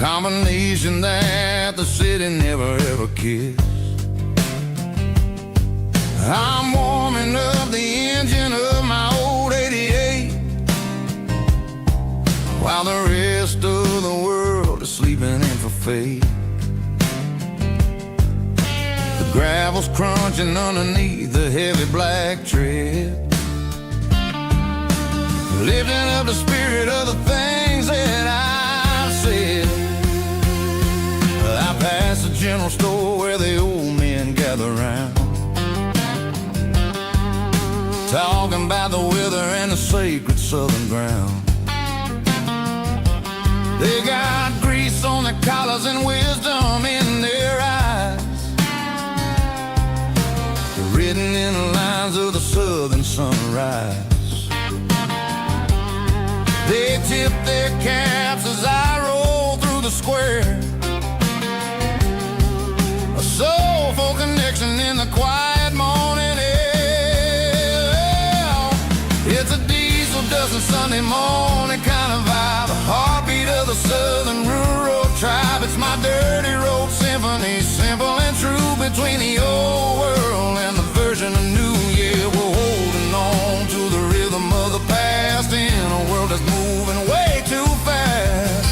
combination that the city never ever kissed. I'm warming up the engine of my old 88 while the rest of the world is sleeping in for fate. The gravel's crunching underneath the heavy black tread, lifting up the spirit of the things that I said. I passed the general store where the old men gather round, talking about the weather and the sacred southern ground. They got grease on their collars and wisdom in their eyes, written in the lines of the southern sunrise. They tip their caps as I roll through the square, a soulful connection in the quiet morning air. It's a diesel dusting Sunday morning kind of vibe, the heartbeat of the southern rural tribe. It's my dirty road symphony, simple and true, between the old world and the version of new. Yeah, we're holding on to the rhythm of the past in a world that's moving way too fast.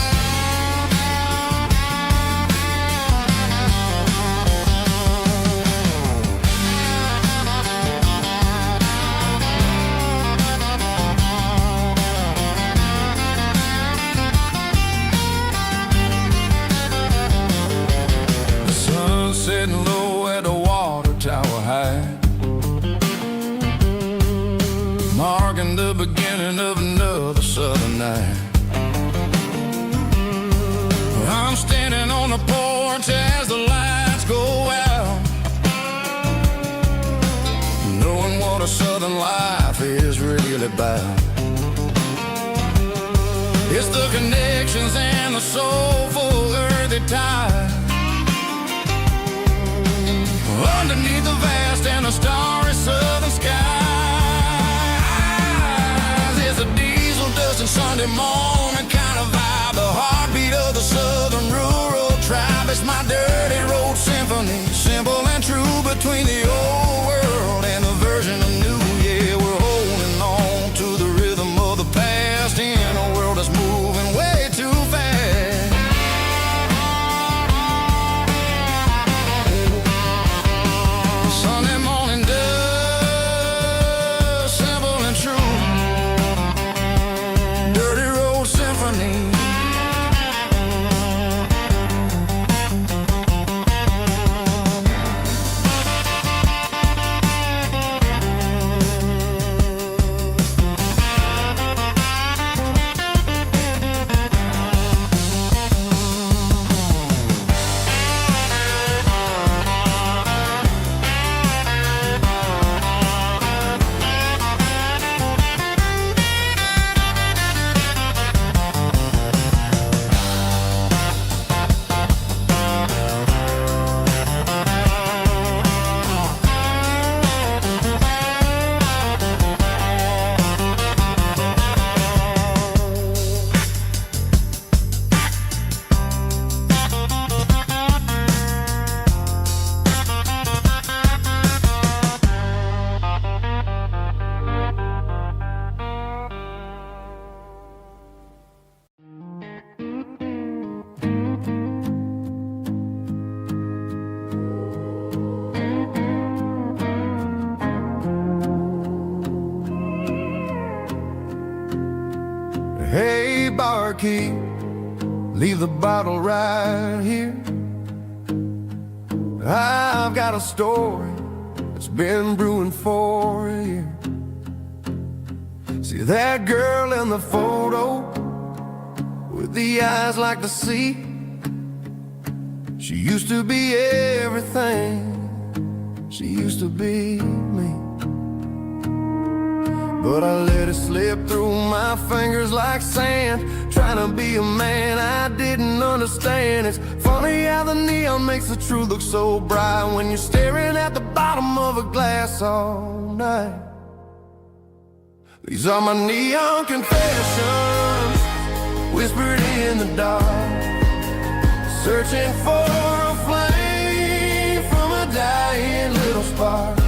The sun setting low at the water tower high, marking the beginning of another southern night. I'm standing on the porch as the lights go out, knowing what a southern life is really about. It's the connections and the soulful earthy tide, underneath the vast and the starry southern skies. It's a diesel dusting Sunday morning kind of vibe, the heartbeat of the southern rural tribe. It's my dirty road symphony, simple and true, between the old world and the version of new. Yeah, we're holding on to the rhythm of the past in a world that's moving way too fast. Sunday morning dust, simple and true, dirty road symphony. Hey, barkeep, leave the bottle right here. I've got a story that's been brewing for a year. See that girl in the photo with the eyes like the sea? She used to be everything, she used to be me. But I let it slip through my fingers like sand, trying to be a man I didn't understand. It's funny how the neon makes the truth look so bright when you're staring at the bottom of a glass all night. These are my neon confessions, whispered in the dark. searching for a flame from a dying little spark.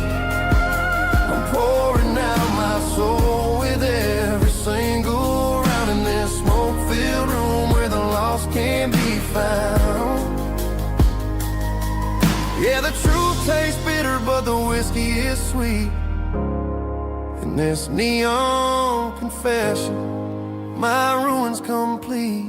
I'm pouring out my soul with every single round in this smoke-filled room where the lost can be found. Yeah, the truth tastes bitter, but the whiskey is sweet. In this neon confession, my ruin's complete.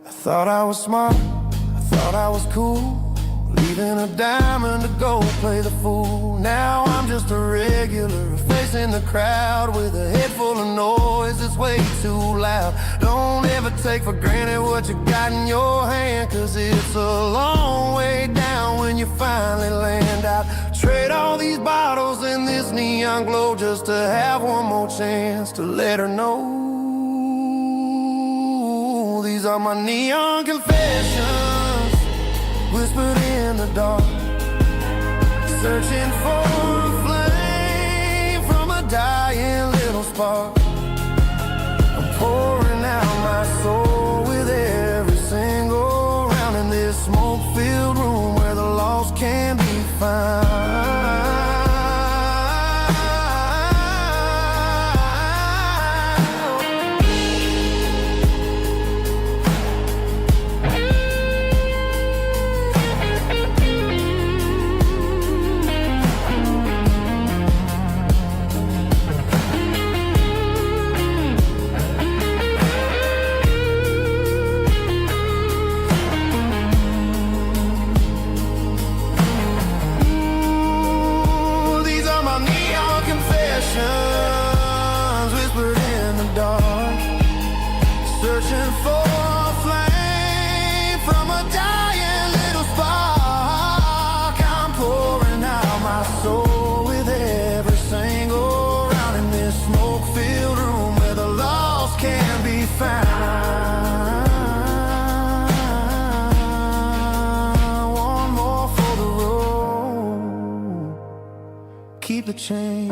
I thought I was smart, I thought I was cool, leaving a diamond to go play the fool. Now I'm just a regular, facing the crowd with a head full of noise that's way too loud. Don't ever take for granted what you got in your hand, 'cause it's a long way down when you finally land out. Trade all these bottles and this neon glow just to have one more chance to let her know. These are my neon confessions, whispered in the dark, searching for a flame from a dying little spark. I'm pouring out my soul with every single round in this smoke-filled room where the lost can be found. Whispered in the dark, searching for a flame from a dying little spark. I'm pouring out my soul with every single round in this smoke-filled room where the lost can be found. One more for the road, keep the change.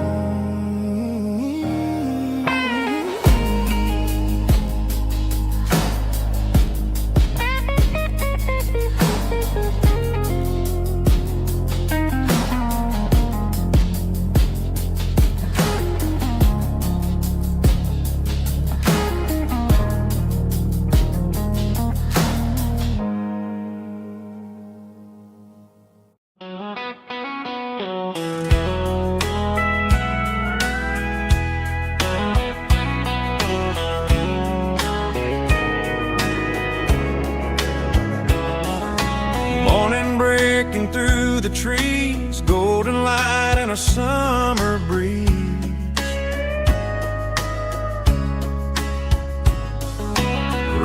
Through the trees, golden light and a summer breeze.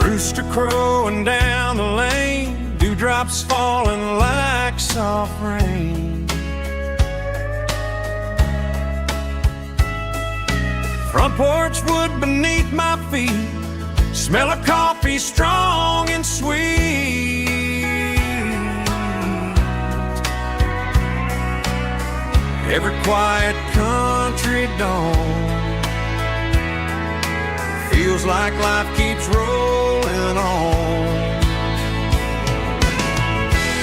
Rooster crowing down the lane, dewdrops falling like soft rain. Front porch wood beneath my feet, smell of coffee strong and sweet. Every quiet country dawn feels like life keeps rolling on.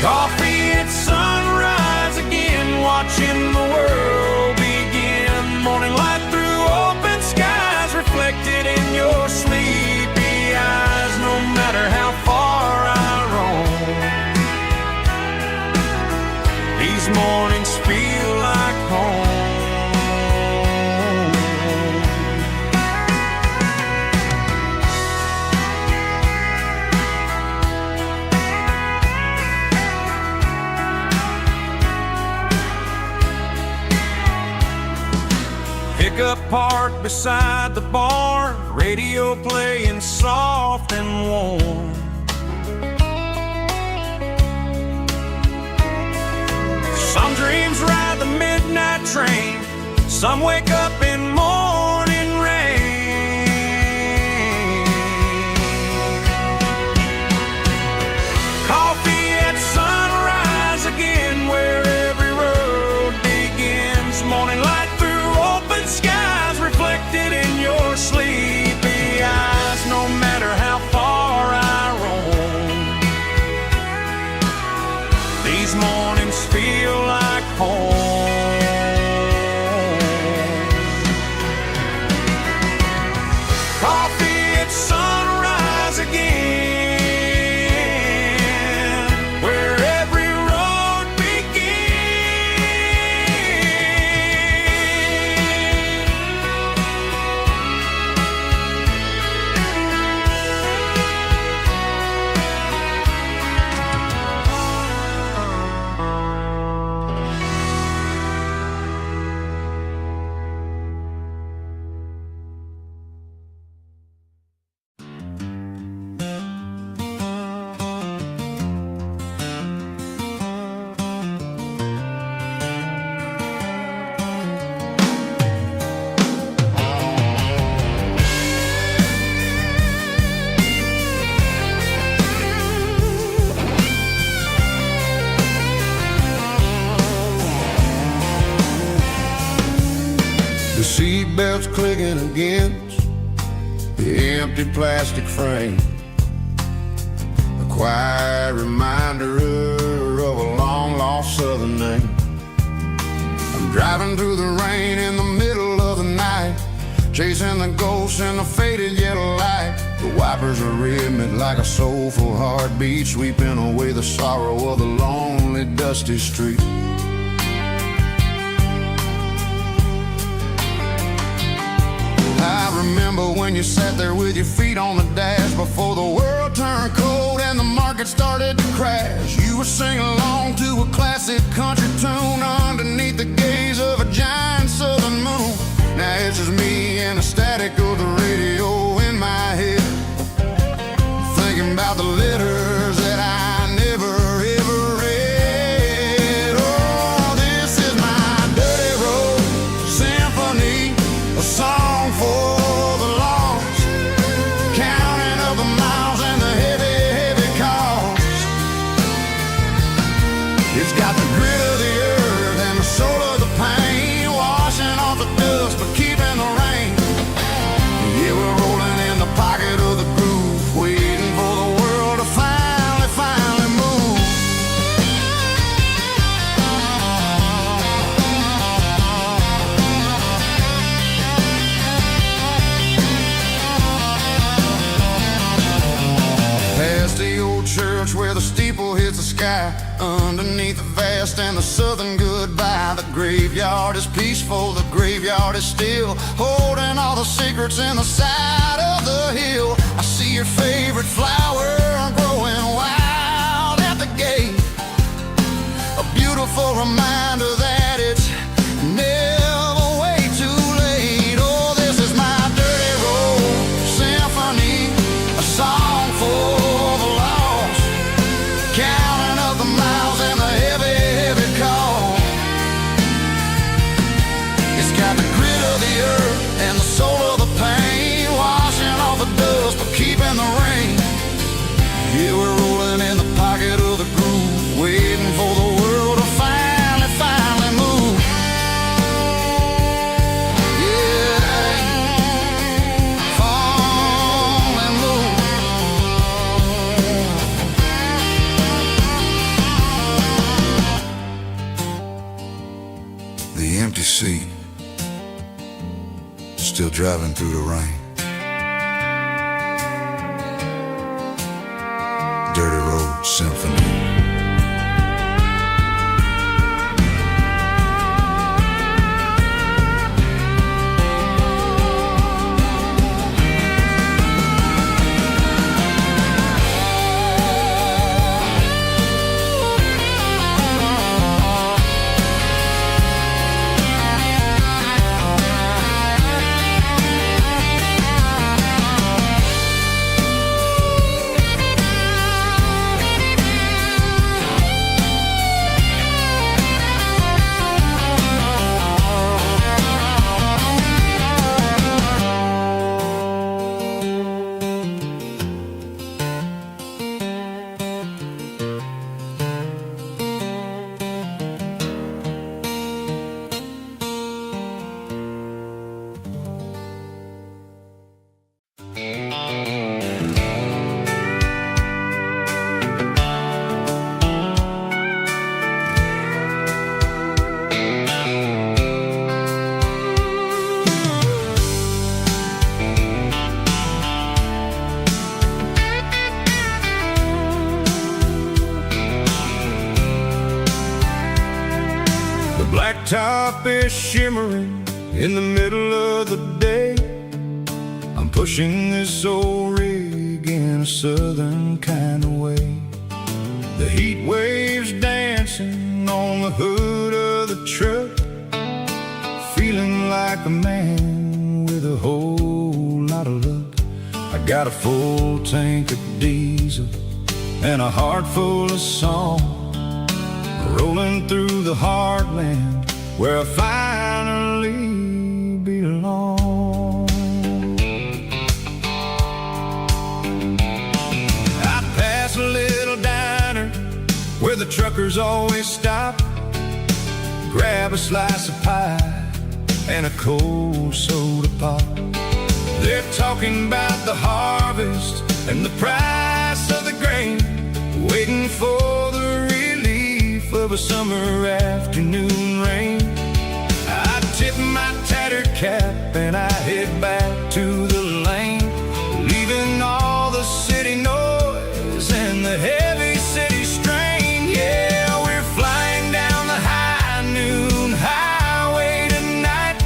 Coffee at sunrise again, watching the world begin. Morning light through open skies, reflected in your sleepy eyes. No matter how far I roam, these mornings feel like home. Pickup parked beside the barn, radio playing soft and warm. Some dreams ride the midnight train, some wake up in morning rain. Coffee at sunrise again, where every road begins. Morning light through open skies, reflected in your sleepy eyes. No matter how far I roam, fingertips clicking against the empty plastic frame. A quiet reminder of a long-lost southern name. I'm driving through the rain in the middle of the night, chasing the ghosts in the faded yellow light. The wipers are rhythmic like a soulful heartbeat, sweeping away the sorrow of the lonely, dusty street. I remember when you sat there with your feet on the dash before the world turned cold and the market started to crash. You were singing along to a classic country tune underneath the gaze of a giant southern moon. Now it's just me and the static of the radio in my head, thinking about the letters that I never ever read. Oh, this is my dirty road symphony, a song for the lost, counting up the miles and the heavy, heavy cost. It's got the grit of the earth and the soul of the pain, washing off the dust but keeping the rain. Yeah, we're rolling in the pocket of the groove, waiting for the world to finally move. Past the old church where the steeple hits the sky, underneath the vast and the southern goodbye. The graveyard is peaceful, the graveyard is still, holding all the secrets in the side of the hill. I see your favorite flower growing wild at the gate, a beautiful reminder that it's never way too late. Oh, this is my dirty road symphony, a song for the lost, counting up the miles and the heavy, heavy call. It's got the grit of the earth and the soul of the pain, washing off the dust but keeping the rain. Yeah, we're rolling in the pocket of the groove, waiting for the world to finally move. Yeah, fall and move. The empty seat, still driving through the rain. Dirty Road Symphony. Blacktop is shimmering in the middle of the day. I'm pushing this old rig in a southern kind of way. The heat waves dancing on the hood of the truck, feeling like a man with a whole lot of luck. I got a full tank of diesel and a heart full of song, rolling through the heartland where I finally belong. I pass a little diner where the truckers always stop, grab a slice of pie and a cold soda pop. They're talking about the harvest and the price of the grain, waiting for the relief of a summer afternoon rain. I tip my tattered cap and I head back to the lane, leaving all the city noise and the heavy city strain. Yeah, we're flying down the high noon highway tonight,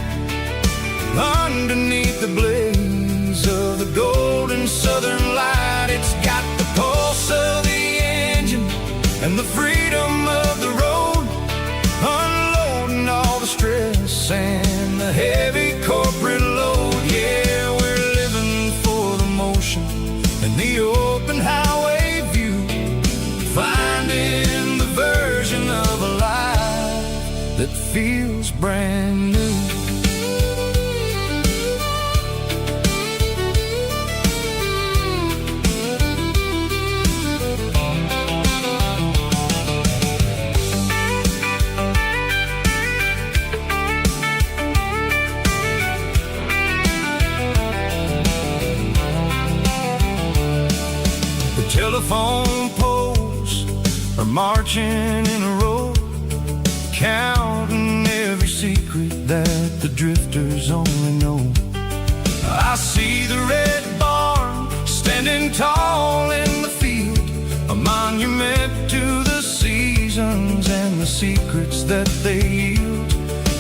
underneath the blaze of the golden southern light. It's got the pulse of the engine and the freedom of the road, unloading all the stress and the heavy corporate load. Yeah, we're living for the motion and the open highway view, finding the version of a life that feels brand new. Telephone poles are marching in a row, counting every secret that the drifters only know. I see the red barn standing tall in the field, a monument to the seasons and the secrets that they yield.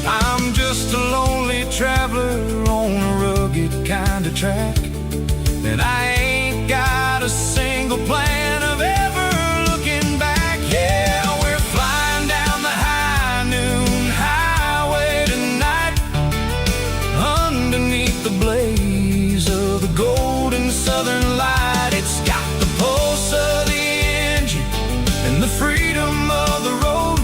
I'm just a lonely traveler on a rugged kind of track, and I ain't got a single plan of ever looking back. Yeah, we're flying down the high noon highway tonight, underneath the blaze of the golden southern light. It's got the pulse of the engine and the freedom of the road,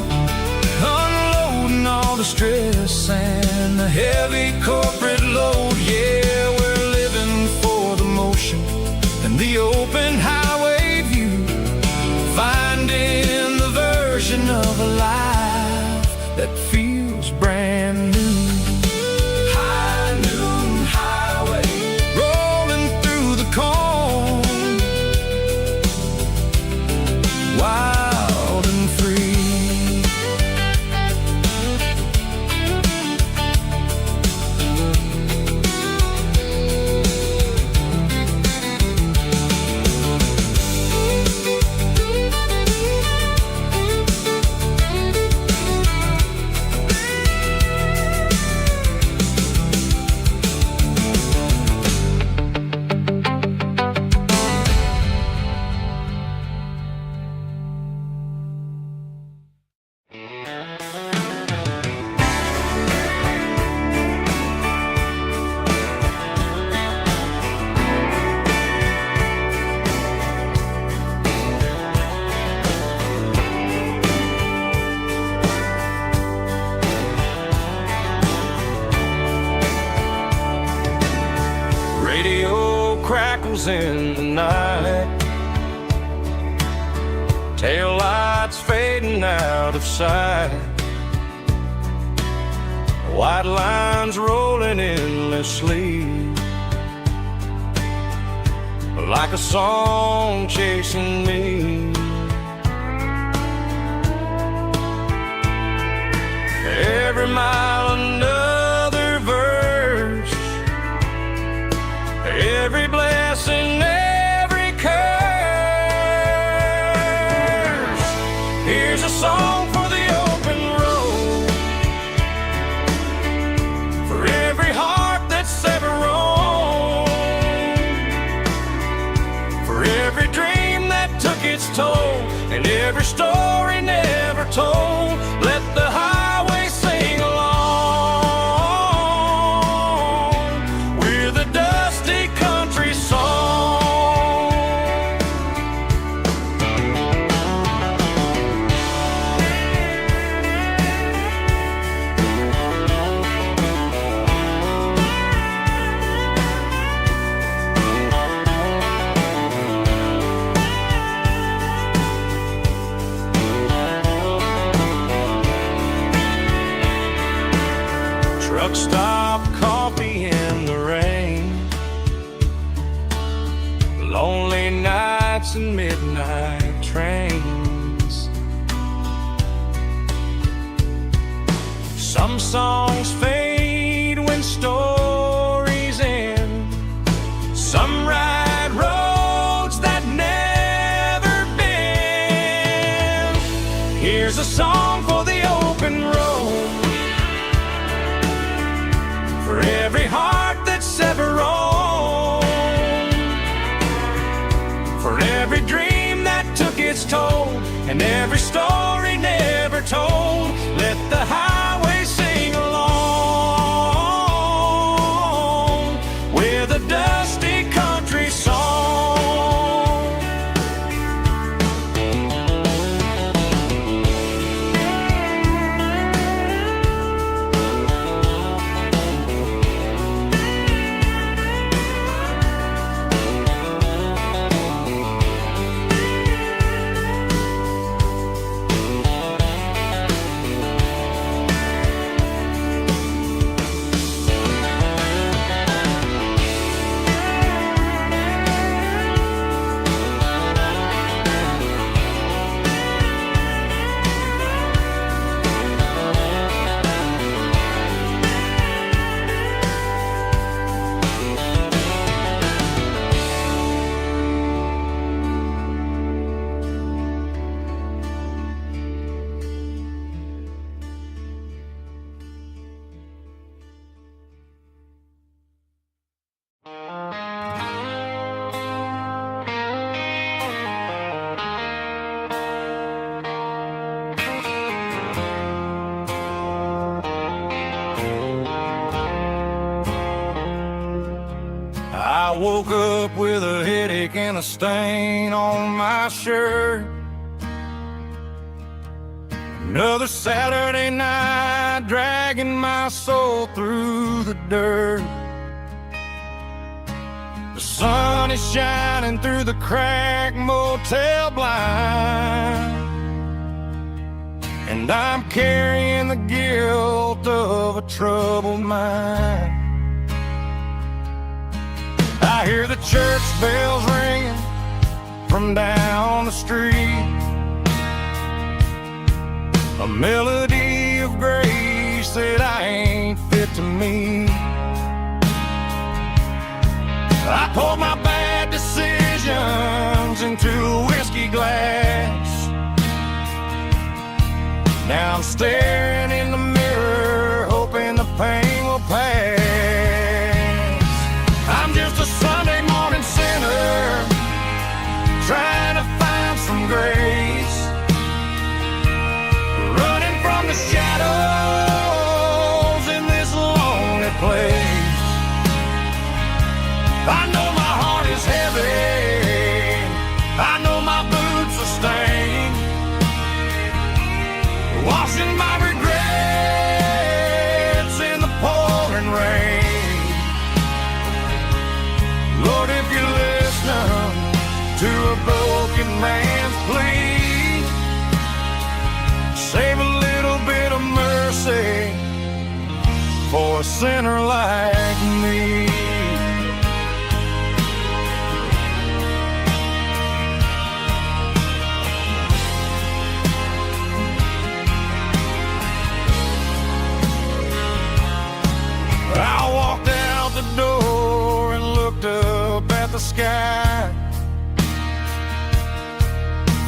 unloading all the stress and the heavy corporate load. Yeah, we're living for the motion and the open highway view, finding the version of a life that feels brand new. High noon highway, rolling through the corn, wild and free. Crackles in the night, tail lights fading out of sight, white lines rolling endlessly, like a song chasing me. Every mile another verse, every blessing, every curse. Here's a song for the open road, for every heart that's ever roamed, for every dream that took its toll, and every story never told. Let the highway sing along with a dusty country song. lonely nights and midnight trains. Some songs fade when stories end. Some ride roads that never bend. Here's a song for the open road, for every heart that's ever roamed, for every dream that took its toll, and every story never told. Let the highway sing along with a dusty country song. I woke up with a headache and a stain on my shirt. Another Saturday night dragging my soul through the dirt. The sun is shining through the cracked motel blind, and I'm carrying the guilt of a troubled mind. I hear the church bells ringing from down the street, a melody of grace that I ain't fit to meet. I poured my bad decisions into a whiskey glass. Now I'm staring in the mirror, hoping the pain will pass. I'm just a Sunday morning sinner, trying to find some grace, running from the shadows in this lonely place. I know my heart is heavy, I know my boots are stained, washing my regrets in the pouring rain. Lord, if you're listening to a broken man's plea, save a little bit of mercy for a sinner like me. I walked out the door and looked up at the sky,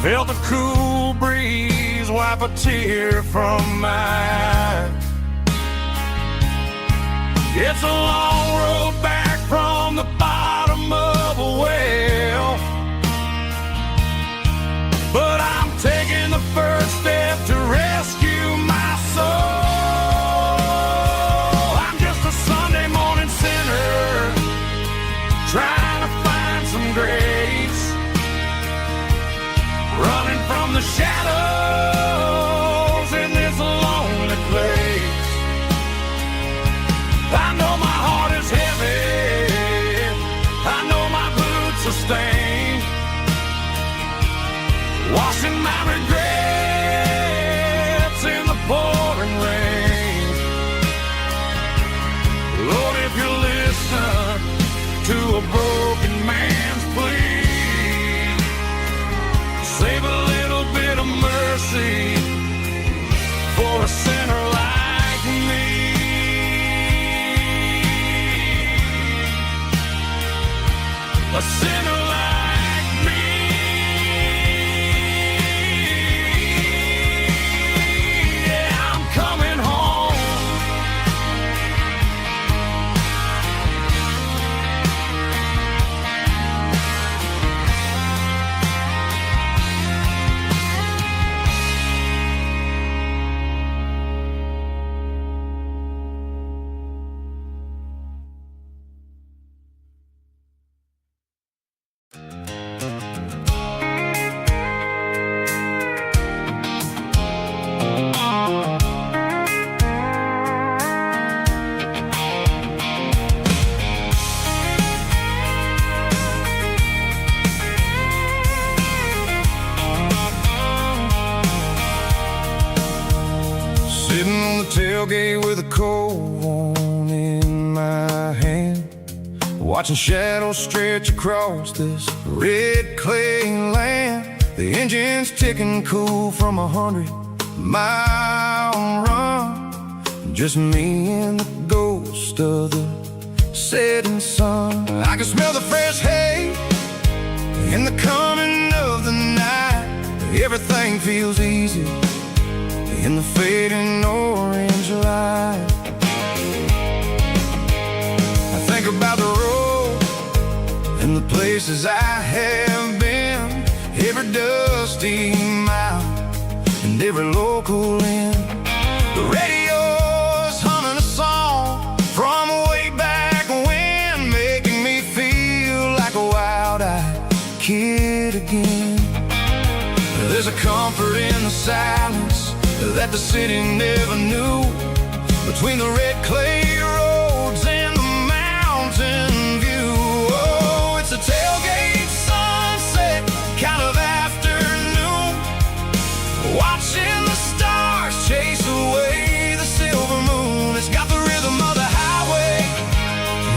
felt the cool breeze wipe a tear from my eye. It's a long road back from the bottom of a well, but I'm taking the first step to rescue my soul. Trying to find some grace, running from the shadows in this lonely place. I know my heart is heavy, I know my boots are stained, washing my regrets in the pouring rain. Lord, if you listen to a broken man's plea, tailgate with a cold one in my hand, watching shadows stretch across this red clay land. The engine's ticking cool from 100-mile run. Just me and the ghost of the setting sun. I can smell the fresh hay and the coming of the night. Everything feels easy in the fading orange light. I think about the road and the places I have been, every dusty mile and every local inn. The radio's humming a song from way back when, making me feel like a wild-eyed kid again. There's a comfort in the silence that the city never knew, between the red clay roads and the mountain view. Oh, it's a tailgate sunset kind of afternoon, watching the stars chase away the silver moon. It's got the rhythm of the highway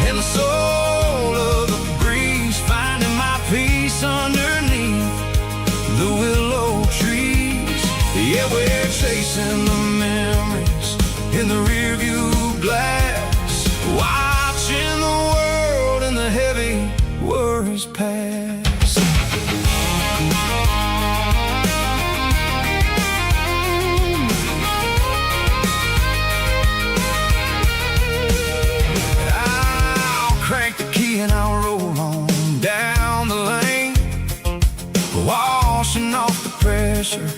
and the soul of the breeze, finding my peace underneath the willow trees. Yeah, we're chasing the memories in the rearview glass, watching the world and the heavy worries pass. I'll crank the key and I'll roll on down the lane, washing off the pressure,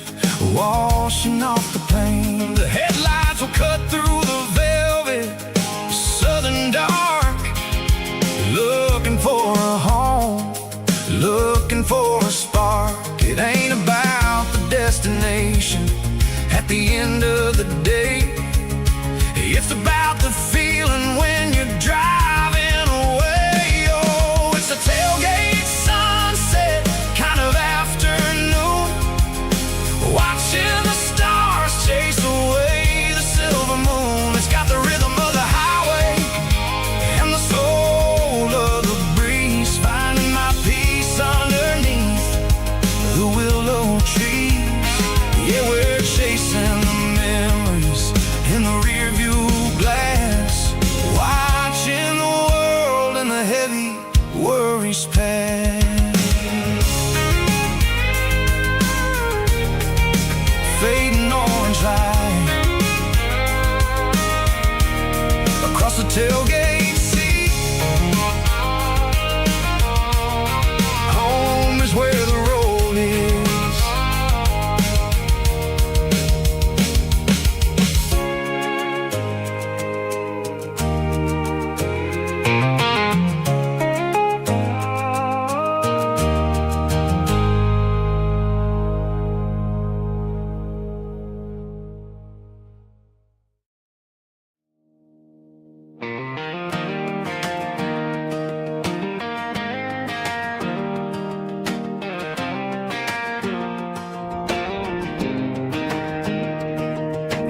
washing off the pain. The headlights will cut through the velvet southern dark, looking for a home, looking for a spark. It ain't about the destination at the end of the day, it's about the feeling when you're driving away. Oh, it's a tailgate sunset kind of afternoon, watching the stars chase away the silver moon. It's got the rhythm of the highway and the soul of the breeze, finding my peace underneath the willow trees. Yeah, we're chasing the memories in the rearview glass, watching the world and the heavy worries pass. Fading orange light across the tailgate seat. Home is where the road is.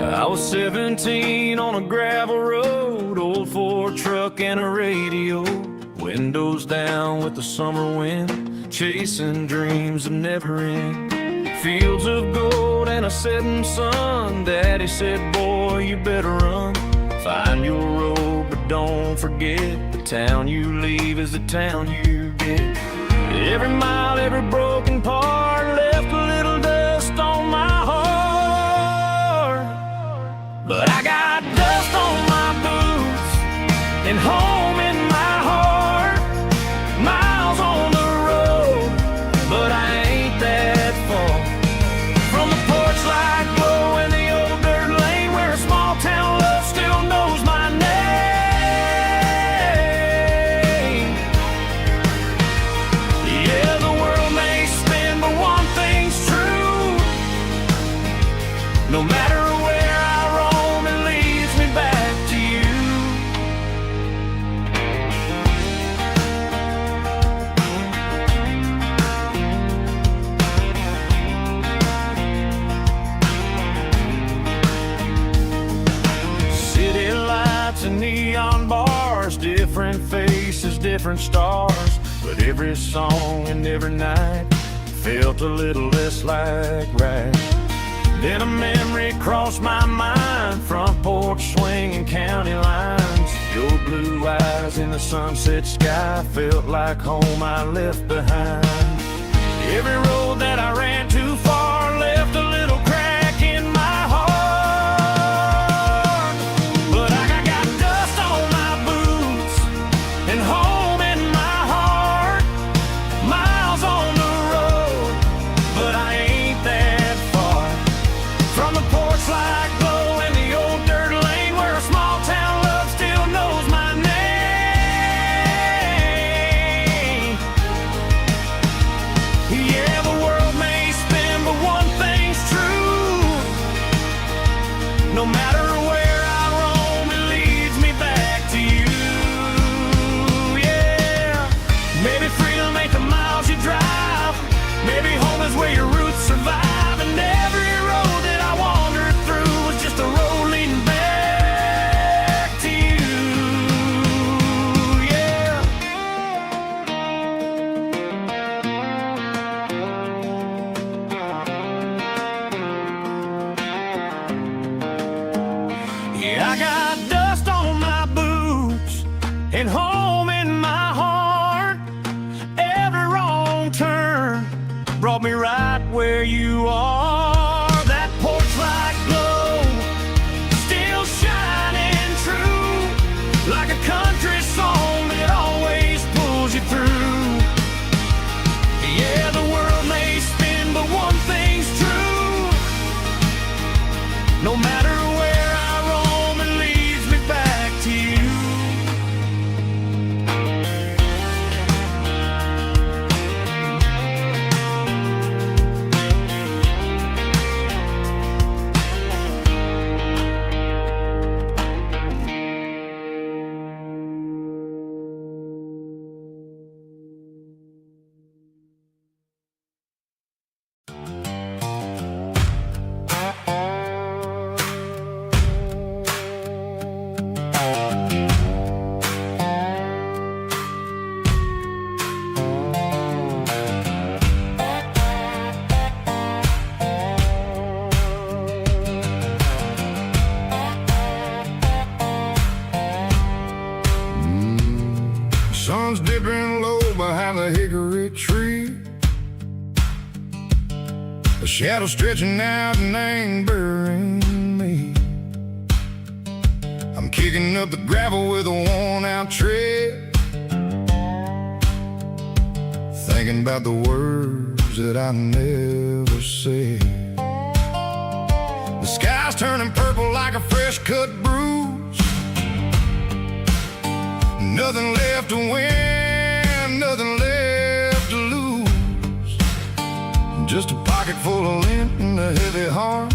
I was 17 on a gravel road, old Ford truck and a radio, windows down with the summer wind, chasing dreams that never end. Fields of gold and a setting sun. Daddy said, boy, you better run, find your road, but don't forget the town you leave is the town you get. Every mile, every broken part left a little dust on my heart, but I got dust on my boots and home in my heart. Miles on the road, but I ain't that far from the porch light glow in the old dirt lane, where a small town love still knows my name. Yeah, the world may spin, but one thing's true: no matter where I roam, it leads me back to you. different stars, but every song and every night felt a little less like right. Then a memory crossed my mind, front porch swinging county lines. Your blue eyes in the sunset sky felt like home I left behind. Every road that I ran too far left a little crack in my heart. But I got dust on my boots and home in my heart. Miles on the road, but I ain't that far from the porch light glow and the old dirt lane where a small town love still knows my name. Yeah, the world may spin, but one thing's true. No matter where I roam, it leads me back to you. Yeah, maybe freedom ain't the miles you drive. Maybe home is where your roots survive. And every road that I wandered through was just a road leading back to you. Yeah. Yeah, I got dust on my boots and home in my heart. Every wrong turn brought me right where you are. That porch light glow still shining true, like a country song that always pulls you through. Yeah, the world may spin, but one thing's true. No matter where I roam, it leads me back to you. Sun's dipping low behind the hickory tree. A shadow stretching out and ain't burying me. I'm kicking up the gravel with a worn-out tread, thinking about the words that I never said. The sky's turning purple like a fresh-cut bruise. Nothing left to win, nothing left to lose. Just a pocket full of lint and a heavy heart,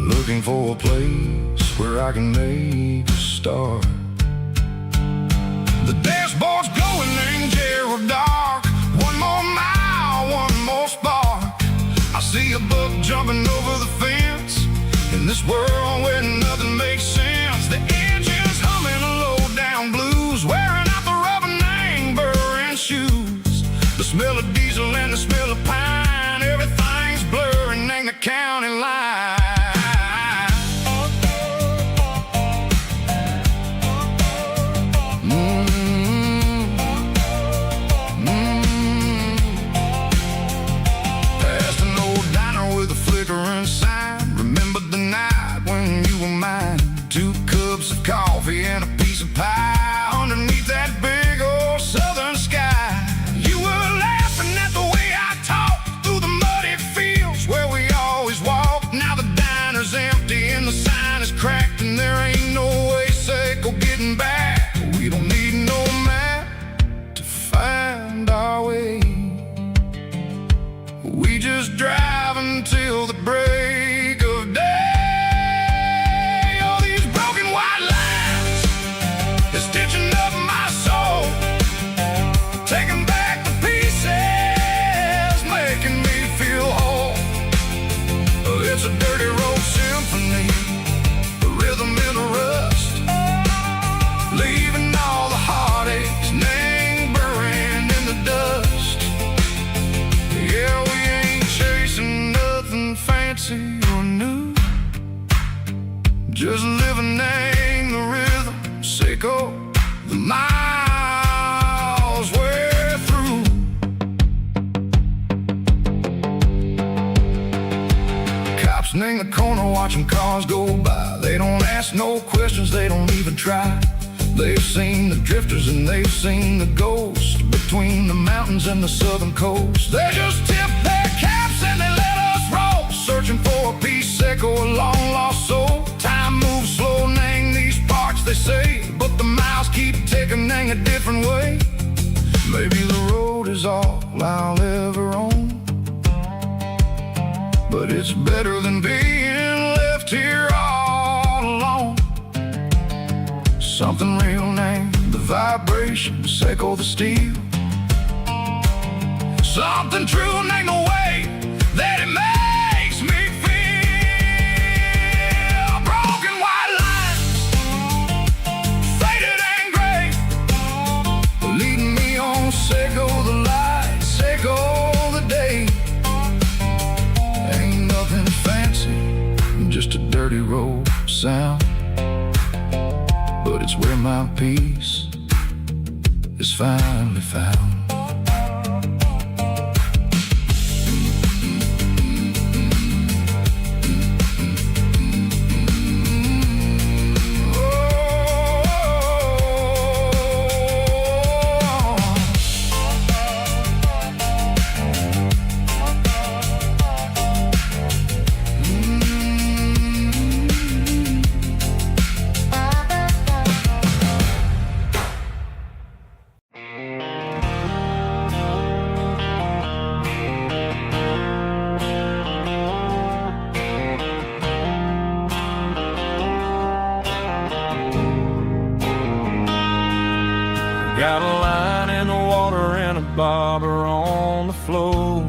looking for a place where I can make a start. The dashboard's glowing in Gerald dark. One more mile, one more spark. I see a buck jumping over the fence in this world where nothing makes sense. The engine's humming a low-down blues, wearing out the rubber name, burring shoes. The smell of diesel and the smell of pine, everything's blurring in the county line. Past an old diner with a flickering sign. Remember the night when you were mine. 2 cups of coffee and a piece of pie underneath that big old southern sky. You were laughing at the way I talked through the muddy fields where we always walked. watching cars go by. They don't ask no questions, they don't even try. They've seen the drifters and they've seen the ghosts between the mountains and the southern coast. They just tip their caps and they let us roll, searching for a piece seco, a long lost soul. Time moves slow, nang these parts they say, but the miles keep ticking, nang a different way. Maybe the road is all I'll ever own, but it's better than being left here all alone. Something real named the vibrations echo the steel. Something true named the way that it makes me feel. Broken white lines, faded and gray, leading me on, Seco the light, Seco the day. Ain't nothing fancy, just a dirty road sound, but it's where my peace is finally found. Got a line in the water and a bobber on the floor,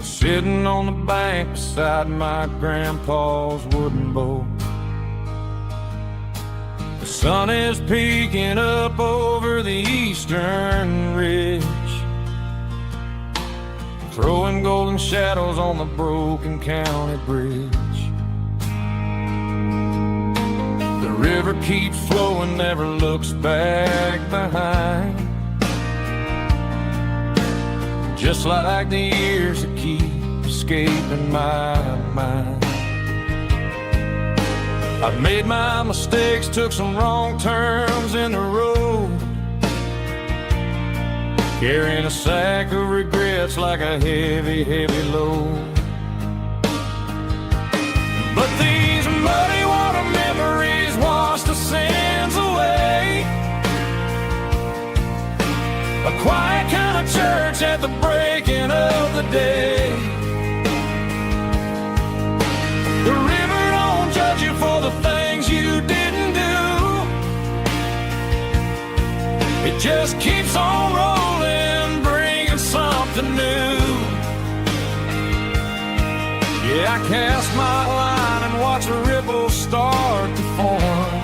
sitting on the bank beside my grandpa's wooden boat. The sun is peeking up over the eastern ridge, throwing golden shadows on the broken county bridge. The river keeps flowing, never looks back behind, just like the years that keep escaping my mind. I've made my mistakes, took some wrong turns in the road, carrying a sack of regrets like a heavy, heavy load. But these muddy water memories wash the sins away. A quiet kind of church at the breaking of the day. The river don't judge you for the things you didn't do. It just keeps on rolling, bringing something new. Yeah, I cast my line and watch the ripples start to form,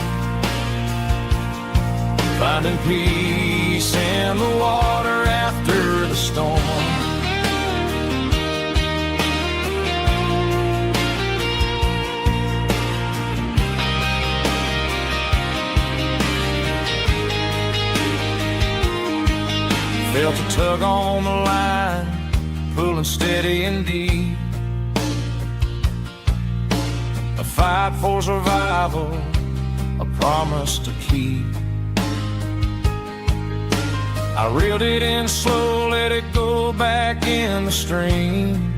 finding peace in the water after the storm. Felt a tug on the line, pulling steady and deep. A fight for survival, a promise to keep. I reeled it in slow, let it go back in the stream.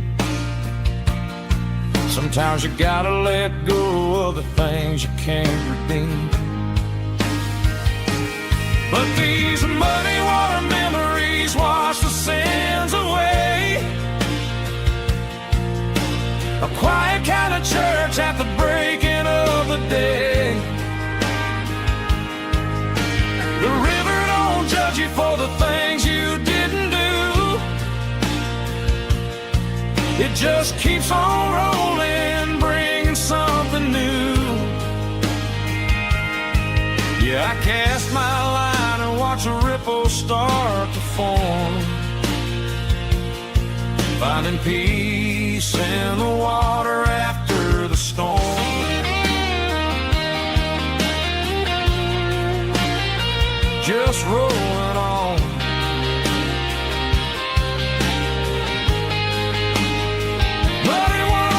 Sometimes you gotta let go of the things you can't redeem. But these muddy water memories wash the sins away. A quiet kind of church at the breaking of the day. The river don't judge you for the things you didn't do. It just keeps on rolling, bringing something new. Yeah, I cast my line and watch the ripples start to form, finding peace in the water after the storm. Just rolling on. Muddy water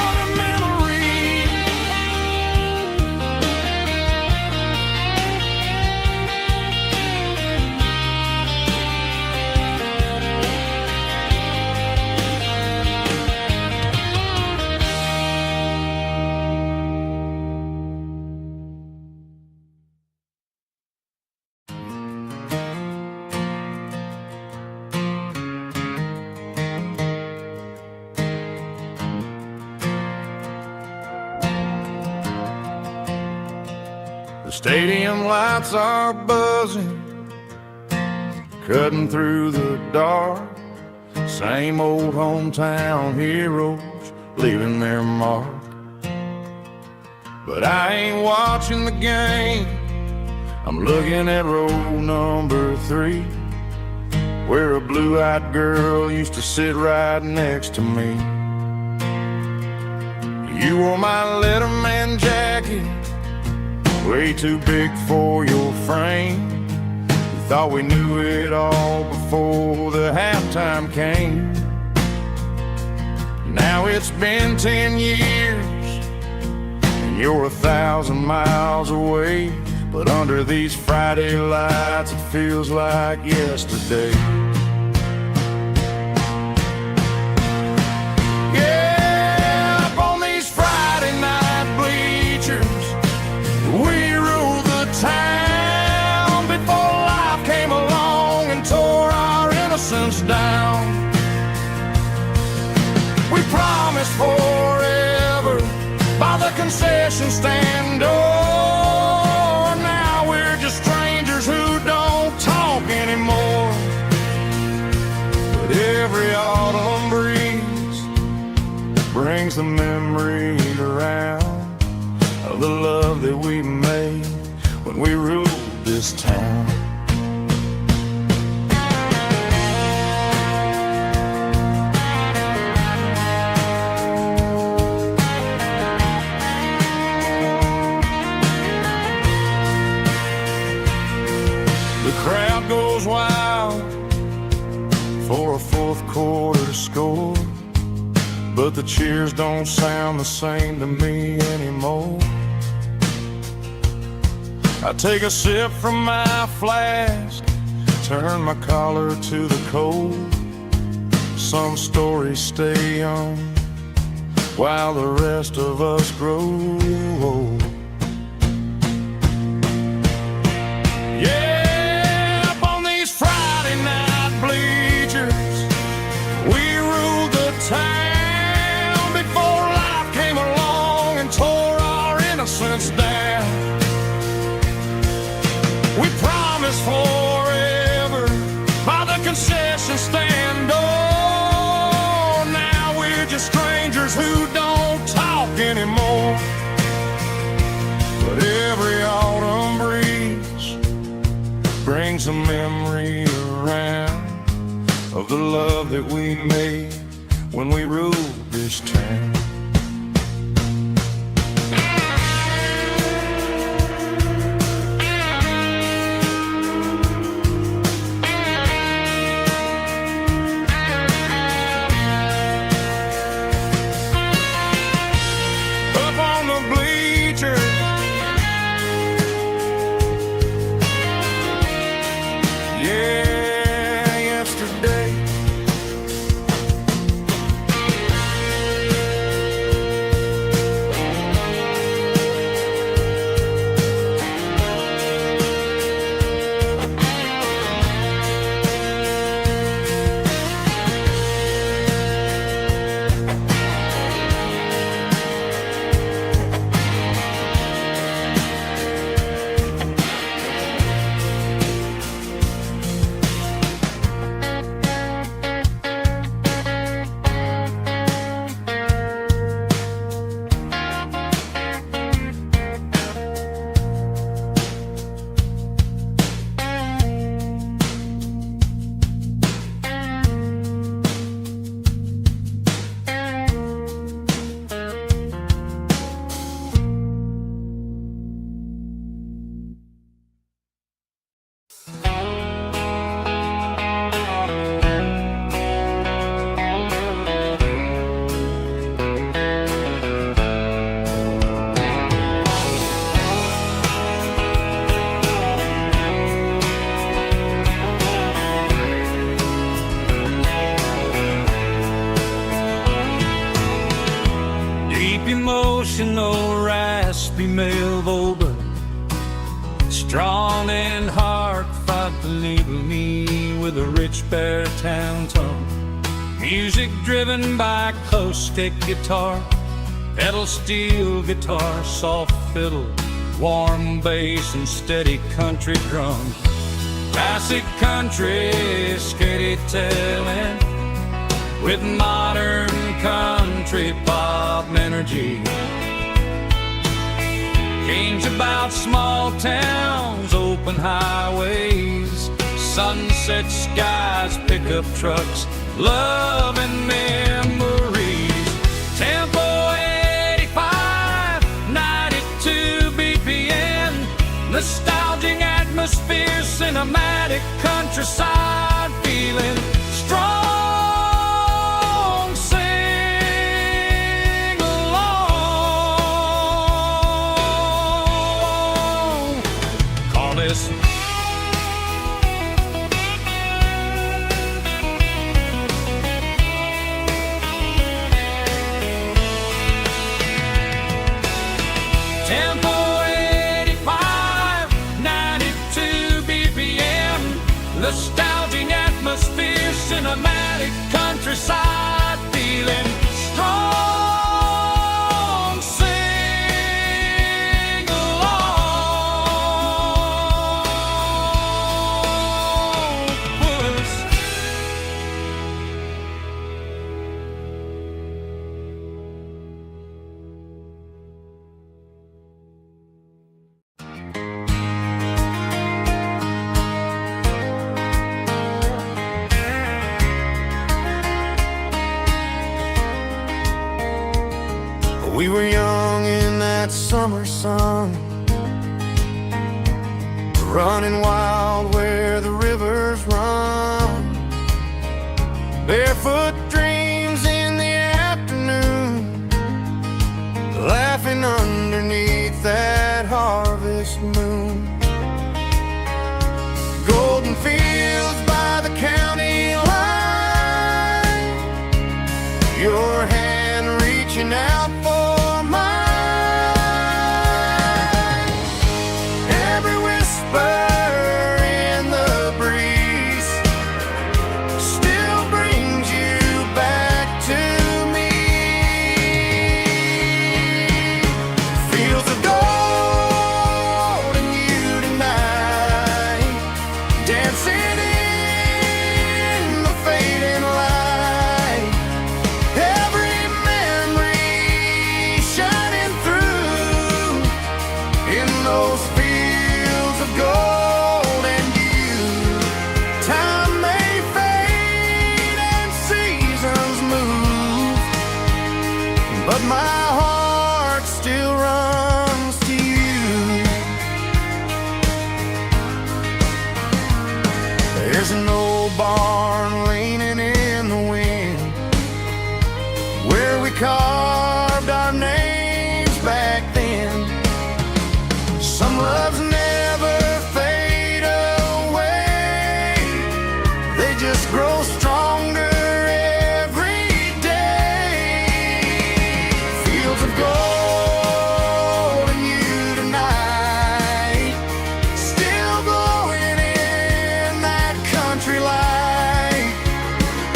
Stadium lights are buzzing, cutting through the dark. Same old hometown heroes leaving their mark. But I ain't watching the game, I'm looking at row number 3, where a blue-eyed girl used to sit right next to me. You wore my Letterman jacket, way too big for your frame. We thought we knew it all before the halftime came. Now it's been 10 years, and you're 1,000 miles away. But under these Friday lights, it feels like yesterday. Yeah, up on these Friday night bleachers, we ruled the town before life came along and tore our innocence down. We promised forever by the concession stand door. Now we're just strangers who don't talk anymore. But every autumn breeze brings the memory around of the love that we made when we ruled this town. The crowd goes wild for a fourth quarter score, but the cheers don't sound the same to me anymore. I take a sip from my flask, turn my collar to the cold. Some stories stay young while the rest of us grow old. Yeah, up on these Friday night bleachers, we ruled the town before life came along and tore our innocence down. We promised forever by the concession stand door. Now we're just strangers who don't talk anymore. But every autumn breeze brings a memory around of the love that we made when we ruled this town. Emotional, raspy male vocal, strong and hard, fought to label me with a rich baritone tone. Music driven by acoustic guitar, pedal steel guitar, soft fiddle, warm bass and steady country drums. Classic country skitty-tailing with modern country pop energy. Games about small towns, open highways, sunset skies, pickup trucks, love and memories. Tempo 85, 92 BPM, nostalgic atmosphere, cinematic countryside feeling strong. Sing along. Call this Tempo 85, 92 BPM, nostalgic atmosphere, cinematic countryside feeling strong. Sing along. Puss. We were young in that summer sun, running wild where the rivers run. Barefoot dreams in the afternoon, laughing underneath that harvest moon. Golden fields by the county line, your hand reaching out for mine. Every whisper in the breeze still brings you back to me. Fields of gold and you tonight, dancing in the fading light. Every memory shining through in those fields of gold and you. Time may fade and seasons move, but my heart still runs to you. There's an old barn leaning in the wind where we carved our names back then. Some loves never fade away, they just grow stronger every day. Fields of gold and you tonight, still glowing in that country light.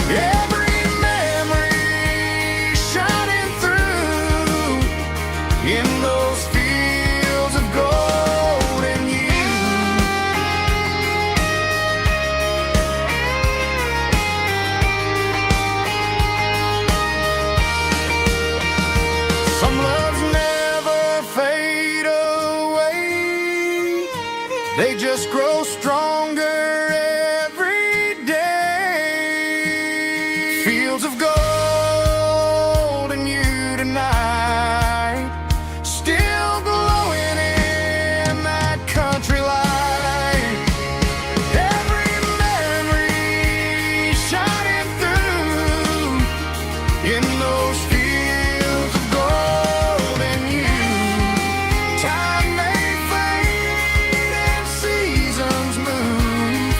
Every memory shining through in those fields of gold and you. Some loves never fade away, they just grow stronger every day. Fields of gold and you tonight, still glowing in that country light. Every memory shining through in those fields of gold and you. Time may fade and seasons move,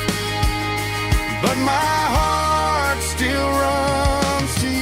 but my heart still runs to you.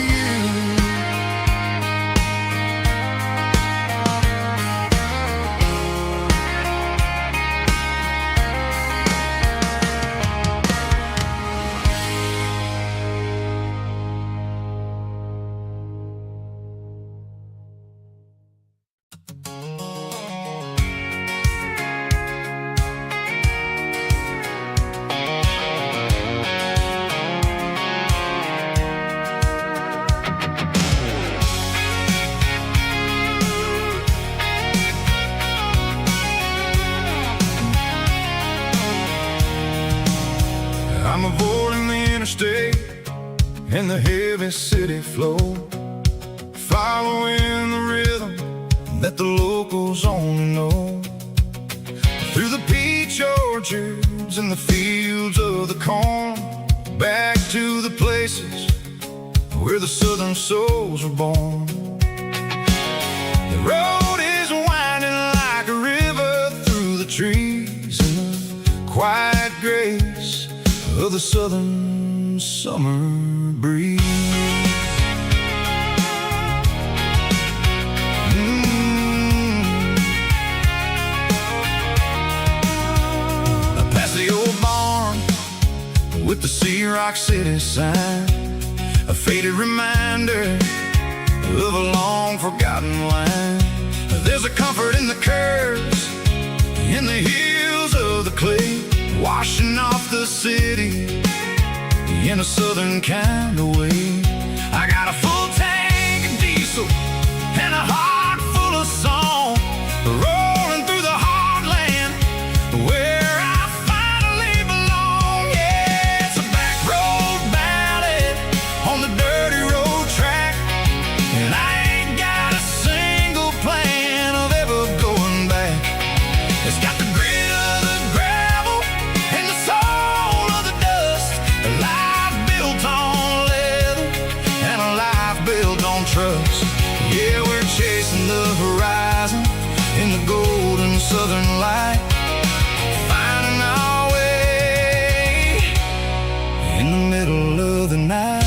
I'm avoiding the interstate and the heavy city flow, following the rhythm that the locals only know. Through the peach orchards and the fields of the corn, back to the places where the southern souls were born. The road is winding like a river through the trees in the quiet grace of the southern summer breeze. Past the old barn with the Sea Rock City sign, a faded reminder of a long forgotten line. There's a comfort in the curves, in the hills of the clay, washing off the city in a southern kind of way. I got a full tank of diesel and a heart full of song, rolling through the heartland where I finally belong. Yeah, it's a back road ballad on the dirty road track, and I ain't got a single plan of ever going back. It's got the grit of the gravel and the soul of the dust, a life built on leather and a life built on trust. Yeah, we're chasing the horizon in the golden southern light, finding our way in the middle of the night.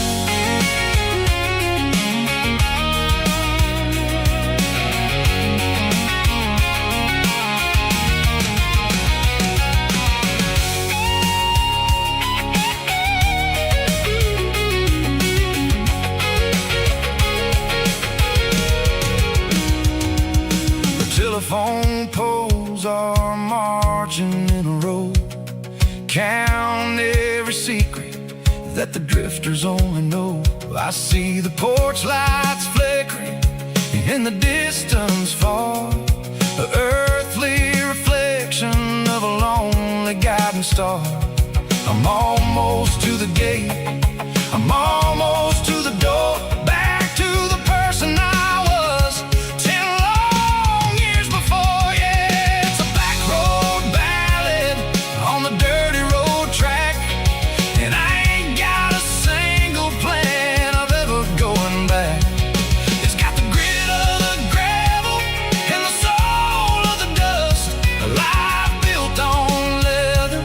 Telephone poles are marching in a row, count every secret that the drifters only know. I see the porch lights flickering in the distance far, an earthly reflection of a lonely guiding star. I'm almost to the gate, I'm almost to the door, back to the person I was 10 long years before. Yeah, it's a back road ballad on the dirty road track, and I ain't got a single plan of ever going back. It's got the grit of the gravel and the soul of the dust, a life built on leather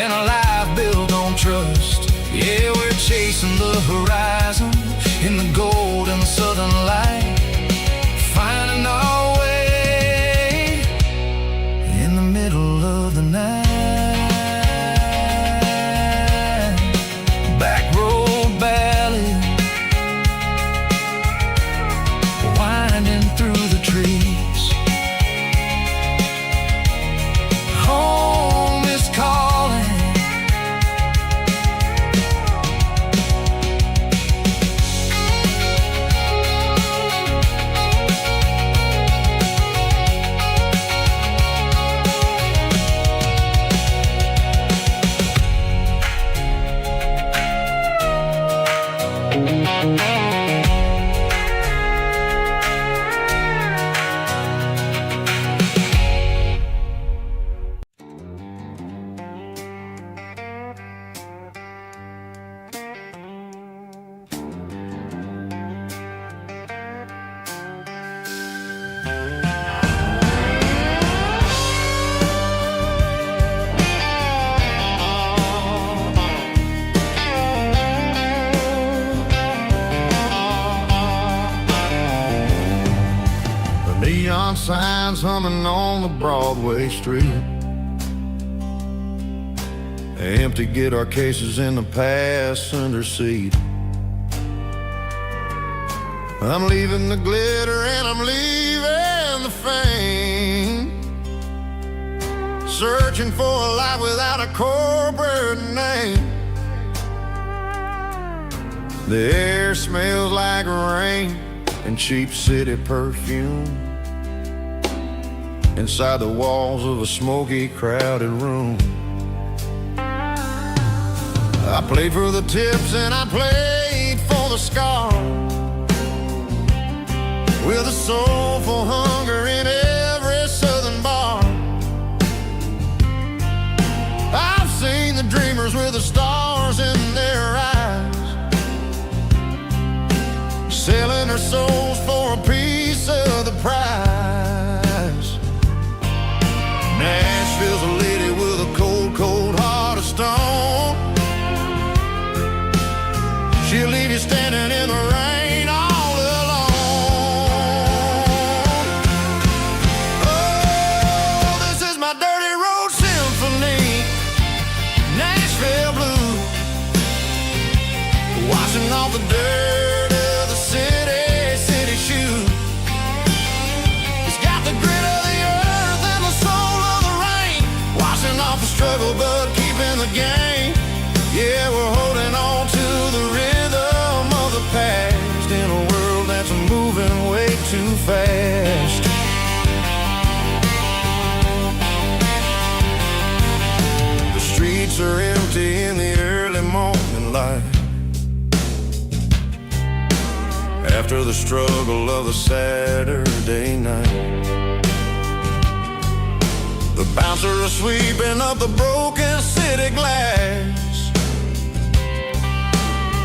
and a life built on trust. Yeah, we're chasing the horizon in the golden southern light, finding our way in the middle of the night. Back road ballad, winding through the trees. Home is calling. Neon signs humming on the Broadway street, empty guitar cases in the passenger seat. I'm leaving the glitter and I'm leaving the fame, searching for a life without a corporate name. The air smells like rain and cheap city perfume inside the walls of a smoky, crowded room. I played for the tips and I played for the scar, with a soulful hunger in every southern bar. I've seen the dreamers with the stars in their eyes, selling their souls for a piece of the prize. Nashville's a lady with a cold, cold heart of stone. She'll leave you standing in the rain all alone. Oh, this is my dirty road symphony, Nashville blues, washing off the dirt of the city shoes. It's got the grit of the earth and the soul of the rain, washing off the struggle but keeping the game. Yeah, we're holding on to the rhythm of the past in a world that's moving way too fast. The streets are empty in the early morning light, after the struggle of the Saturday night. The bouncer is sweeping up the broken city glass,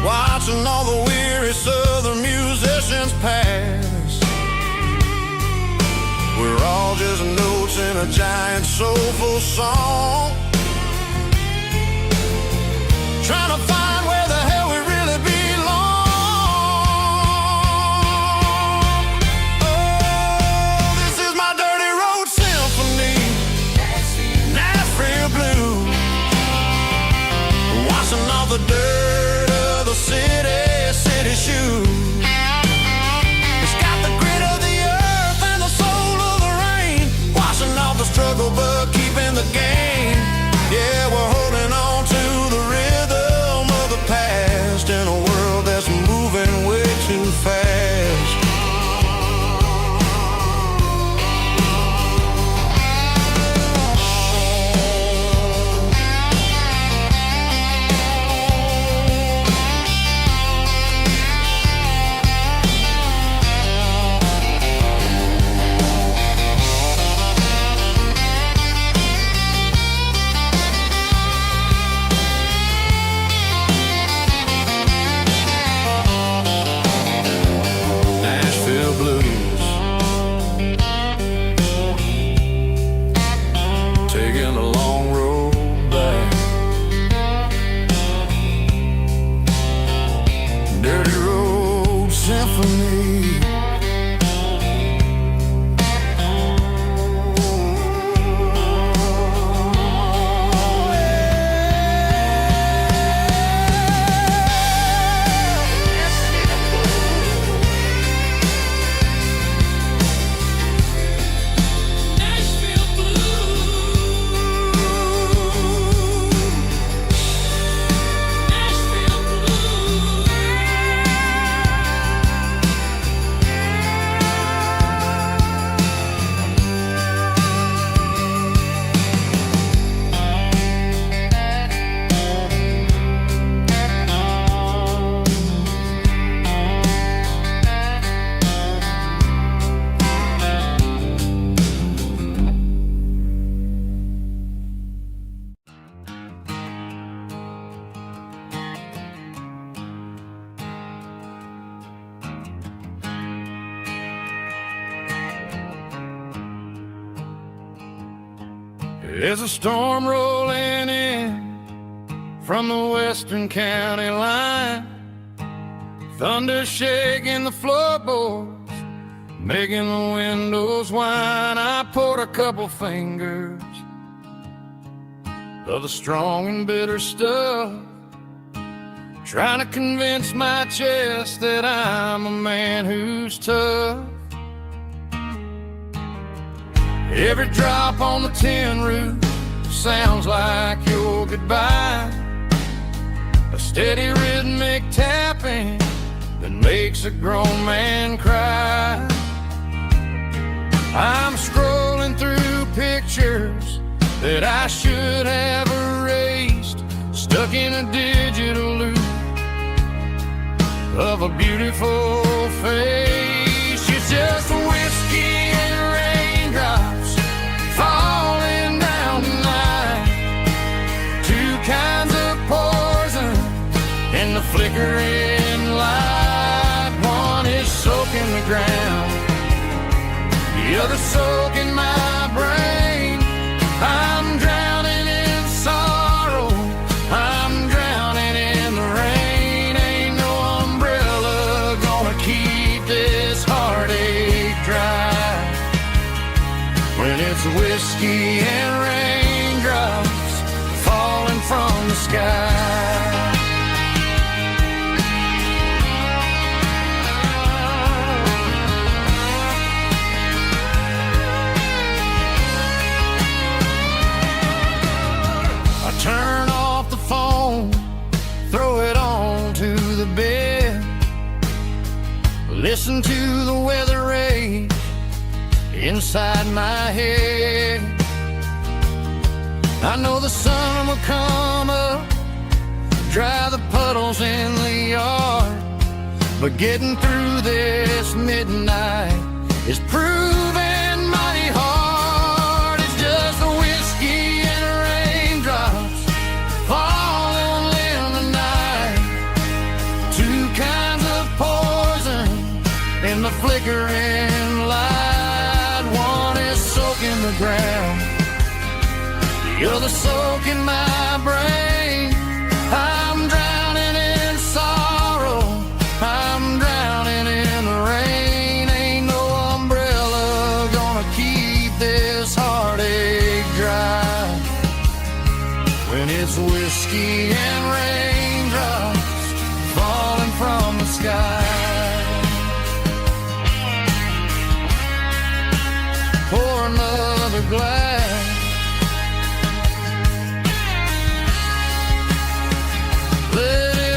watching all the weary southern musicians pass. We're all just notes in a giant soulful song, trying to find where the hell we really belong. Oh, this is my dirty road symphony, Nashville blues, washing off the dirt of the city shoes. It's got the grit of the earth and the soul of the rain, washing off the struggle but keeping the game. Yeah, we're holding on to the rhythm of the past in a world that's moving way too fast. Taking a long road back, dirty road symphony. There's a storm rolling in from the western county line, thunder shaking the floorboards, making the windows whine. I poured a couple fingers of the strong and bitter stuff, trying to convince my chest that I'm a man who's tough. Every drop on the tin roof sounds like your goodbye, a steady rhythmic tapping that makes a grown man cry. I'm scrolling through pictures that I should have erased, stuck in a digital loop of a beautiful face. It's just whiskey and raindrops falling down tonight. Two kinds of poison in the flickering light. One is soaking the ground, the other soaking my brain. I'm drowning in sorrow, I'm drowning in the rain. Ain't no umbrella gonna keep this heartache dry when it's whiskey and raindrops falling from the sky. Turn off the phone, throw it on to the bed. Listen to the weather rage inside my head. I know the sun will come up, dry the puddles in the yard, but getting through this midnight is proving mighty hard. It's just the whiskey and raindrops falling in the night. Two kinds of poison in the flickering light. One is soaking the ground, the other soaking my brain. I'm drowning in sorrow, I'm drowning in the rain. Ain't no umbrella gonna keep this heartache dry when it's whiskey and raindrops falling from the sky. Pour another glass. Let it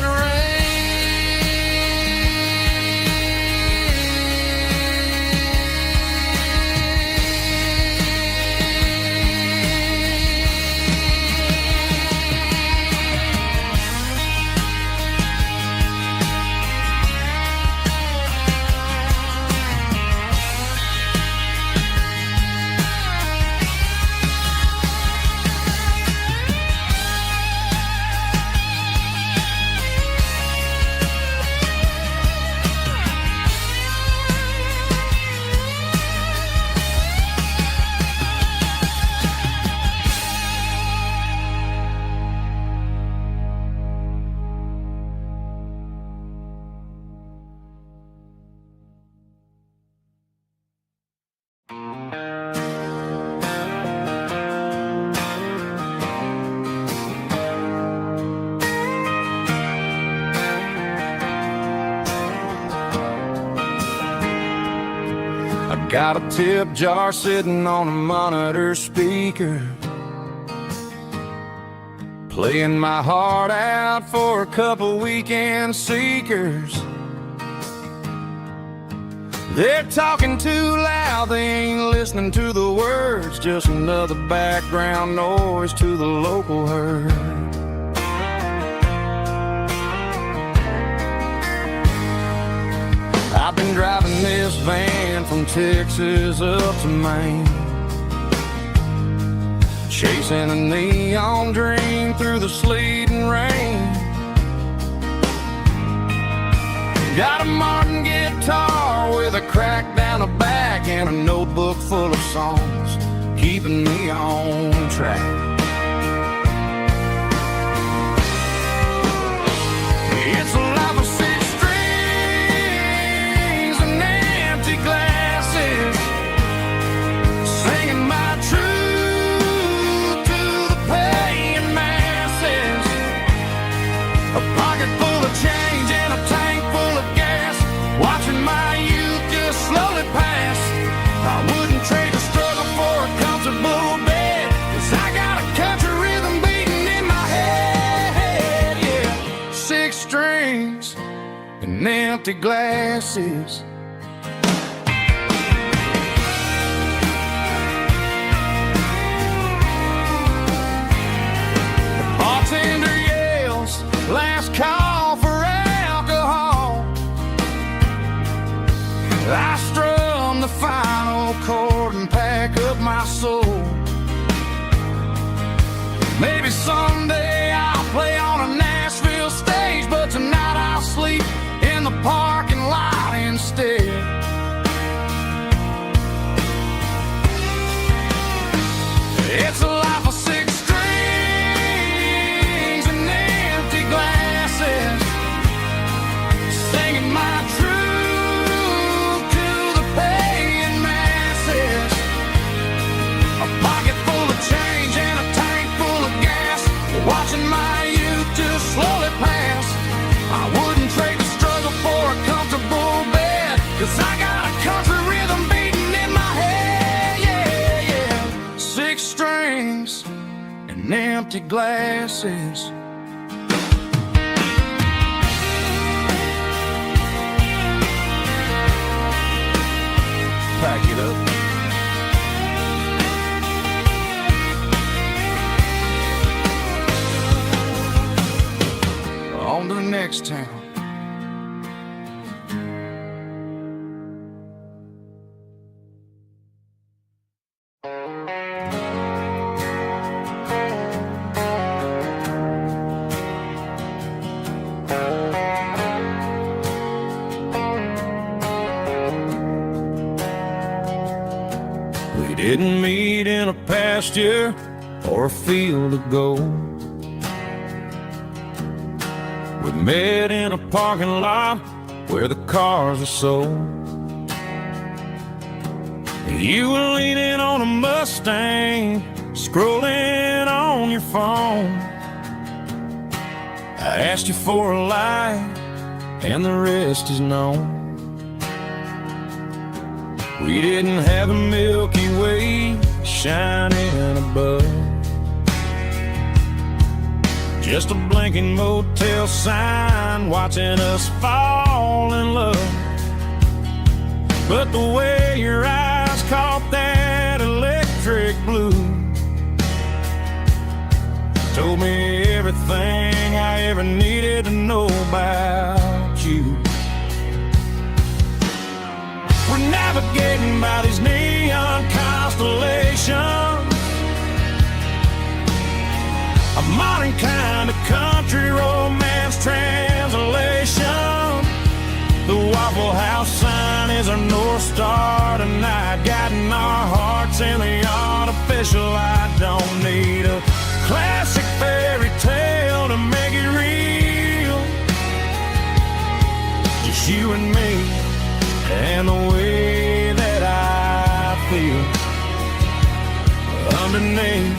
got a tip jar sitting on a monitor speaker, playing my heart out for a couple weekend seekers. They're talking too loud, they ain't listening to the words, just another background noise to the local herd. I've been driving this van from Texas up to Maine, chasing a neon dream through the sleet and rain. Got a Martin guitar with a crack down the back and a notebook full of songs, keeping me on track. It's a life of six strings and empty glasses, singing my truth to the paying masses. A pocket full of change and a tank full of gas, watching my youth just slowly pass. I wouldn't trade the struggle for a comfortable bed, 'cause I got a country rhythm beating in my head, yeah. Six strings and empty glasses. The bartender, yeah, I wouldn't trade the struggle for a comfortable bed, 'cause I got a country rhythm beating in my head, yeah, yeah. 6 strings and empty glasses. Pack it up. On to the next town. We didn't meet in a pasture or a field of gold. We met in a parking lot where the cars are sold. You were leaning on a Mustang, scrolling on your phone. I asked you for a light, and the rest is known. We didn't have a Milky Way shining above, just a blinking motel sign watching us fall in love. But the way your eyes caught that electric blue told me everything I ever needed to know about you. We're navigating by these neon constellations, a modern kind of country romance translation. The Waffle House sign is our North Star tonight, guiding our hearts in the artificial. I don't need a classic fairy tale to make it real, just you and me and the way that I feel underneath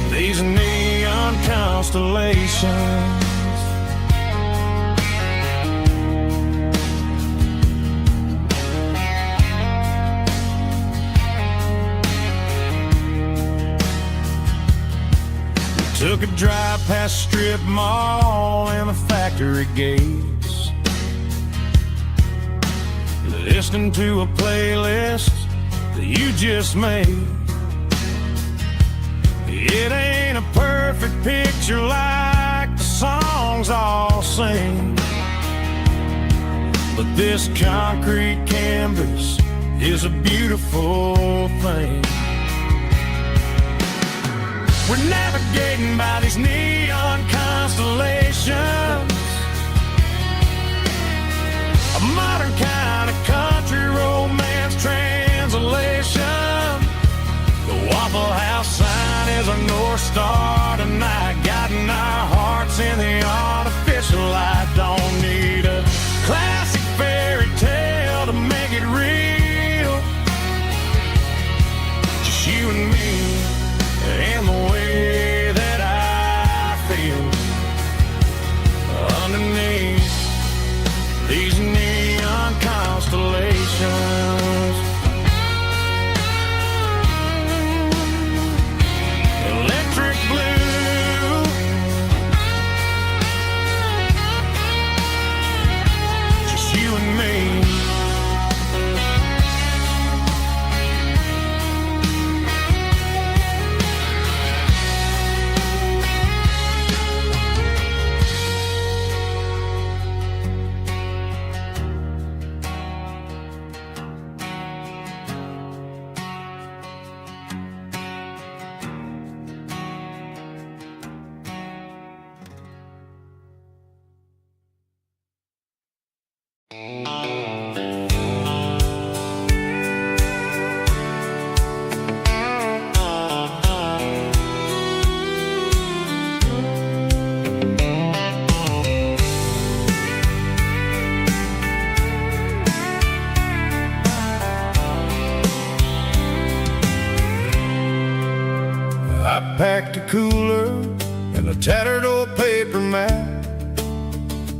these neon constellations. We took a drive past strip mall and the factory gates, listening to a playlist that you just made. It ain't a perfect picture like the songs all sing, but this concrete canvas is a beautiful thing. We're navigating by these neon constellations, a modern kind of country romance translation. The Waffle House sign is our North Star tonight, guiding our hearts in the artificial light. Don't need a classic fairy tale to make it real, just you and me and the way that I feel underneath these neon constellations. Electric blue,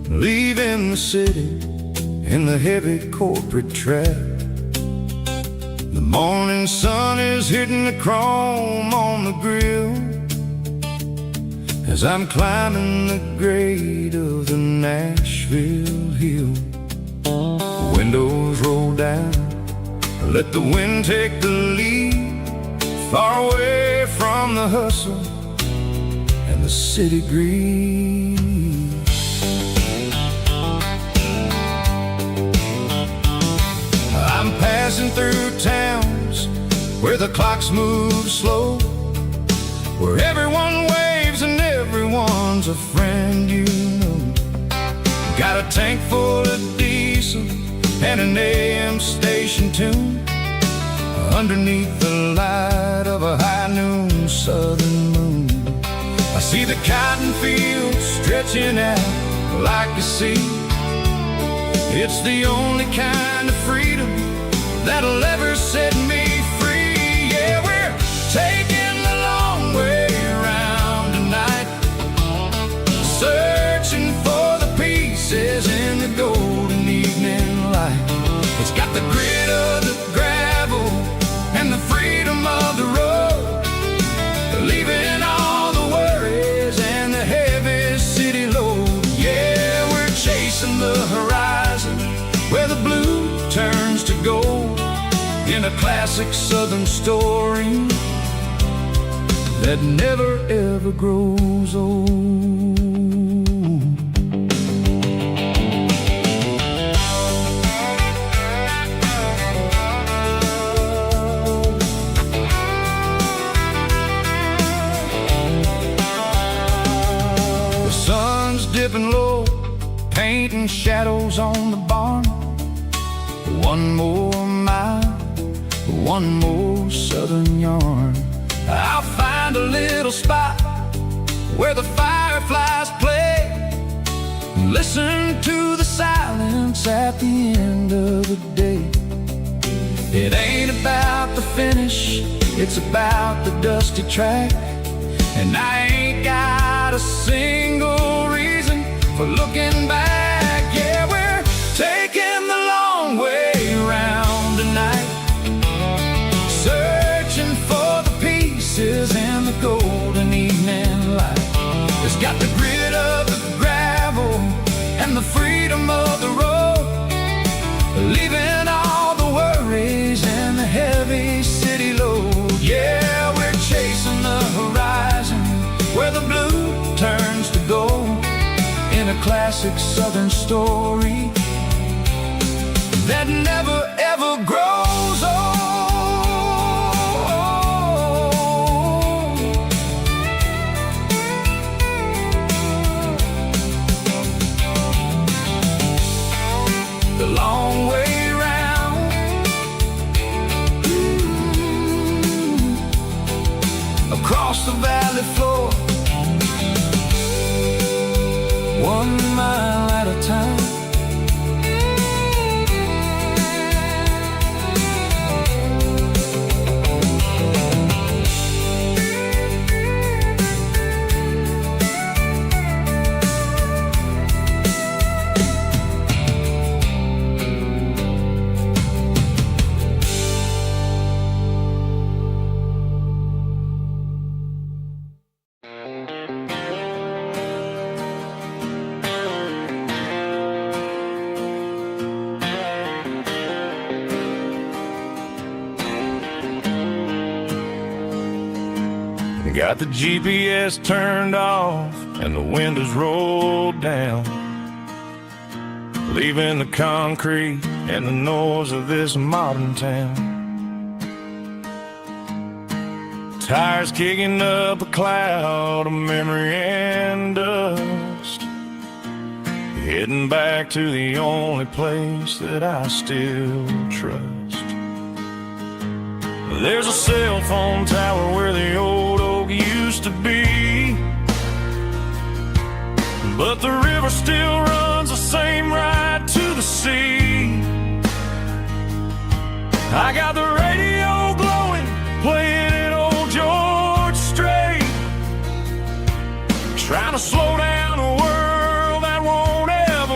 leaving the city in the heavy corporate trap. The morning sun is hitting the chrome on the grill as I'm climbing the grade of the Nashville hill. Windows roll down, let the wind take the lead, far away from the hustle and the city greed. I'm passing through towns where the clocks move slow, where everyone waves and everyone's a friend you know. Got a tank full of diesel and an AM station tune underneath the light of a high noon southern moon. I see the cotton fields stretching out like a sea. It's the only kind of freedom that'll ever set me free. Yeah, we're taking the long way around tonight, searching for the pieces in the golden evening light. It's got the grit of the gravel and the freedom of the road, leaving all the worries and the heavy city load. Yeah, we're chasing the horizon where the blue turns to gold, in a classic southern story that never ever grows old. The sun's dipping low, painting shadows on the barn. One more mile, one more southern yarn. I'll find a little spot where the fireflies play, listen to the silence at the end of the day. It ain't about the finish, it's about the dusty track. And I ain't got a single reason for looking back. Yeah, we're taking the long way around tonight, searching for the pieces in the golden evening light. It's got the grit of the gravel and the freedom of the road, leaving all the worries and the heavy city load. Yeah, we're chasing the horizon where the blue turns to gold, in a classic southern story that never ever grows old. The long way round, across the valley floor, 1 mile at a time. Got the GPS turned off and the windows rolled down, leaving the concrete and the noise of this modern town. Tires kicking up a cloud of memory and dust, heading back to the only place that I still trust. There's a cell phone tower where the old oak used to be, but the river still runs the same right to the sea. I got the radio glowing, playing it old George Strait, trying to slow down a world that won't ever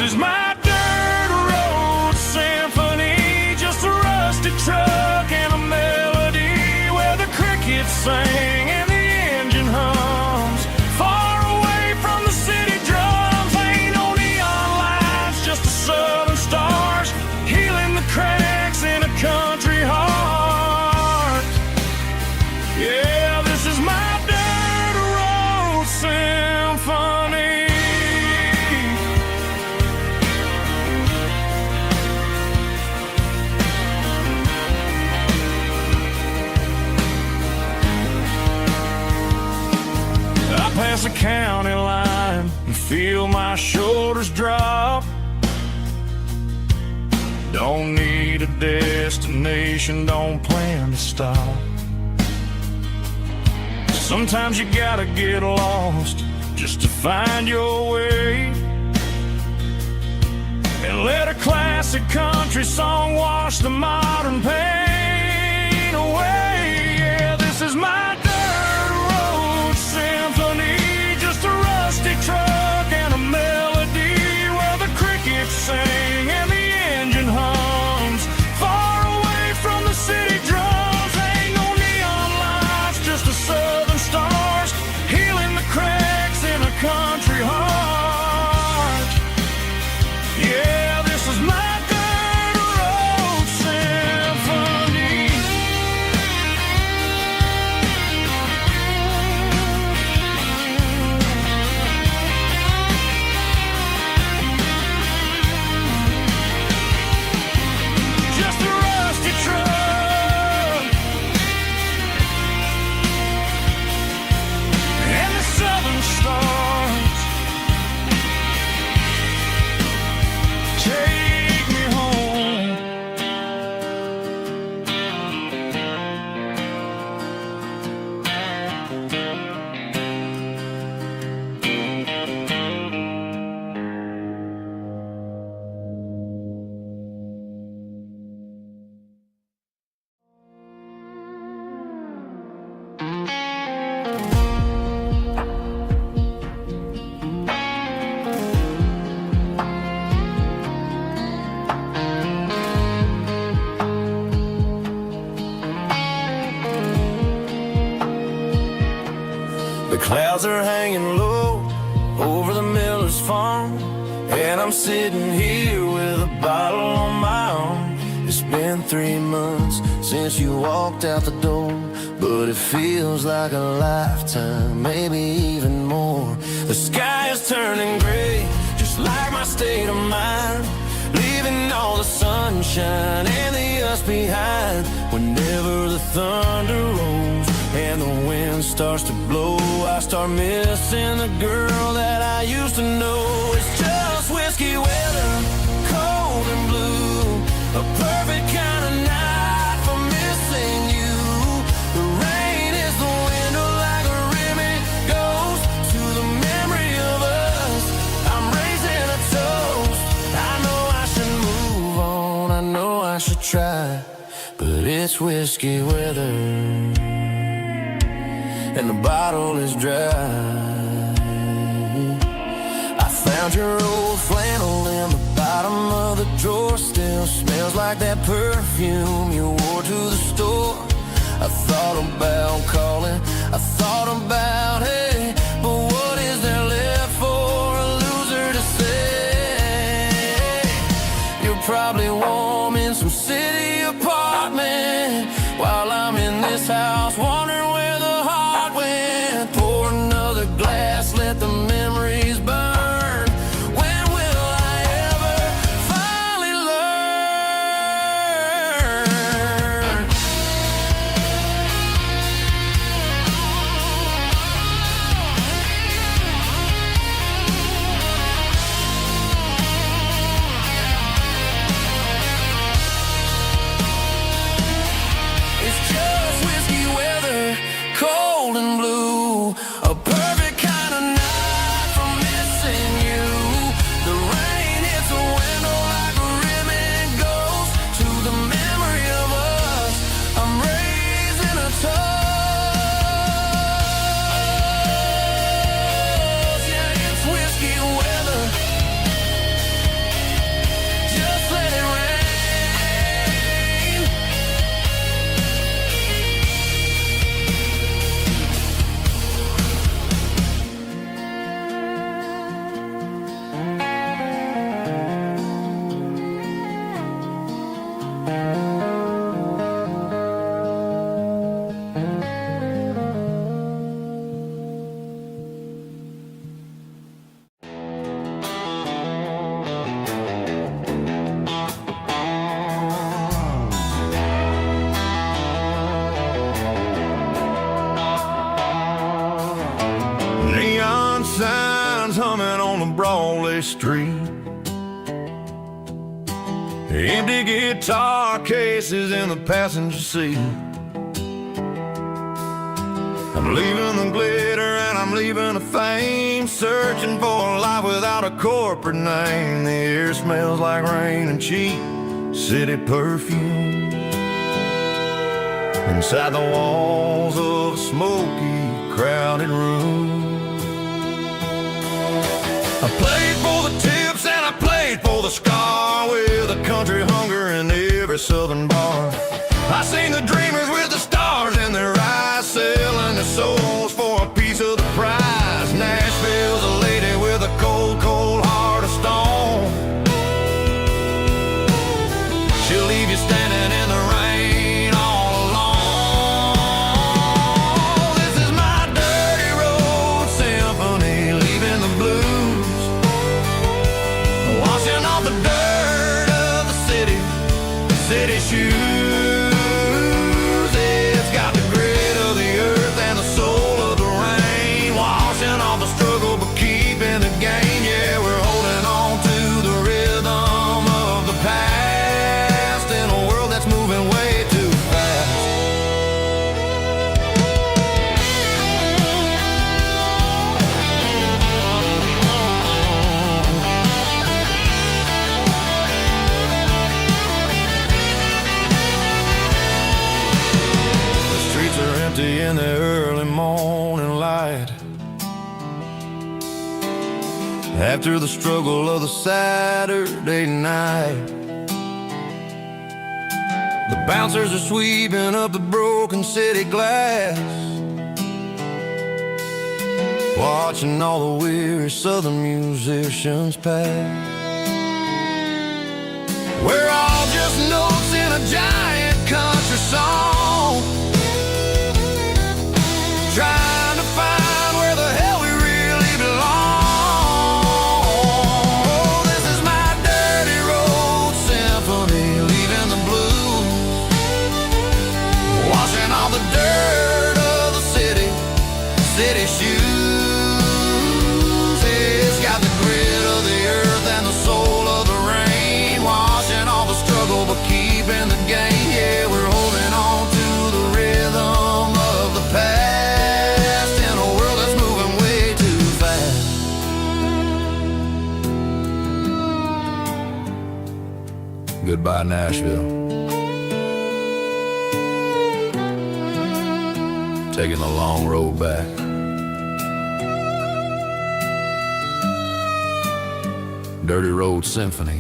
is my dirt road symphony, just a rusted truck and a melody where the crickets sing and the engine hums. Far away from the city drums, ain't no neon lights, just the southern stars healing the cracks in a country heart. Yeah, this is my dirt road symphony. I pass a county line and feel my shoulders drop. Don't need a destination, don't plan to stop. Sometimes you gotta get lost just to find your way, and let a classic country song wash the modern pain away. Yeah, this is my dirt road symphony, just a rusty truck and a melody where the crickets sing and the engine hums. Far away from the city drums, ain't no neon lights, just the southern stars healing the cracks in a country heart. Yeah, this is my dirt road symphony. Just a rusty truck and the southern stars take me home. The clouds are hanging low over the miller's farm, and I'm sitting here with a bottle on my arm. It's been 3 months since you walked out the door, but it feels like a lifetime, maybe even more. The sky is turning gray, just like my state of mind, leaving all the sunshine and the us behind. Whenever the thunder rolls and the wind starts to blow, I start missing the girl that I used to know. It's just whiskey weather, cold and blue, a perfect kind of night for missing you. The rain is the window like a ribbon goes to the memory of us. I'm raising a toast. I know I should move on, I know I should try, but it's whiskey weather and the bottle is dry. I found your old flannel in the bottom of the drawer, still smells like that perfume you wore to the store. I thought about calling, I thought about, hey, but what is there left for a loser to say? You're probably warm in some city apartment while I'm in this house wondering where the heart went. Pour another glass, let the memories burn. When will I ever finally learn? winds humming on the Broadway street. Empty guitar cases in the passenger seat. I'm leaving the glitter and I'm leaving the fame, searching for a life without a corporate name. The air smells like rain and cheap city perfume. Inside the walls of a smoky, crowded room. I played for the tips and I played for the scar, with a country hunger in every southern bar. I seen the dreamers with the stars in their eyes, selling their souls for a piece of the prize. Nashville's a lady with a cold, cold heart of stone. She'll leave you standing in the rain all alone. This is my dirty road symphony, leaving the blues, washing off the dirt of the city shoes. It's got the grit of the earth and the soul of the rain, washing off the struggle but keeping the game. Yeah, we're holding on to the rhythm of the past in a world that's moving way too fast. In the early morning light, after the struggle of the Saturday night, the bouncers are sweeping up the broken city glass, watching all the weary southern musicians pass. We're all just notes in a giant country song, trying to find where the hell we really belong. Oh, this is my dirty road symphony, leaving the blues, washing all the dirt of the city shoes. It's got the grit of the earth and the soul of the rain, washing all the struggle but keeping the game. Yeah, we're holding on to the rhythm of the past. Goodbye, Nashville. Taking the long road back. Dirty Road Symphony.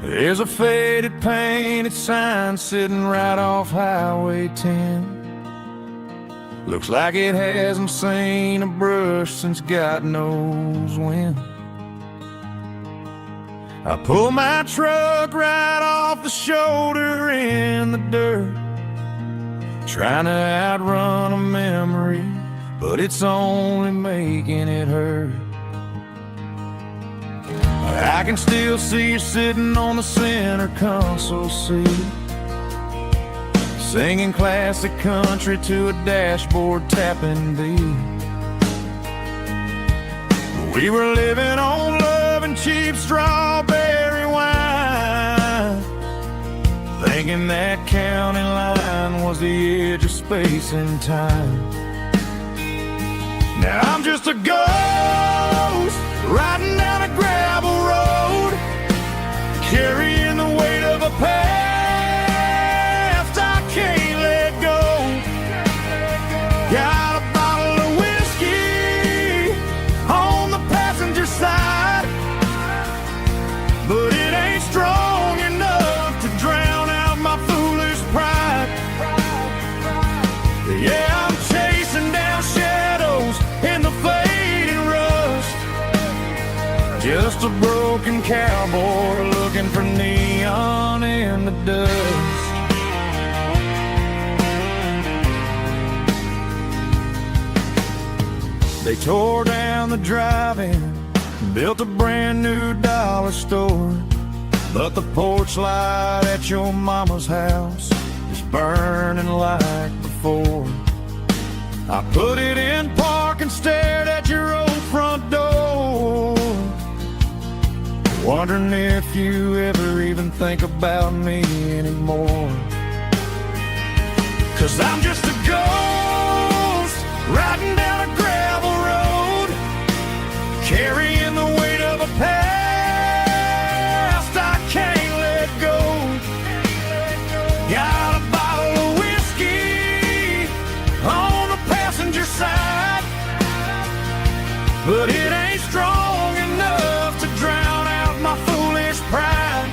There's a faded painted sign sitting right off Highway 10. Looks like it hasn't seen a brush since God knows when. I pull my truck right off the shoulder in the dirt, trying to outrun a memory, but it's only making it hurt. I can still see you sitting on the center console seat, singing classic country to a dashboard tapping beat. We were living on love and cheap strawberry wine, thinking that county line was the edge of space and time. Now I'm just just a ghost riding down a gravel road, carrying the weight of a past I can't let go. Got a bottle of whiskey on the passenger side, but it ain't strong enough to drown out my foolish pride. Yeah, I'm chasing down shadows in the fading rust, just a broken cowboy looking for neon in the dust. They tore down the drive-in, built a brand new dollar store, but the porch light at your mama's house is burning like before. I put it in park and stared at your old front door, wondering if you ever even think about me anymore. 'Cause I'm just a ghost riding down a gravel road, carrying the weight of a past I can't let go. Got a bottle of whiskey on the passenger side, but it ain't strong enough to drown out my foolish pride.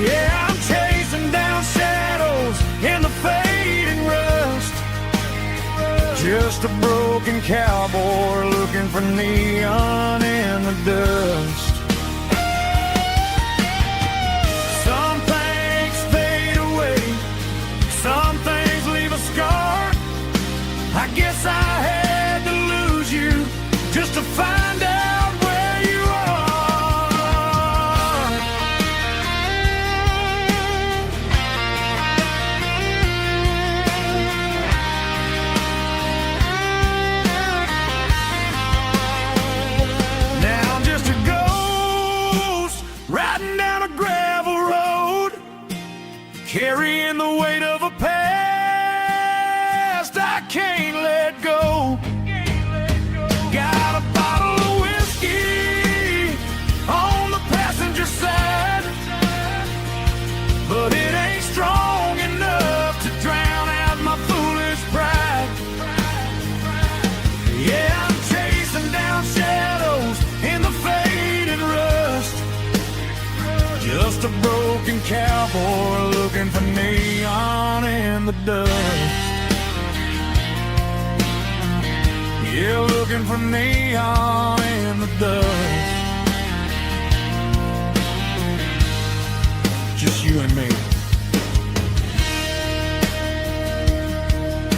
Yeah, I'm chasing down shadows in the fading rust, just a broken cowboy looking for neon in the dust. Some things fade away, some things leave a scar. I guess I had to lose you just to find out where you are. Now I'm just a ghost riding down a gravel road, carrying the weight of a past I can't let go. Got a bottle of whiskey on the passenger side, but it ain't strong enough to drown out my foolish pride. Yeah, I'm chasing down shadows in the fading rust, just a broken cowboy looking for neon in the dust. Yeah, looking for neon in the dust. Just you and me.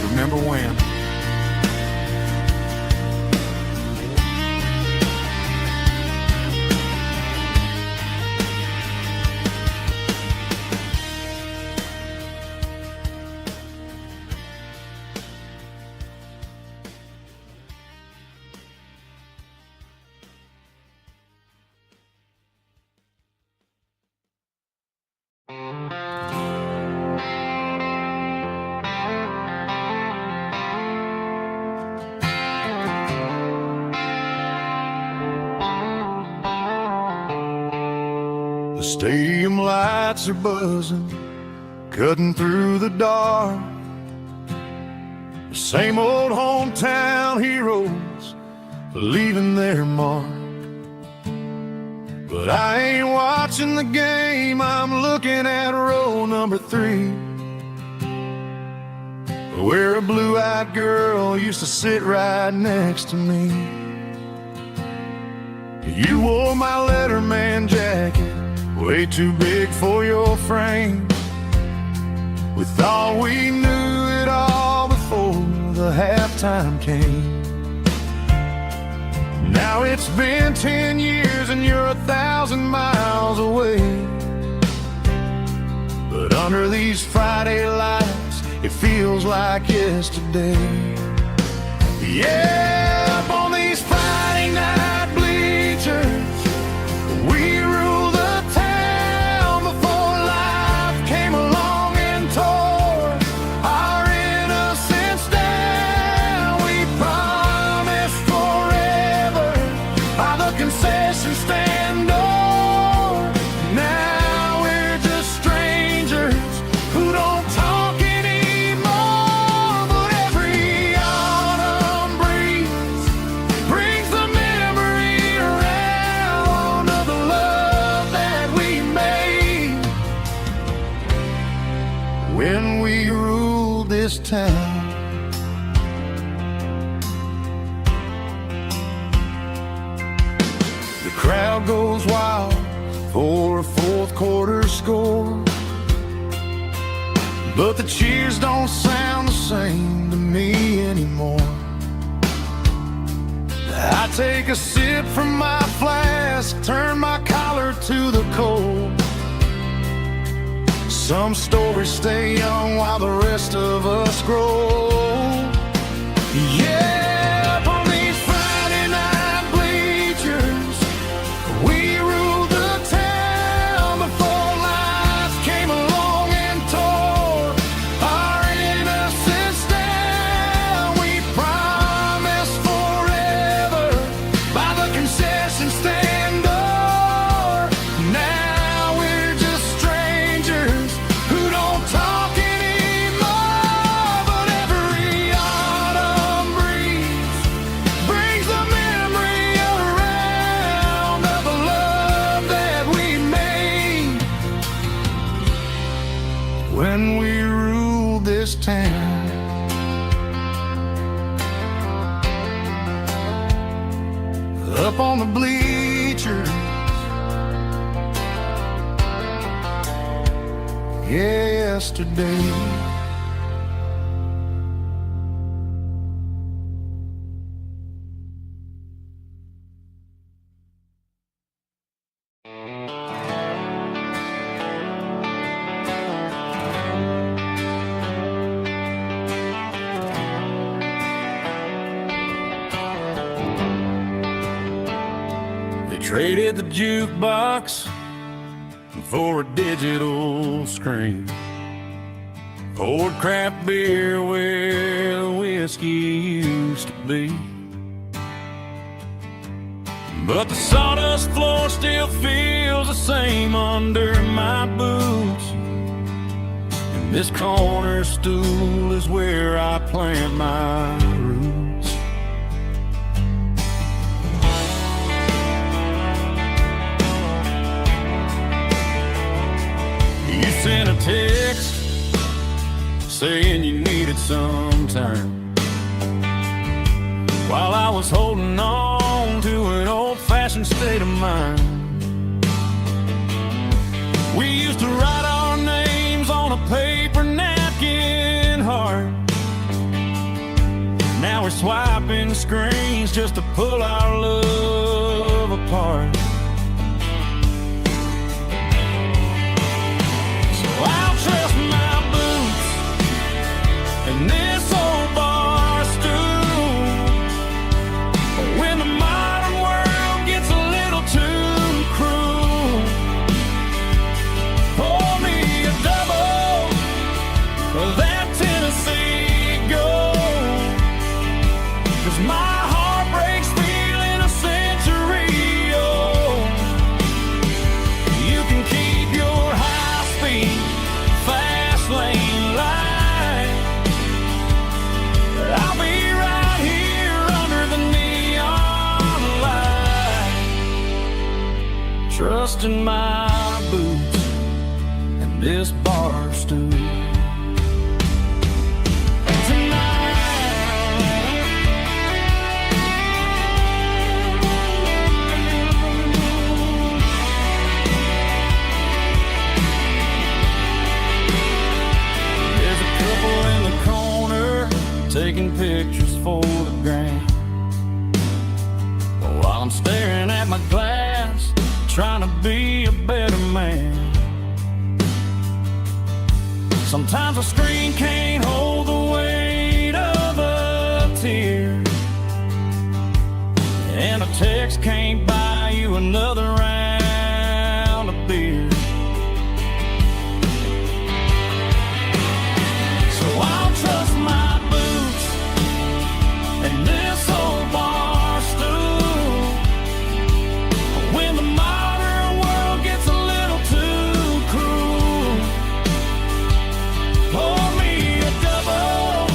Remember when? The stadium lights are buzzing, cutting through the dark. The same old hometown heroes leaving their mark. But I ain't watching the game, I'm looking at row number 3, where a blue-eyed girl used to sit right next to me. You wore my Letterman jacket, way too big for your frame. We thought we knew it all before the halftime came. Now it's been 10 years and you're 1,000 miles away. But under these Friday lights, it feels like yesterday. Yeah, up on these Friday night bleachers, we rule the town before life came along and tore our innocence down. We promised town. The crowd goes wild for a fourth quarter score, but the cheers don't sound the same to me anymore. I take a sip from my flask, turn my collar to the cold. Some stories stay young while the rest of us grow. Yeah, up on these Friday night bleachers, we ruled the town before life came along and tore our innocence down. We promised forever by the concession stand door. Now we're just strangers who don't talk anymore. But every autumn breeze brings the memory around of the love that we made when we ruled this town. Up on the bleachers, yesterday. They traded the jukebox for a digital screen, poured craft beer where the whiskey used to be. But the sawdust floor still feels the same under my boots, and this corner stool is where I plant my roots. You sent a text saying you needed some time, while I was holding on to an old-fashioned state of mind. We used to write our names on a paper napkin heart. Now we're swiping screens just to pull our love apart. I'll trust my boots and this old bar stool when the modern world gets a little too cruel. Pour me a double of that Tennessee Gold, 'cause my heart breaks feeling a century old. You can keep your high speed fast lane light, I'll be right here under the neon light, trusting my boots and this bar stool. Taking pictures for the gram, while I'm staring at my glass, trying to be a better man. Sometimes a screen can't hold the weight of a tear, and a text can't buy you another round of beer. So I'll trust my boots and this old bar stool when the modern world gets a little too cruel. Pour me a double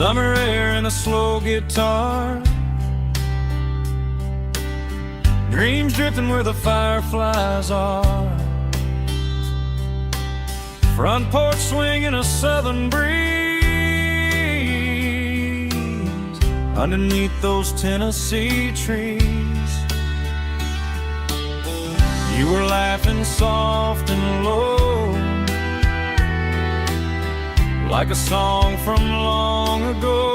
Summer air and a slow guitar, dreams drifting where the fireflies are. Front porch swinging a southern breeze underneath those Tennessee trees. You were laughing soft and low, like a song from long ago.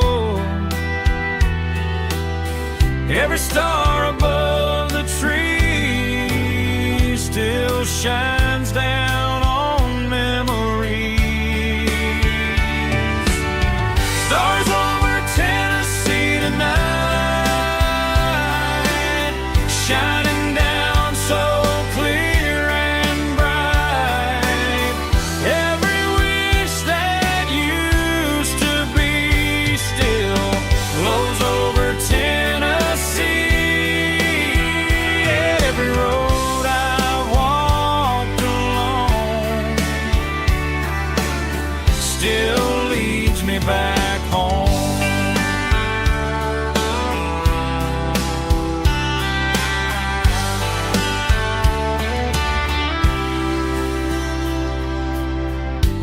Every star above the tree still shines down on memories. Stars over Tennessee tonight, shining down so clear and bright. Every wish that used to be still flows over Tennessee. Every road I've walked along still leads me back home.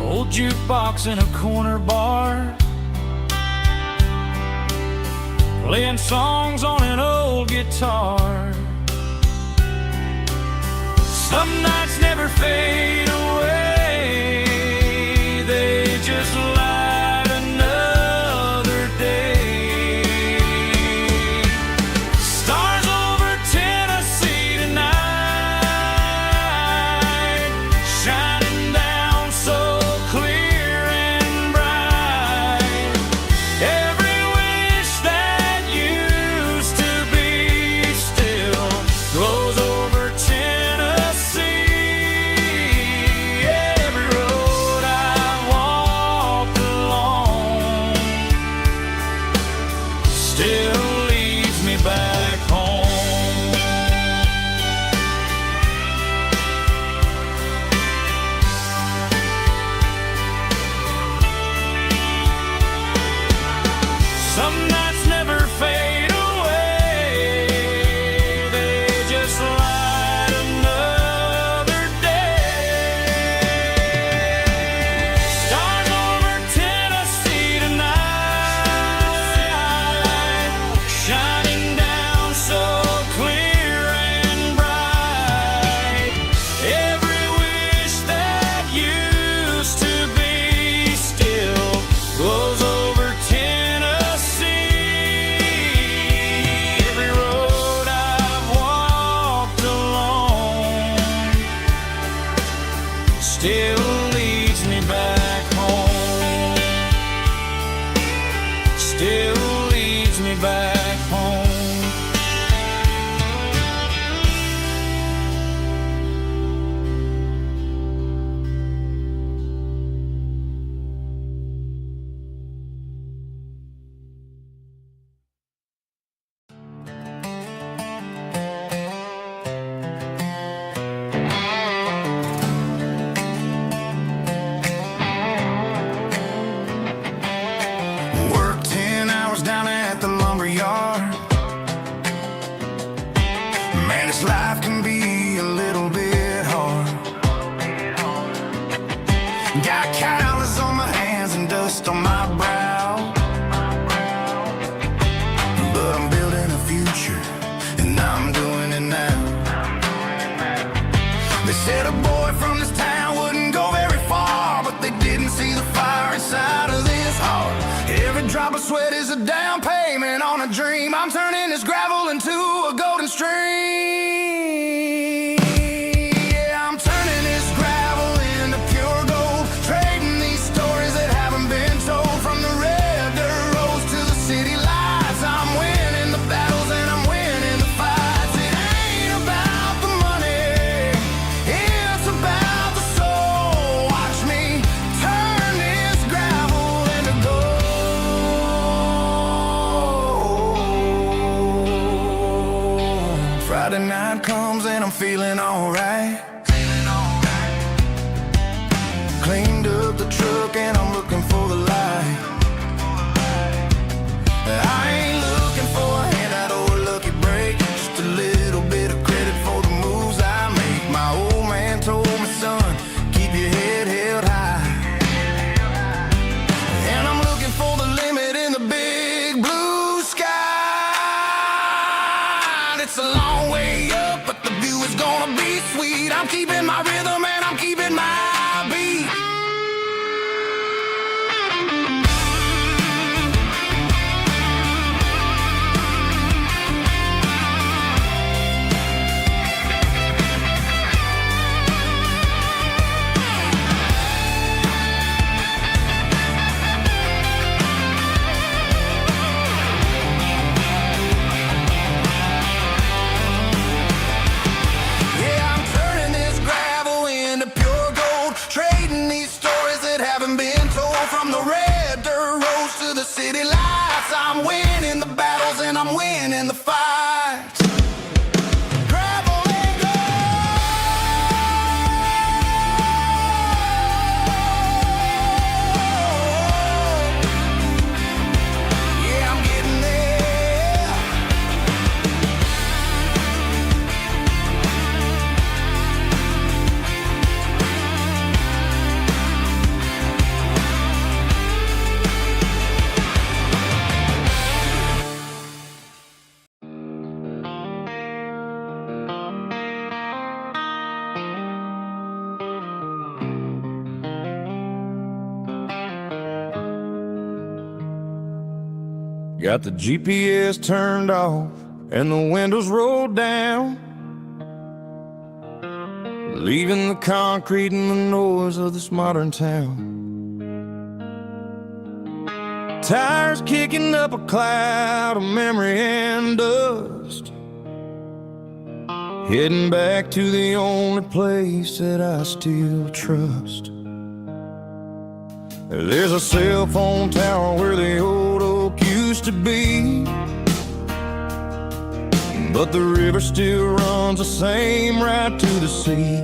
Old jukebox in a corner bar, playing songs on an old guitar. Some nights never fade away, they just light another day. Stars over Tennessee tonight, shining down so clear and bright. Every wish that used to be still glows over Tennessee. Every road I've walked along still leads me back home. Some nights never fade away, they just light another day. Stars over Tennessee tonight, shining down so clear and bright. Every wish that used to be still glows over Tennessee. Every road I've walked along still leads me back home. Still leads me back home. Work 10 hours down at the lumber yard. Man, this life can be a little bit hard. Got calluses on my hands and dust on my brow, but I'm building a future and I'm doing it now. They said a boy from this town wouldn't go very far, but they didn't see the fire inside of this heart. Every drop of sweat is a down payment on a dream. I'm turning this gravel into a golden stream. Yeah, I'm turning this gravel into pure gold, trading these stories that haven't been told. From the red dirt roads to the city lights, I'm winning the battles and I'm winning the fights. It ain't about the money, it's about the soul. Watch me turn this gravel into gold. Friday night comes and I'm feeling alright. Cleaned up the truck and I'm looking for the light. city lights. I'm winning the battles and I'm winning the fights. Gravel and gold. Yeah, I'm getting there. Got the GPS turned off and the windows rolled down, leaving the concrete and the noise of this modern town. Tires kicking up a cloud of memory and dust, heading back to the only place that I still trust. There's a cell phone tower where the old oak used to be, but the river still runs the same right to the sea.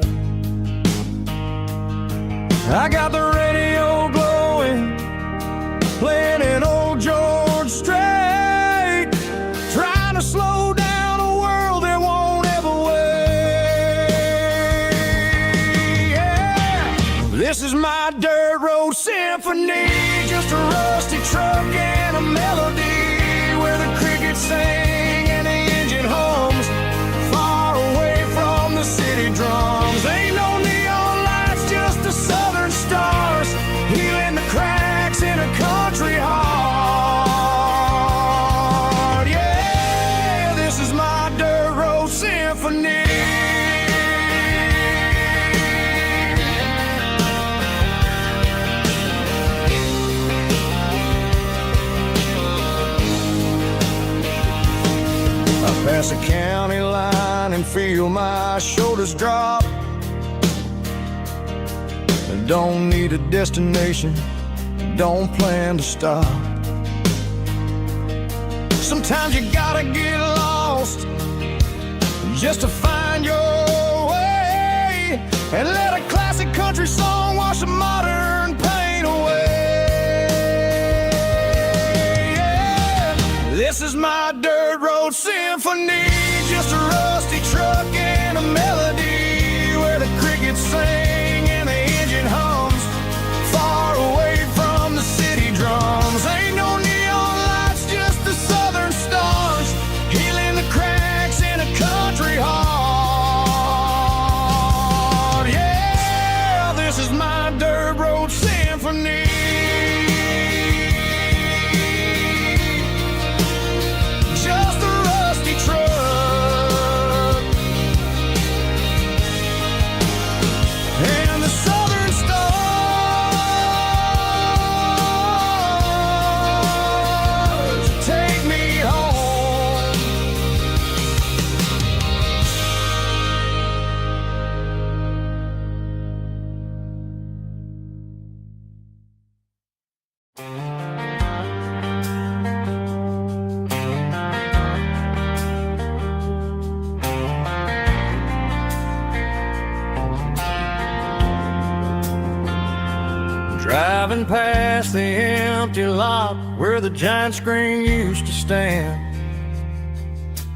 I got the radio glowing, playing an old George Strait, trying to slow down a world that won't ever wait. Yeah. This is my dirt road symphony, just a rusty truck and a melody where the crickets sing and the engine hums, far away from the city drums. Ain't no neon lights, just the southern stars, healing the cracks in a country heart. Yeah, this is my dirt road symphony. Pass the county line and feel my shoulders drop. I don't need a destination, don't plan to stop. Sometimes you gotta get lost just to find your way, and let a classic country song wash the modern pain away. Yeah. This is my dirt road symphony, just a rusty truck and a melody where the crickets sing and the engine hums, far away from the city drums. Ain't no neon lights, just the southern stars, healing the cracks in a country heart. Yeah, this is my dirt road symphony. Just a rusty truck and the southern stars take me home. Driving past the empty lot where the giant screen used to stand.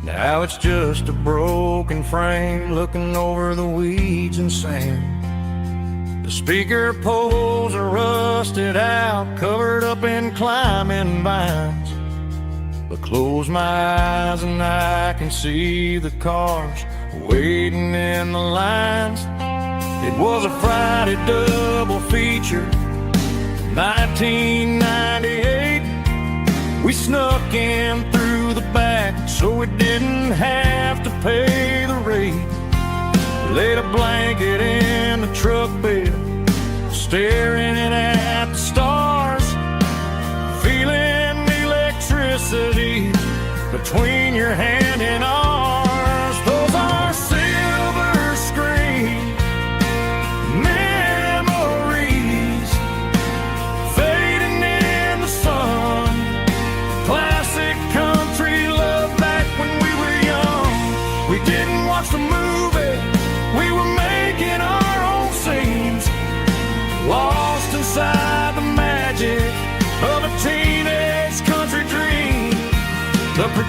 Now it's just a broken frame looking over the weeds and sand. The speaker poles are rusted out, covered up in climbing vines. But close my eyes and I can see the cars waiting in the lines. It was a Friday double feature, 1998. We snuck in through the back so we didn't have to pay the rate. Laid a blanket in the truck bed, staring at the stars, feeling the electricity between your hand and ours. Those are silver screen memories fading in the sun.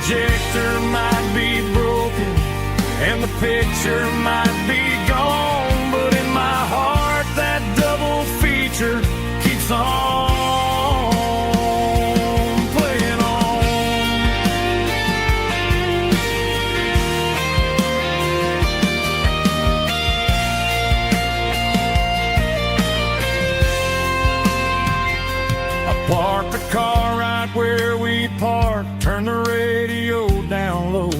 projector might be broken and the picture might be gone, but in my heart that double feature keeps on playing on. I parked the car right where we parked, turn the radio down low,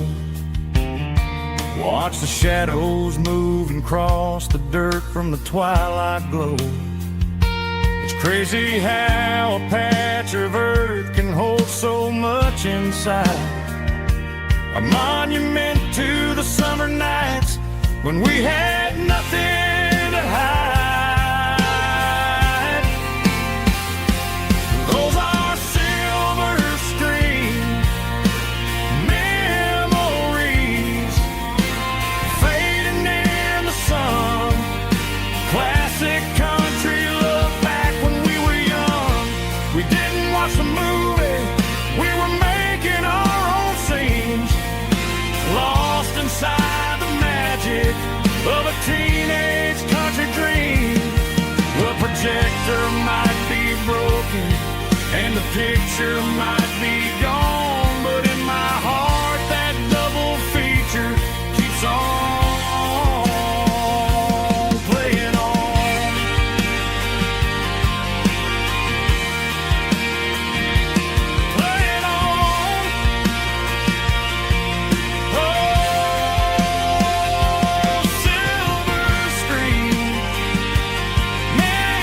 watch the shadows move and cross the dirt from the twilight glow. It's crazy how a patch of earth can hold so much inside, a monument to the summer nights when we had nothing to hide. Those are silver screen memories fading in the sun. Classic country look back when we were young. We didn't watch the movie, we were making our own scenes, lost inside the magic of a teenage country dream. The projector might be broken and the picture might be gone, but in my heart that double feature keeps on playing on. Playing on. Oh, silver screen memories.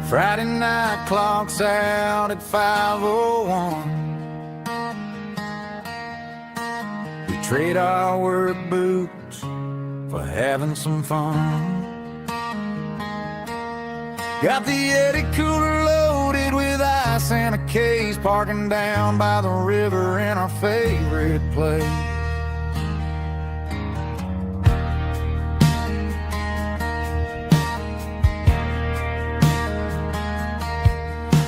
Friday night clock's out at 5:01. We trade our work boots for having some fun. Got the Yeti cooler loaded with ice and a case, parking down by the river in our favorite place.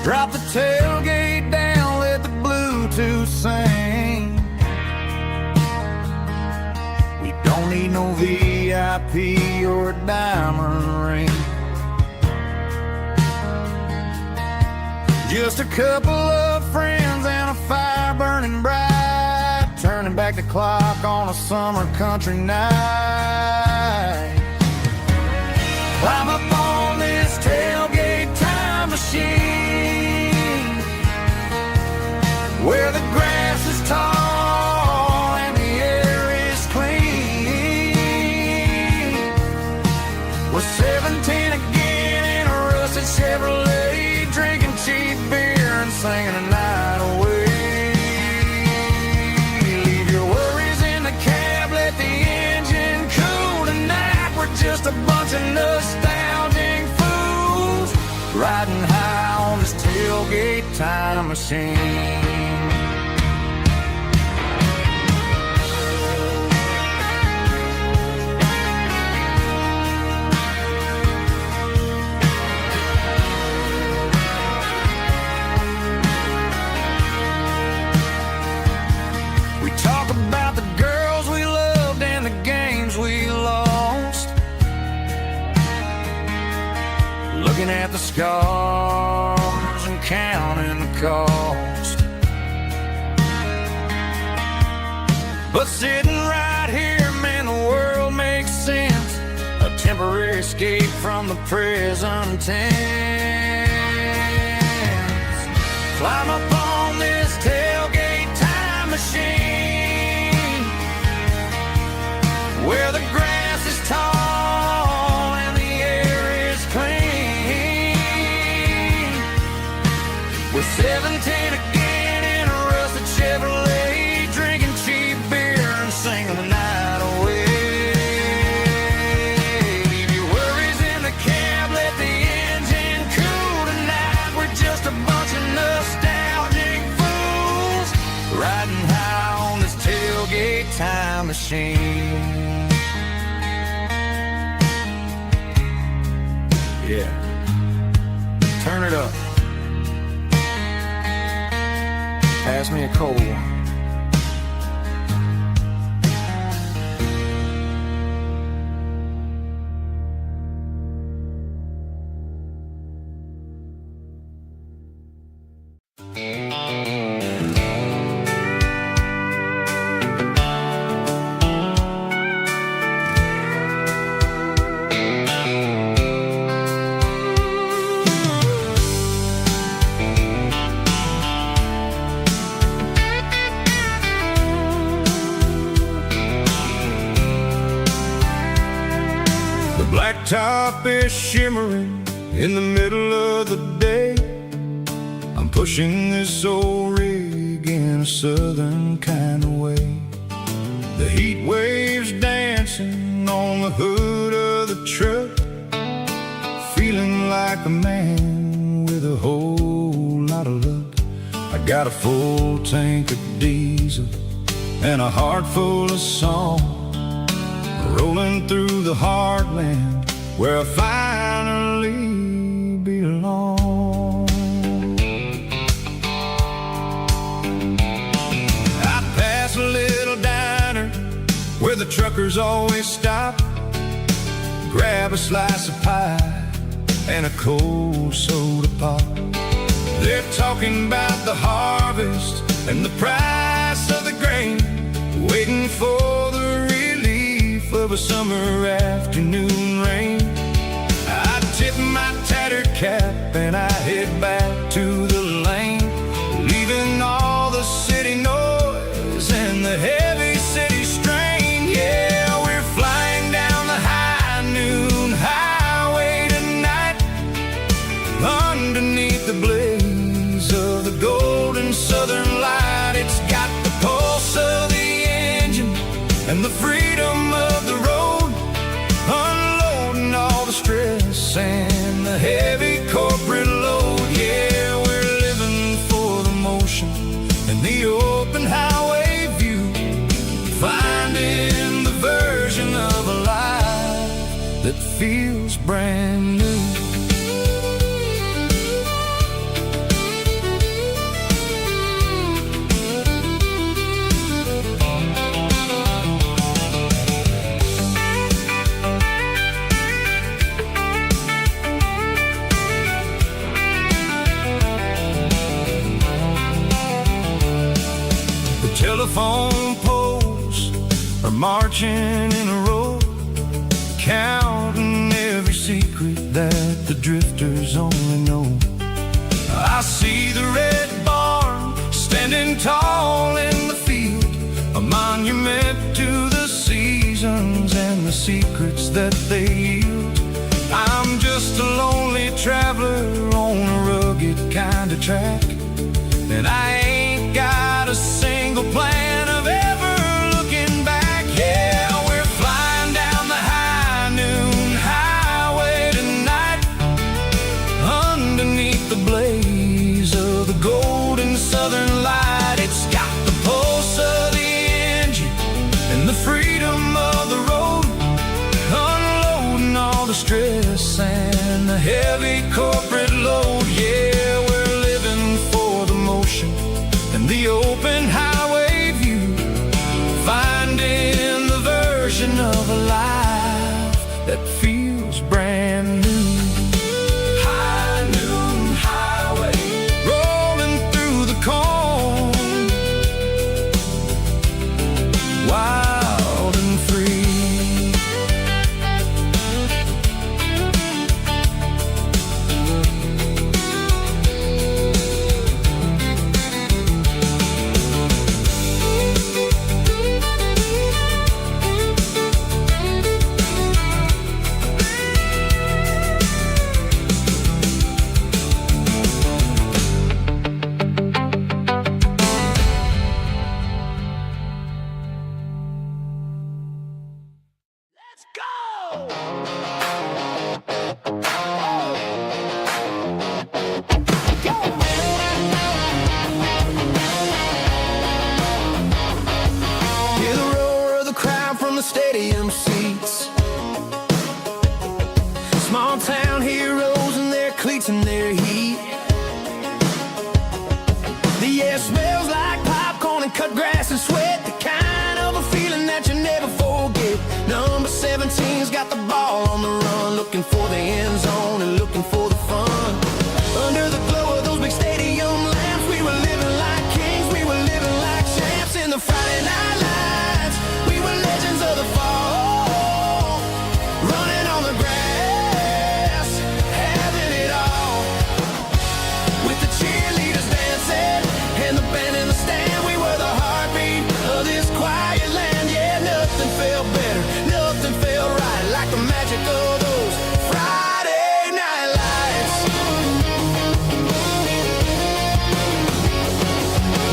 Drop the tailgate down, let the Bluetooth sing. We don't need no VIP or a diamond ring. Just a couple of friends and a fire burning bright, turning back the clock on a summer country night. Climb up on this tailgate time machine, where the grass is tall and the air is clean. We're 17 again in a rusted Chevrolet, drinking cheap beer and singing the night away. Leave your worries in the cab, let the engine cool tonight. We're just a bunch of nostalgic fools riding high on this tailgate time machine. We talk about the girls we loved and the games we lost, looking at the scars and counting the cost. But sitting right here, man, the world makes sense. A temporary escape from the present tense. Climb up on this tailgate time machine, where the grass is tall and the air is clean. machine. Yeah, turn it up. Pass me a cold one. Blacktop is shimmering in the middle of the day. I'm pushing this old rig in a southern kind of way. The heat waves dancing on the hood of the truck, feeling like a man with a whole lot of luck. I got a full tank of diesel and a heart full of song, rolling through the heartland where I finally belong. I pass a little diner where the truckers always stop, grab a slice of pie and a cold soda pop. They're talking about the harvest and the price of the grain, waiting for the relief of a summer afternoon rain. I tip my tattered cap and I head back to the lane, leaving all the city noise and the heavy city strain. Yeah, we're flying down the high noon highway tonight, underneath the blaze of the golden southern light. It's got the pulse of the engine and the freedom of the road, unloading all the stress and the heavy corporate load. Yeah, we're living for the motion and the open highway view, finding the version of a life that feels brand new. Telephone poles are marching in a row, counting every secret that the drifters only know. I see the red barn standing tall in the field, a monument to the seasons and the secrets that they yield. I'm just a lonely traveler on a rugged kind of track, and I ain't got a single plan of ever looking back. Yeah, we're flying down the high noon highway tonight, underneath the blaze of the golden southern light. It's got the pulse of the engine and the freedom of the road, unloading all the stress and the heavy corporate load. Yeah, we're living for the motion and the open highway view, finding the version of a life that feels brand new. High noon highway, rolling through the corn, wild and free. Small town heroes in their cleats and their heat. The air smells like popcorn and cut grass and sweat. The kind of a feeling that you never forget. Number 17's got the ball on the run, looking for the end zone and looking for the fun. Under the glow of those big stadium lamps, we were living like kings, we were living like champs. In the Friday night lights, we were legends of the fall, running on the grass, having it all. With the cheerleaders dancing and the band in the stand, we were the heartbeat of this quiet land. Yeah, nothing felt better, nothing felt right like the magic of those Friday night lights.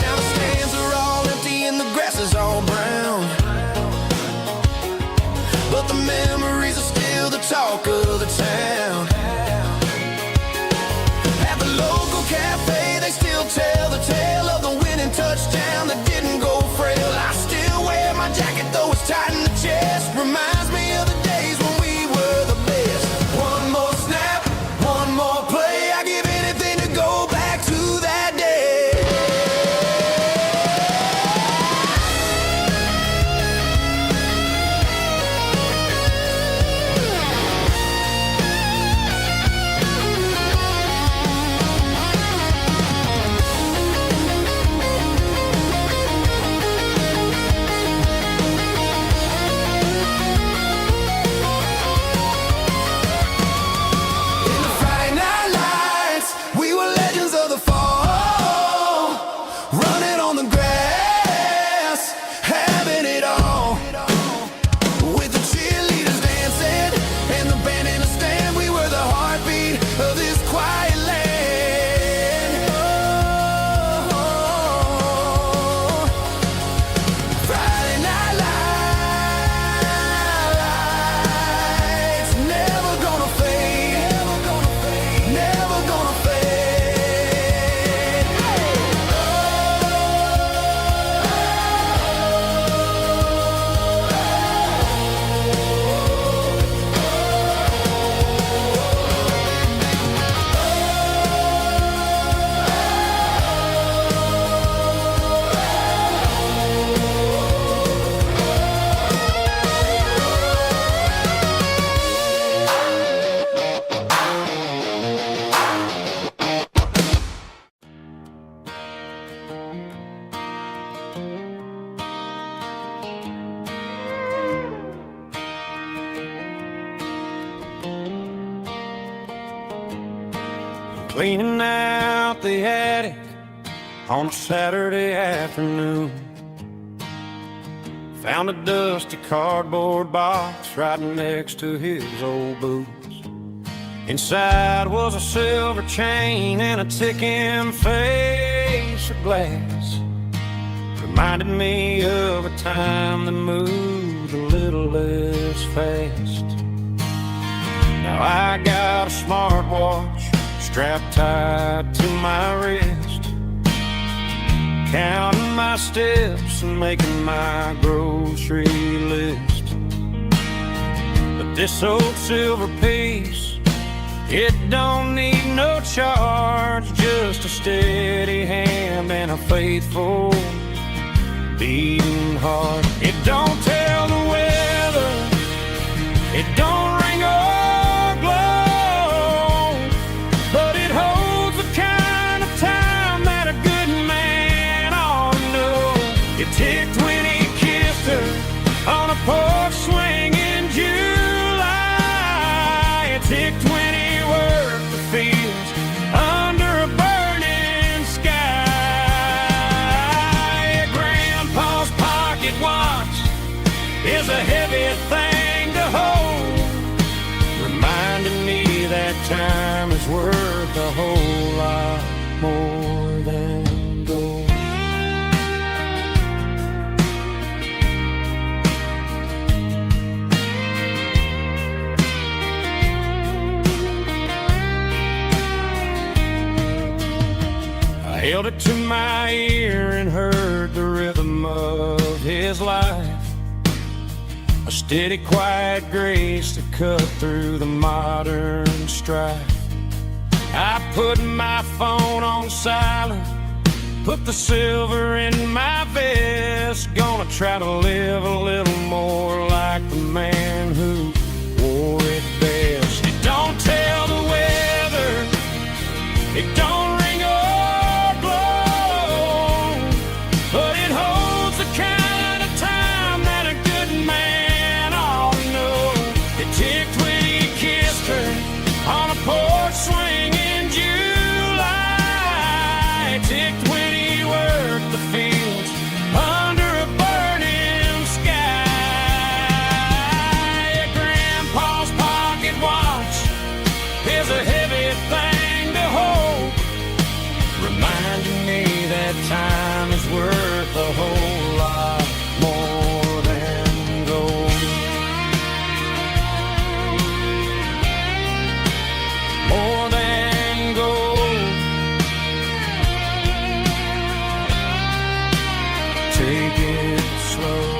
Now the stands are all empty and the grass is all brown, but the memories are still the talk of the town. At the local cafe, they still tell the tale of the winning touchdown that didn't go frail. I still wear my jacket though it's tight in the chest. Reminds me of the days when we were the best. One more snap, one more play. I give anything to go back to that day. In the Friday night lights, we were legends of the fall, running on the grass, having it all. With the cheerleaders dancing and the band in the stand, we were the heartbeat of this quiet land. Oh, Friday night lights, never gonna fade, never gonna fade, never gonna fade. Cleaning out the attic on a Saturday afternoon. Found a dusty cardboard box right next to his old boots. Inside was a silver chain and a ticking face of glass. Reminded me of a time that moved a little less fast. Now I got a smartwatch strapped tight to my wrist, counting my steps and making my grocery list. But this old silver piece, it don't need no charge, just a steady hand and a faithful beating heart. It don't tell the weather, it don't ring or glow, but it holds the kind of time that a good man ought to know. It ticked when he kissed her on a porch swing in July. It ticked when he worked the fields under a burning sky. Grandpa's pocket watch is a heavy thing to hold, reminding me that time is worth a whole lot more than gold. I held it to my ear and heard the rhythm of his life. A Steady, quiet grace to cut through the modern strife. I put my phone on silent, put the silver in my vest. Gonna try to live a little more like the man who wore it best. It don't tell the weather, it don't ring or blow, but it holds the kind of time that a good man ought to know. It ticked when he kissed her on a porch swing in July. It ticked when he worked the fields under a burning sky. Yeah, Grandpa's pocket watch is a heavy thing to hold, reminding me that time is worth a whole lot more than gold. More than gold. Take it slow.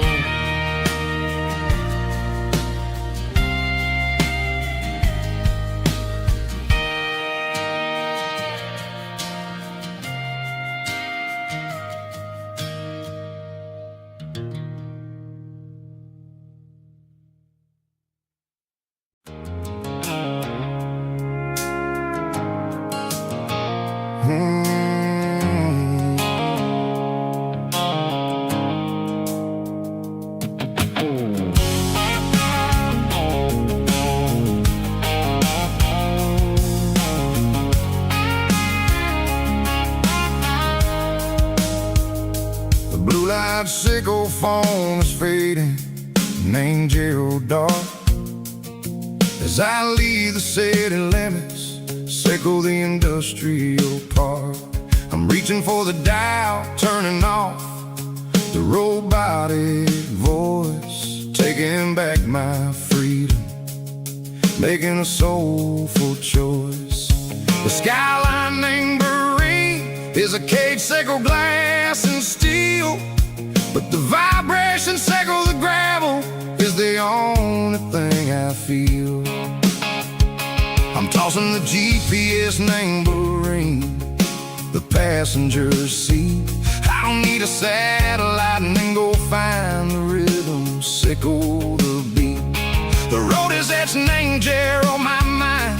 The blue light sickle foam is fading, named Gerald dark. As I leave the city limits, sickle the industrial park. I'm reaching for the dial, turning off the robotic voice, taking back my freedom, making a soulful choice. The skyline named Marine is a cage, sickle glass and steel, but the vibration sickle the gravel is the only thing I feel. I'm tossing the GPS named Marine, the passenger seat. I don't need a satellite and then go find the rhythm, sickle the beat. The road is etched named Gerald on my mind,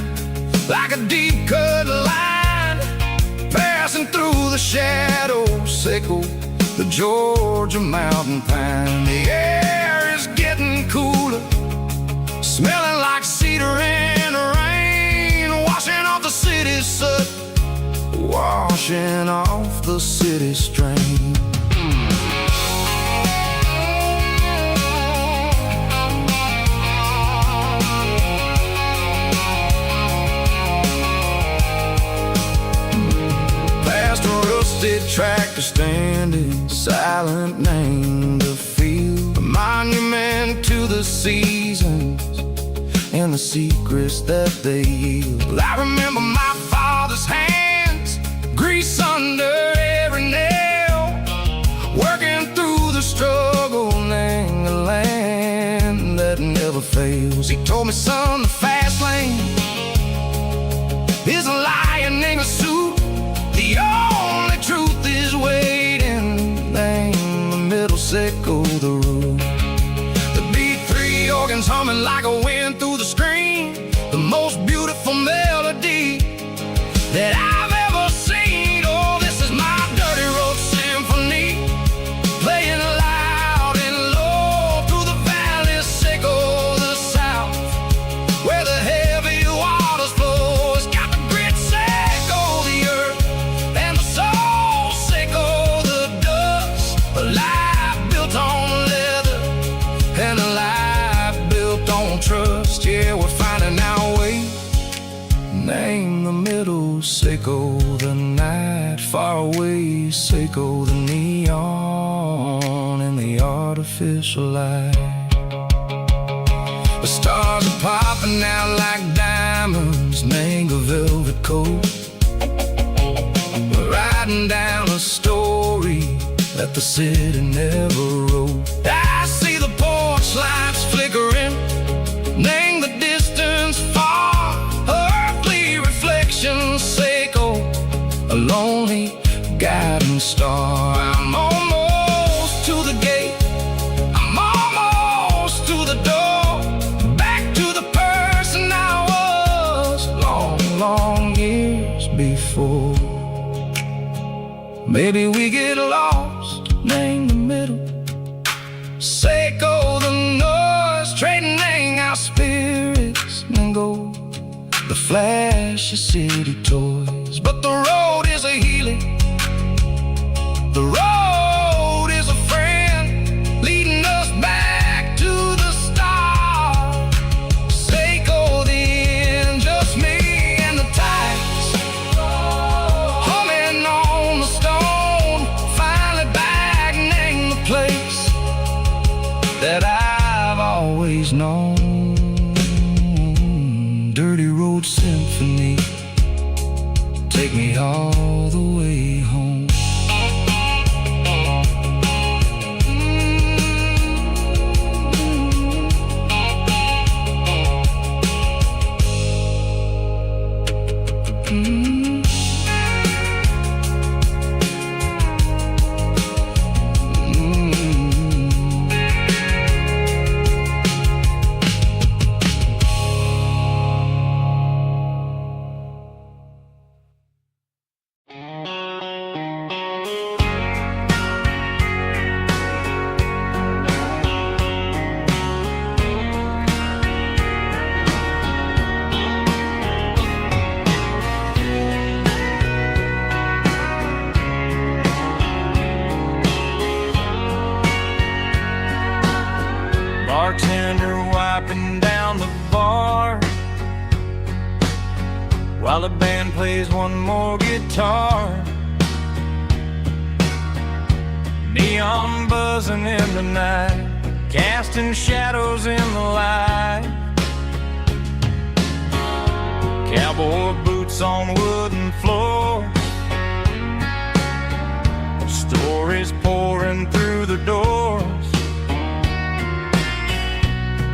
like a deep cut line, passing through the shadows, sickle the Georgia mountain pine. The air is getting cooler, smelling like cedar in the rain, washing off the city's soot, washing off the city strain. Past a rusted tractor standing silent, named the field, a monument to the seasons and the secrets that they yield. I remember my father's hands, grease under every nail, working through the struggle, named the land that never fails. He told me, son, the fast lane is a lion in a suit, the only truth is waiting, named the middle, sickle the root. The B3 organs humming like a wind through the screen, the most beautiful melody that I've ever seen. Oh, this is my dirty road symphony, playing loud and low through the valleys, sickle the south, where the heavy waters flow. It's got the grit, sickle the earth, and the soul, sickle the dust. A life built on leather and a life built on trust. Yeah, we're finding our way, name the middle, sickle the night, far away, sickle the neon and the artificial light. The stars are popping out like diamonds, mango velvet coat. We're riding down a story that the city never wrote. I see the porch lights flicker guiding star. I'm almost to the gate, I'm almost to the door, back to the person I was long, long years before. Maybe we get lost in the middle, Seiko the noise, trading our spirits and gold, the flash of city toys. But the road is a healing, the road is a friend, leading us back to the start. Seiko the end, just me and the tides, humming on the stone, finally back in the place that I've always known. Dirty Road Symphony, take me all the way home. Bartender wiping down the bar while the band plays one more guitar. Neon buzzing in the night, casting shadows in the light. Cowboy boots on wooden floors, stories pouring through the doors.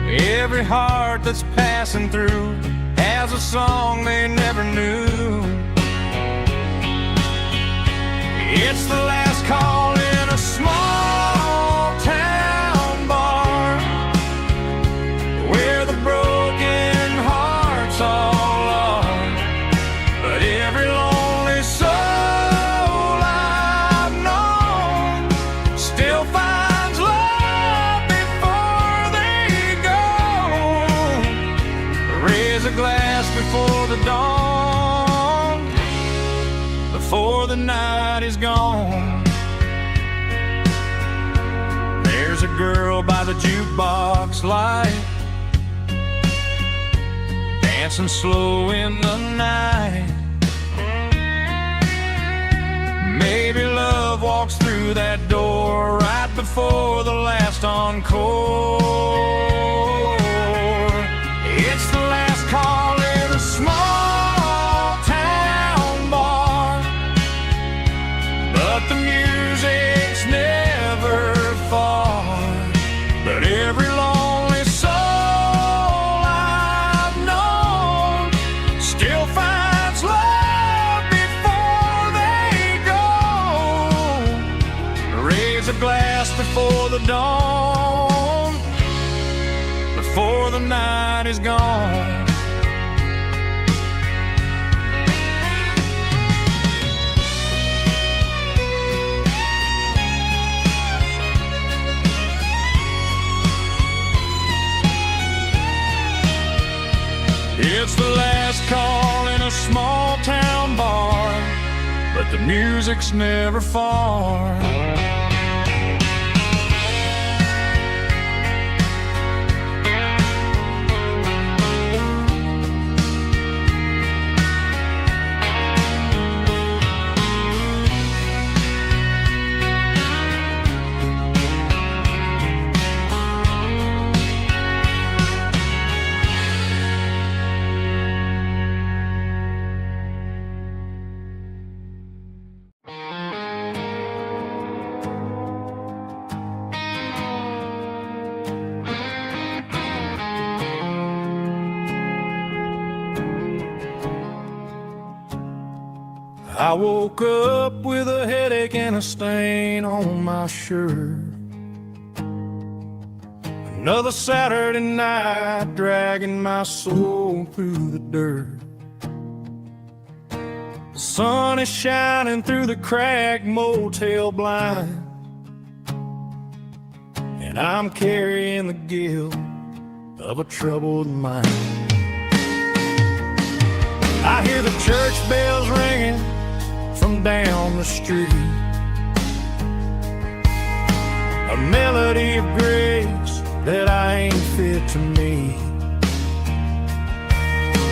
Every heart that's passing through has a song they never knew. It's the last call in a small town bar where the broken hearts all are. But every lonely soul I've known still finds love before they go. Raise a glass before the dawn, before the night is gone. There's a girl by the jukebox light, dancing slow in the night. Maybe love walks through that door right before the last encore. It's the last call in a small town bar, but the music's never far. But every lonely soul I've known still finds love before they go. Raise a glass before the dawn, before the night is gone. It's the last call in a small town bar, but the music's never far. I woke up with a headache and a stain on my shirt. Another Saturday night dragging my soul through the dirt. The sun is shining through the cracked motel blind, and I'm carrying the guilt of a troubled mind. I hear the church bells ringing from down the street, a melody of grace that I ain't fit to meet.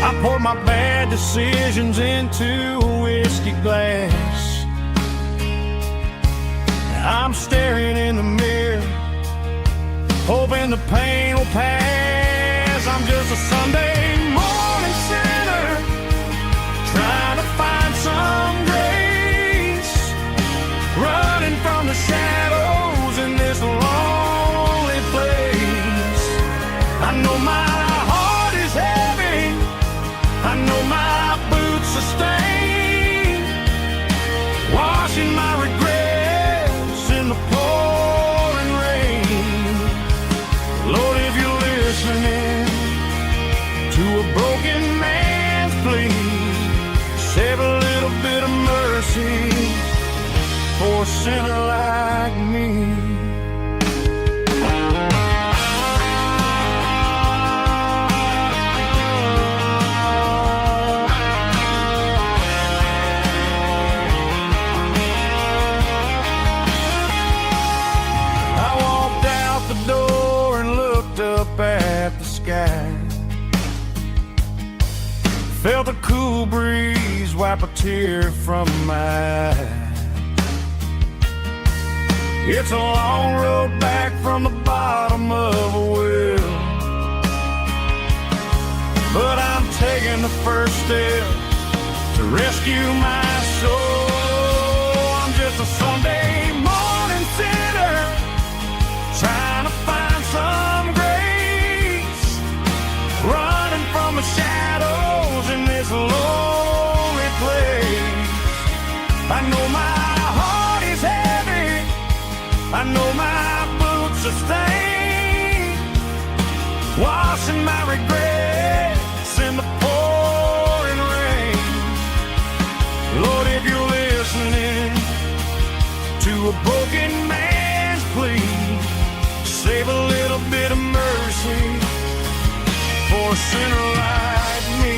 I pour my bad decisions into a whiskey glass. I'm staring in the mirror, hoping the pain will pass. I'm just a Sunday morning sinner, trying to find some grace, running from the shadows in this lonely place. I know my heart is heavy, I know my boots are stained, washing my regrets in the pouring rain. Lord, if you're listening to a broken man's plea, save a little bit of mercy for a sinner like me. I walked out the door and looked up at the sky, felt a cool breeze wipe a tear from my eye. It's a long road back from the bottom of a well, but I'm taking the first step to rescue my soul. I'm just a Sunday morning sinner, trying to find some grace, running from the shadows in this lonely place. I know my heart is heavy, I know my boots are stained, washing my regrets in the pouring rain. Lord, if you're listening to a broken man's plea, save a little bit of mercy for a sinner like me.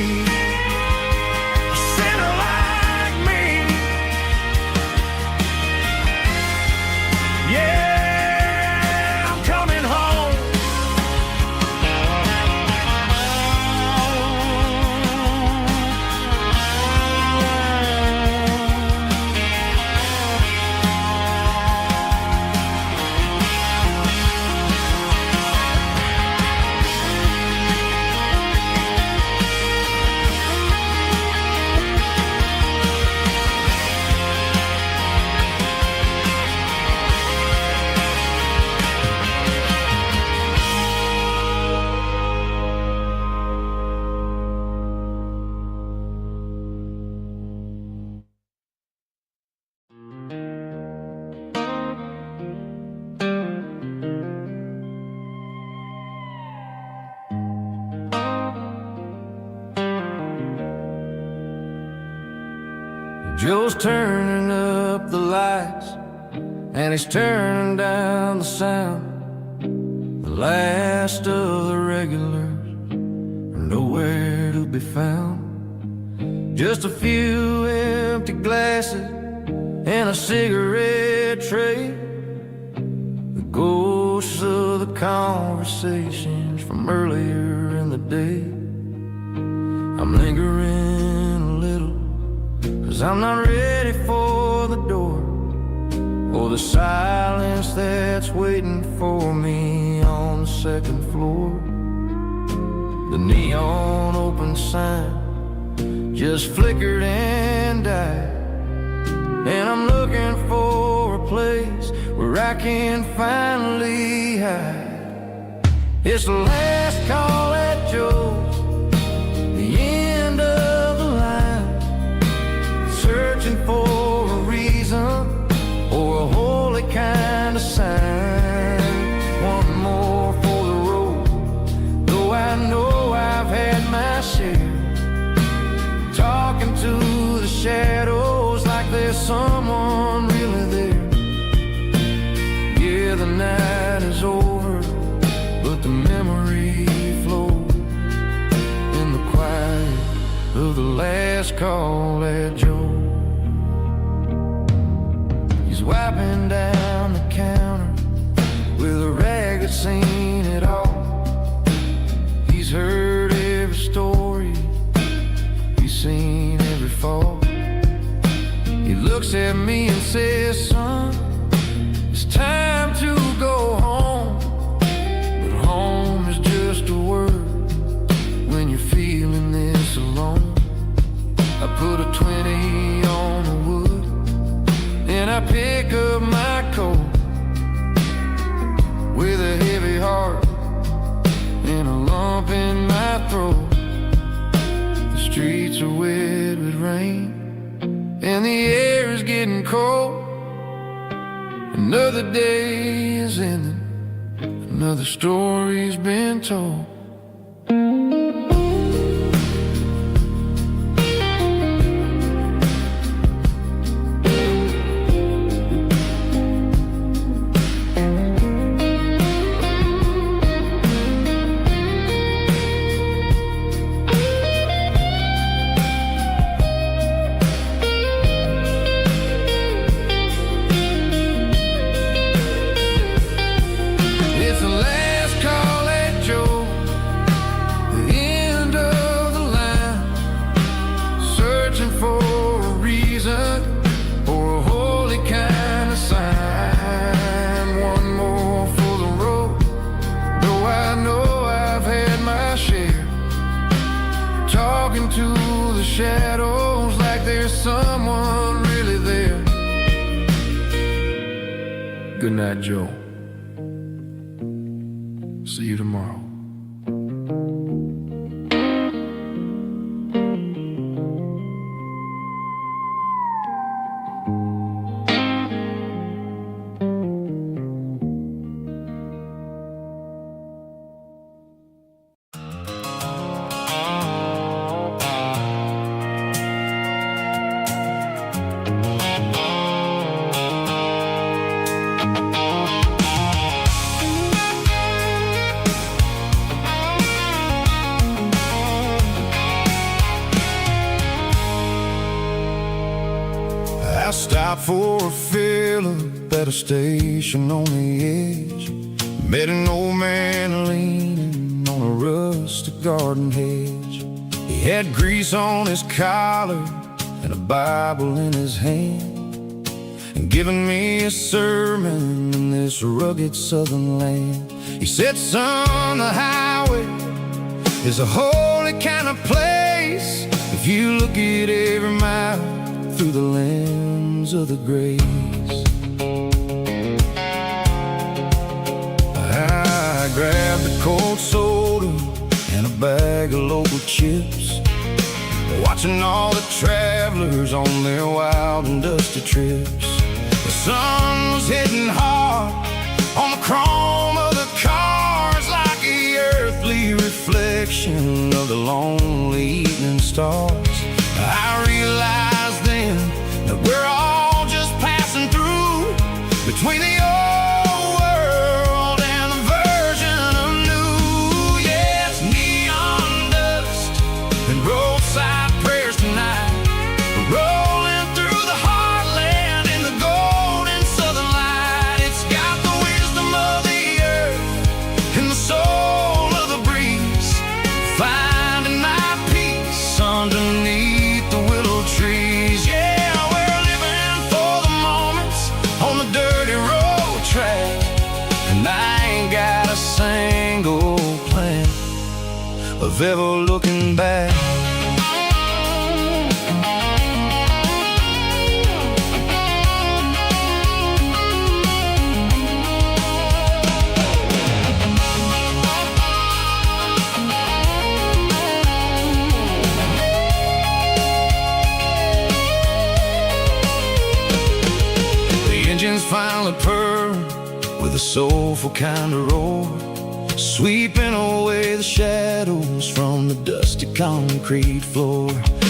A sinner like me. Yeah, I'm coming home. Joe's turning up the lights, and he's turning down the sound. The last of the regulars are nowhere to be found. Just a few empty glasses and a cigarette tray, the ghosts of the conversations from earlier in the day. I'm lingering a little, 'cause I'm not ready for the door, or the silence that's waiting for me on the second floor. The neon open sign just flickered and died, and I'm looking for a place where I can finally hide. It's the last call at Joe's, the end of the line, searching someone really there. Yeah, the night is over, but the memory flows in the quiet of the last call at Joe. He's wiping down the counter with a rag that's seen it all. He's heard every story, he's seen every fall. He looks at me and says, son, it's time to go home. But home is just a word when you're feeling this alone. I put a 20 on the wood, and I pick up my coat with a heavy heart and a lump in my throat. The streets are wet with rain, and the air is getting cold. Another day is ending, another story's been told. To the shadows like there's someone really there. Good night, Joe. See you tomorrow. I stopped for a fill-up at a station on the edge. Met an old man leaning on a rustic garden hedge. He had grease on his collar and a Bible in his hand, and giving me a sermon in this rugged southern land. He said, son, the highway is a holy kind of place if you look at every mile through the lens of the grace. I grabbed a cold soda and a bag of local chips, watching all the travelers on their wild and dusty trips. The sun was hitting hard on the chrome of the cars, like the earthly reflection of the lonely evening stars. I realized then that we're all just passing through between the old world and the version of new. Yes, neon dust and roadside prayers tonight, rolling through the heartland in the golden southern light. It's got the wisdom of the earth and the soul of the breeze, finding my peace underneath the willow trees. Yeah, we're living for the moments on the dirty road track, and I ain't got a single plan of ever looking back. Engines finally purr with a soulful kind of roar, sweeping away the shadows from the dusty concrete floor.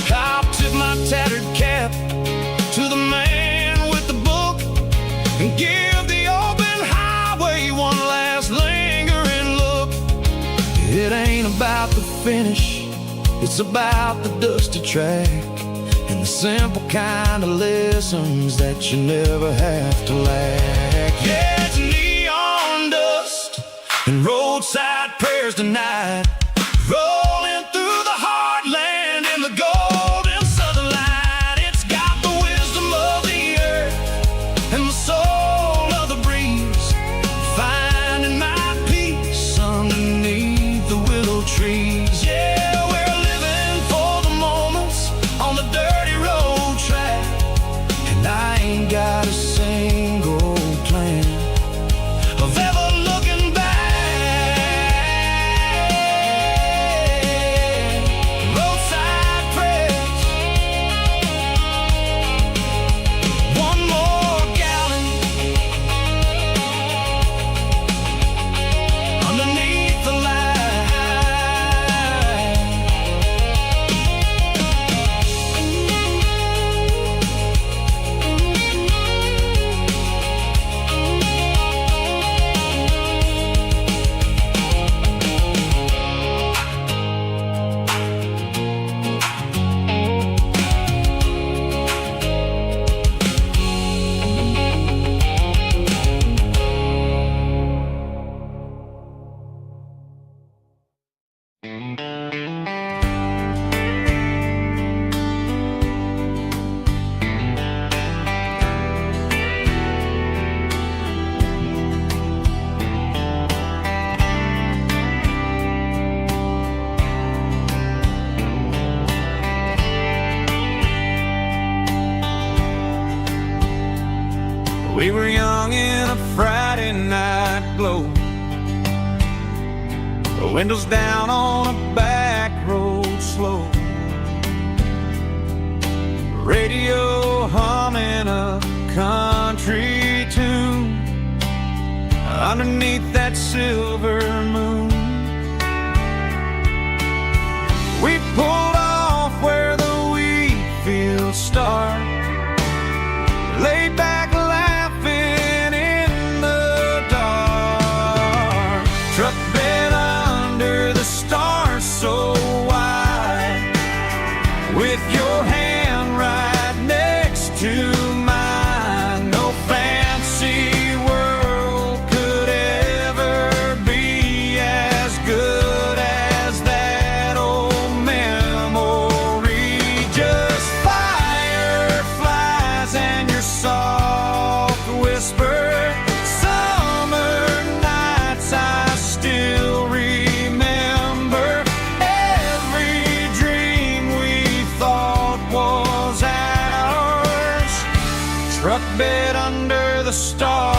I'll tip my tattered cap to the man and give the open highway one last lingering look. It ain't about the finish, it's about the dusty track, and the simple kind of lessons that you never have to lack. Yeah, it's neon dust and roadside prayers tonight, rolling through the heartland in the golden southern light. It's got the wisdom of the earth and the soul of the breeze, finding my peace underneath the willow trees. Yeah, we're living for the moments on the dirty road track, and I ain't got a single plan of ever looking back. Roadside prayers, one more gallon underneath the light. We were young in a Friday night glow, the windows down on a back road slow, radio humming a country tune underneath that silver moon. We pulled off where the wheat fields start, laid back laughing in the dark, truck bed under the stars so wide, with your hand right next to mine. No fancy world could ever be as good as that old memory. Just fireflies and your soft whisper, summer nights I still remember, every dream we thought was ours, truck bed under the stars.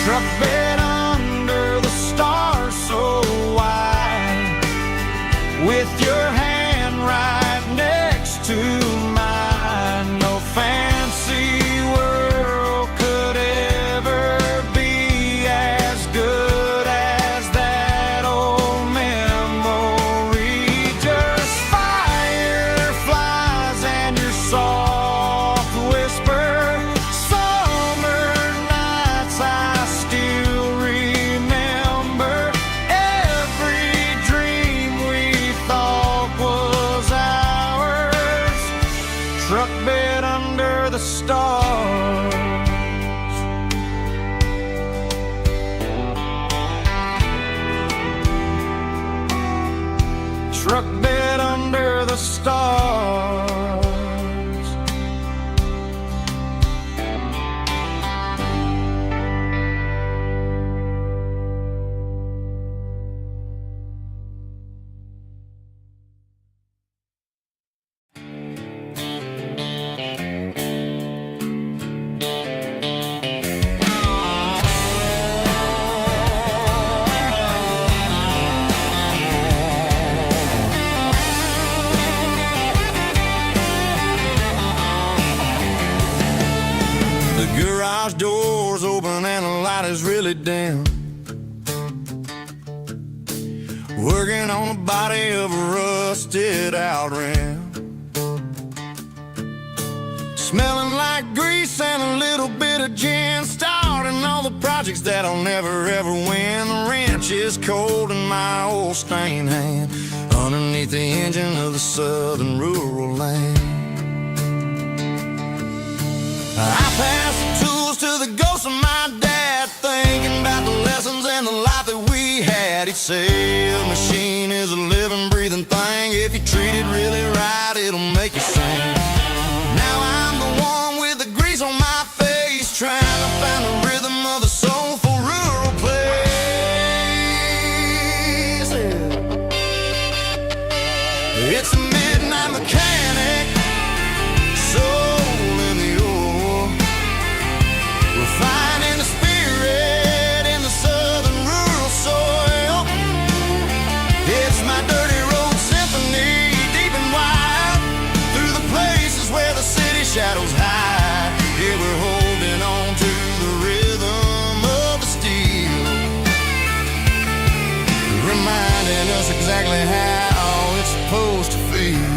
Truck bed under the stars so wide, with your hand right next to mine. No fancy world could ever be as good as that old memory. Just fireflies and your soft whisper, summer nights I still remember, every dream we thought was ours, truck bed under the stars. Truck bed under the stars. is really dim. Working on the body of a rusted out rim. Smelling like grease and a little bit of gin. Starting all the projects that I'll never ever win. The wrench is cold in my old stained hand underneath the engine of the southern rural land. I pass the tools to the ghost of my dad, thinking about the lessons and the life that we had. He'd say a machine is a living, breathing thing. If you treat it really right, it'll make you sing. Now I'm the one with the grease on my face, trying to find the rhythm of the soulful rural place. It's a midnight mechanic, soul in the ore, refining the spirit in the southern rural soil. It's my dirty road symphony, deep and wide, through the places where the city shadows hide. Yeah, we're holding on to the rhythm of the steel, reminding us exactly how it's supposed to feel.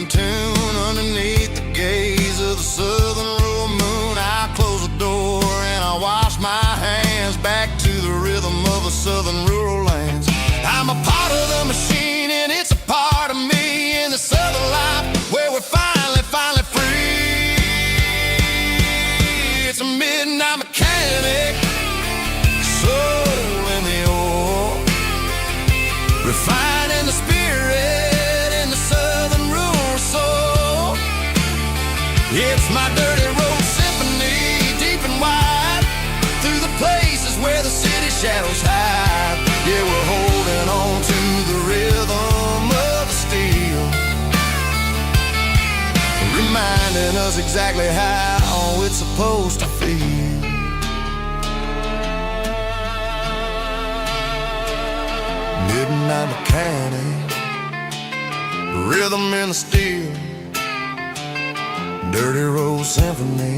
Tune underneath the gaze of the southern rural moon. I close the door and I wash my hands back to the rhythm of the southern rural lands. I'm a part of the machine and it's a part of me in the southern life where we're finally free. It's a midnight mechanic, soul in the ore, refining the spirit in the southern rural soul. It's my dirty road symphony, deep and wide, through the places where the city shadows hide. Yeah, we're holding on to the rhythm of the steel, reminding us exactly how it's supposed to feel. Midnight mechanic, rhythm in the steel, dirty road symphony.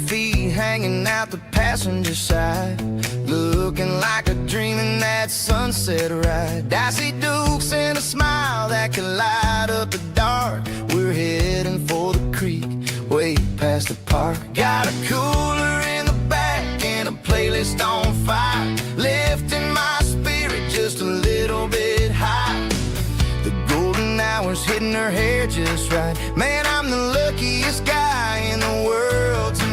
Feet hanging out the passenger side, looking like a dream in that sunset ride. Dicey dukes and a smile that can light up the dark. We're heading for the creek, way past the park. Got a cooler in the back and a playlist on fire, lifting my spirit just a little bit high. The golden hours hitting her hair just right. Man, I'm the luckiest guy in the world tonight.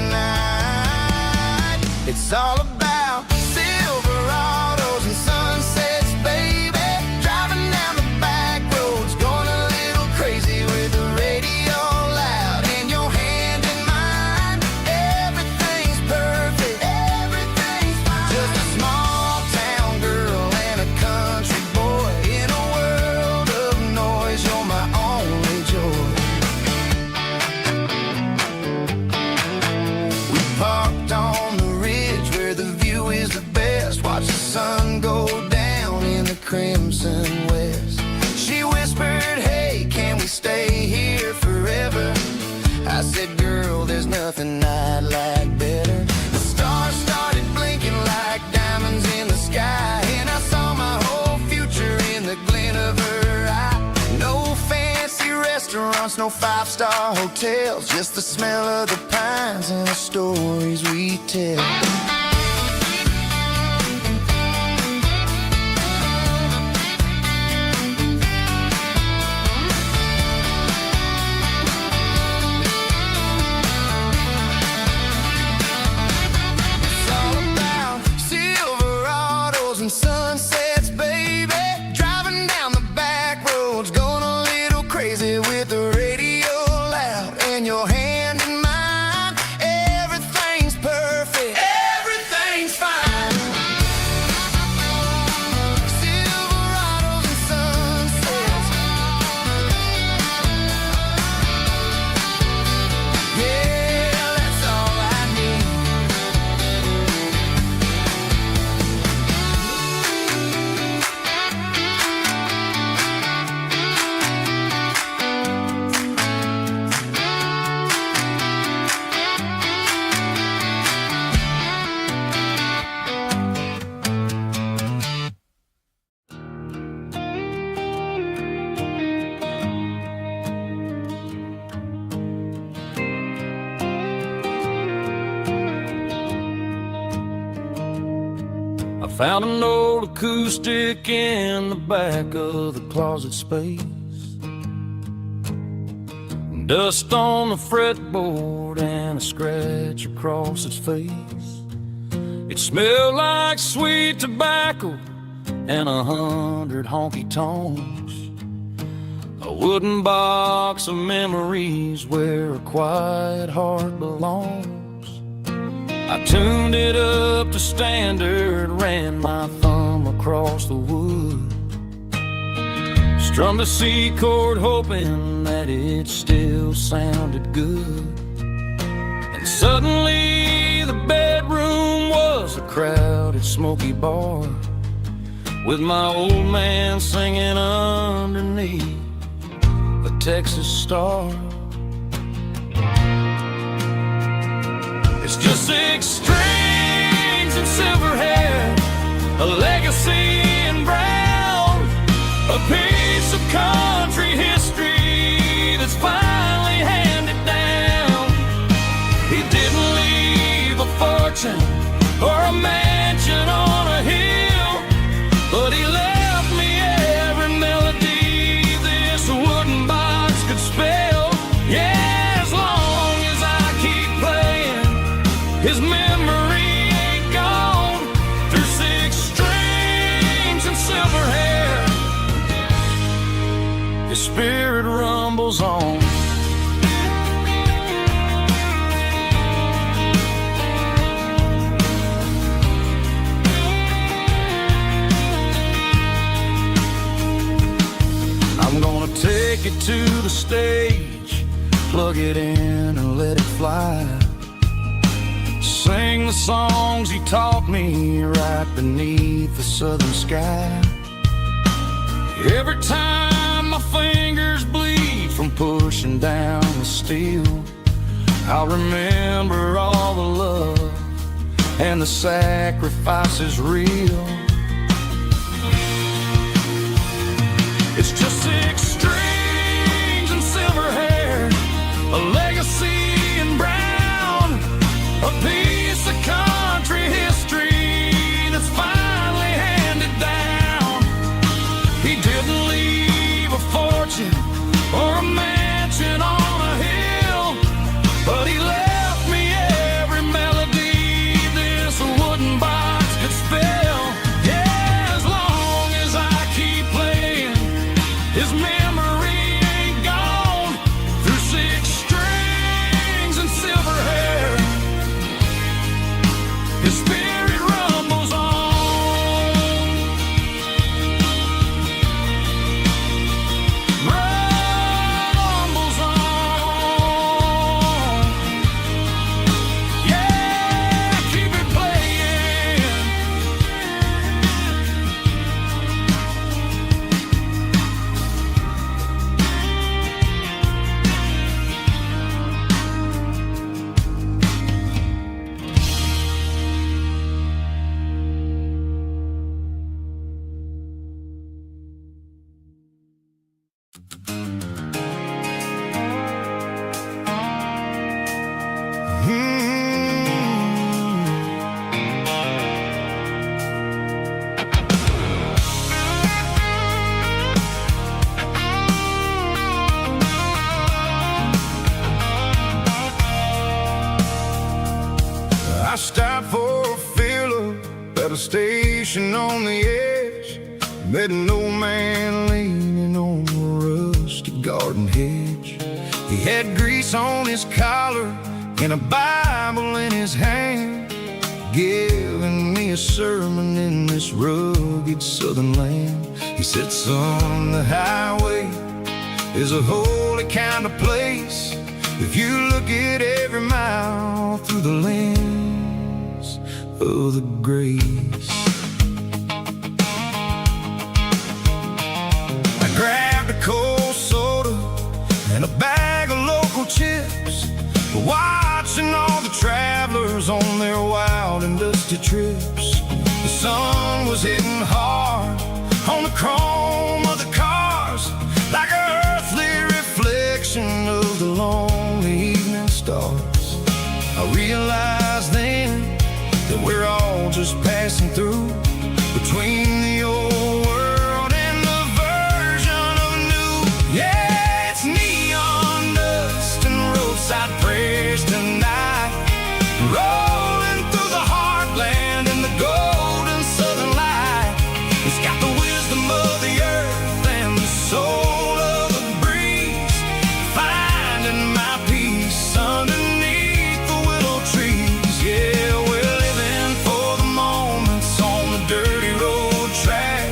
It's all about Silverados and sunsets, baby. Driving down the back roads, going a little crazy with the radio loud and your hand in mine. Everything's perfect, everything's fine. Just a small town girl and a country boy in a world of noise. You're my only joy. We parked on the ridge where the view is the best. Watch the sun go down in the crimson west. She whispered, hey, can we stay here forever? I said, girl, there's nothing I'd like better. The stars started blinking like diamonds in the sky, and I saw my whole future in the glint of her eye. No fancy restaurants, no five-star hotels, just the smell of the pines and the stories we tell. autos and sunsets, baby. Driving down the back roads, going a little crazy with the radio loud and your hand in mine. Everything's perfect, everything's fine. Silverados and sunsets, yeah, that's all I need. I found an old acoustic in the back of the closet space. Dust on the fretboard and a scratch across its face. It smelled like sweet tobacco and 100 honky-tonks. A wooden box of memories where a quiet heart belongs. I tuned it up to standard, ran my thumb across the wood. Strummed a C chord hoping that it still sounded good. And suddenly the bedroom was a crowded smoky bar, with my old man singing underneath a Texas star. It's just 6 strings and silver hair, a legacy in brown, a piece of country history that's finally handed down. He didn't leave a fortune or a mansion on a hill, but he left me every melody this wooden box could spell. Yeah, as long as I keep playing, his memory ain't gone. Through 6 strings and silver hair, his spirit rumbles on. I'm gonna take it to the stage, plug it in and let it fly. Sing the songs he taught me right beneath the southern sky. Every time my fingers bleed from pushing down the steel, I'll remember all the love and the sacrifices real. It's just 6 strings and silver hair, a legacy in brown, a piece of country history that's finally handed down. He didn't leave a fortune or a mansion on a hill, but he left me every melody this wooden box could spell. Yeah, as long as I keep playing, on the edge, met an old man leaning on a rusty garden hedge. He had grease on his collar and a Bible in his hand, giving me a sermon in this rugged southern land. He said, son, the highway is a holy kind of place if you look at every mile through the lens of the grace. I grabbed a cold soda and a bag of local chips, watching all the travelers on their wild and dusty trips. The sun was hitting hard on the chrome of the cars, like an earthly reflection of the lonely evening stars. I realized then that we're all just passing through, between the old world and the version of new. Yeah, it's neon dust and roadside prayers tonight, rolling through the heartland in the golden southern light. It's got the wisdom of the earth and the soul of the breeze, finding my peace underneath the willow trees. Yeah, we're living for the moments on the dirty road track,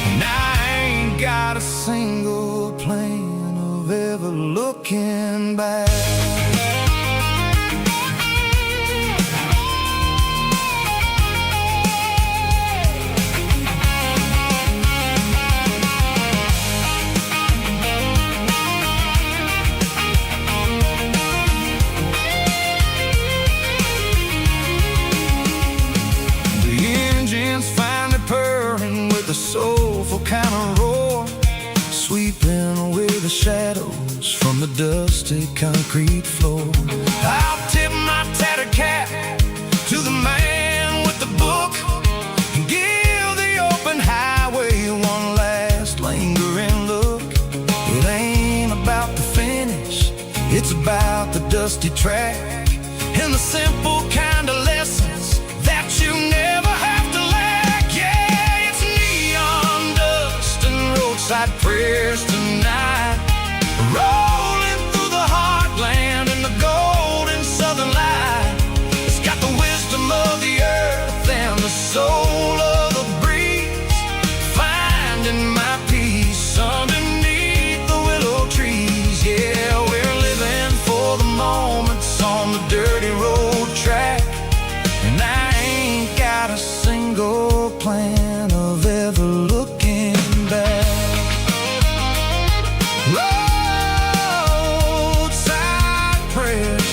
and I ain't got a single plan of ever looking back. Finally purring with a soulful kind of roar, sweeping away the shadows from the dusty concrete floor. I'll tip my tattered cap to the man with the book and give the open highway one last lingering look. It ain't about the finish, it's about the dusty track and the simple kind of lessons that you never have to lack. Yeah, it's neon dust and roadside prayers tonight, rolling through the heartland in the golden southern light. It's got the wisdom of the earth and the soul of the breeze, finding my peace underneath the willow trees. Yeah, we're living for the moments on the dirty road track, and I ain't got a single plan of ever looking back. Roadside prayers,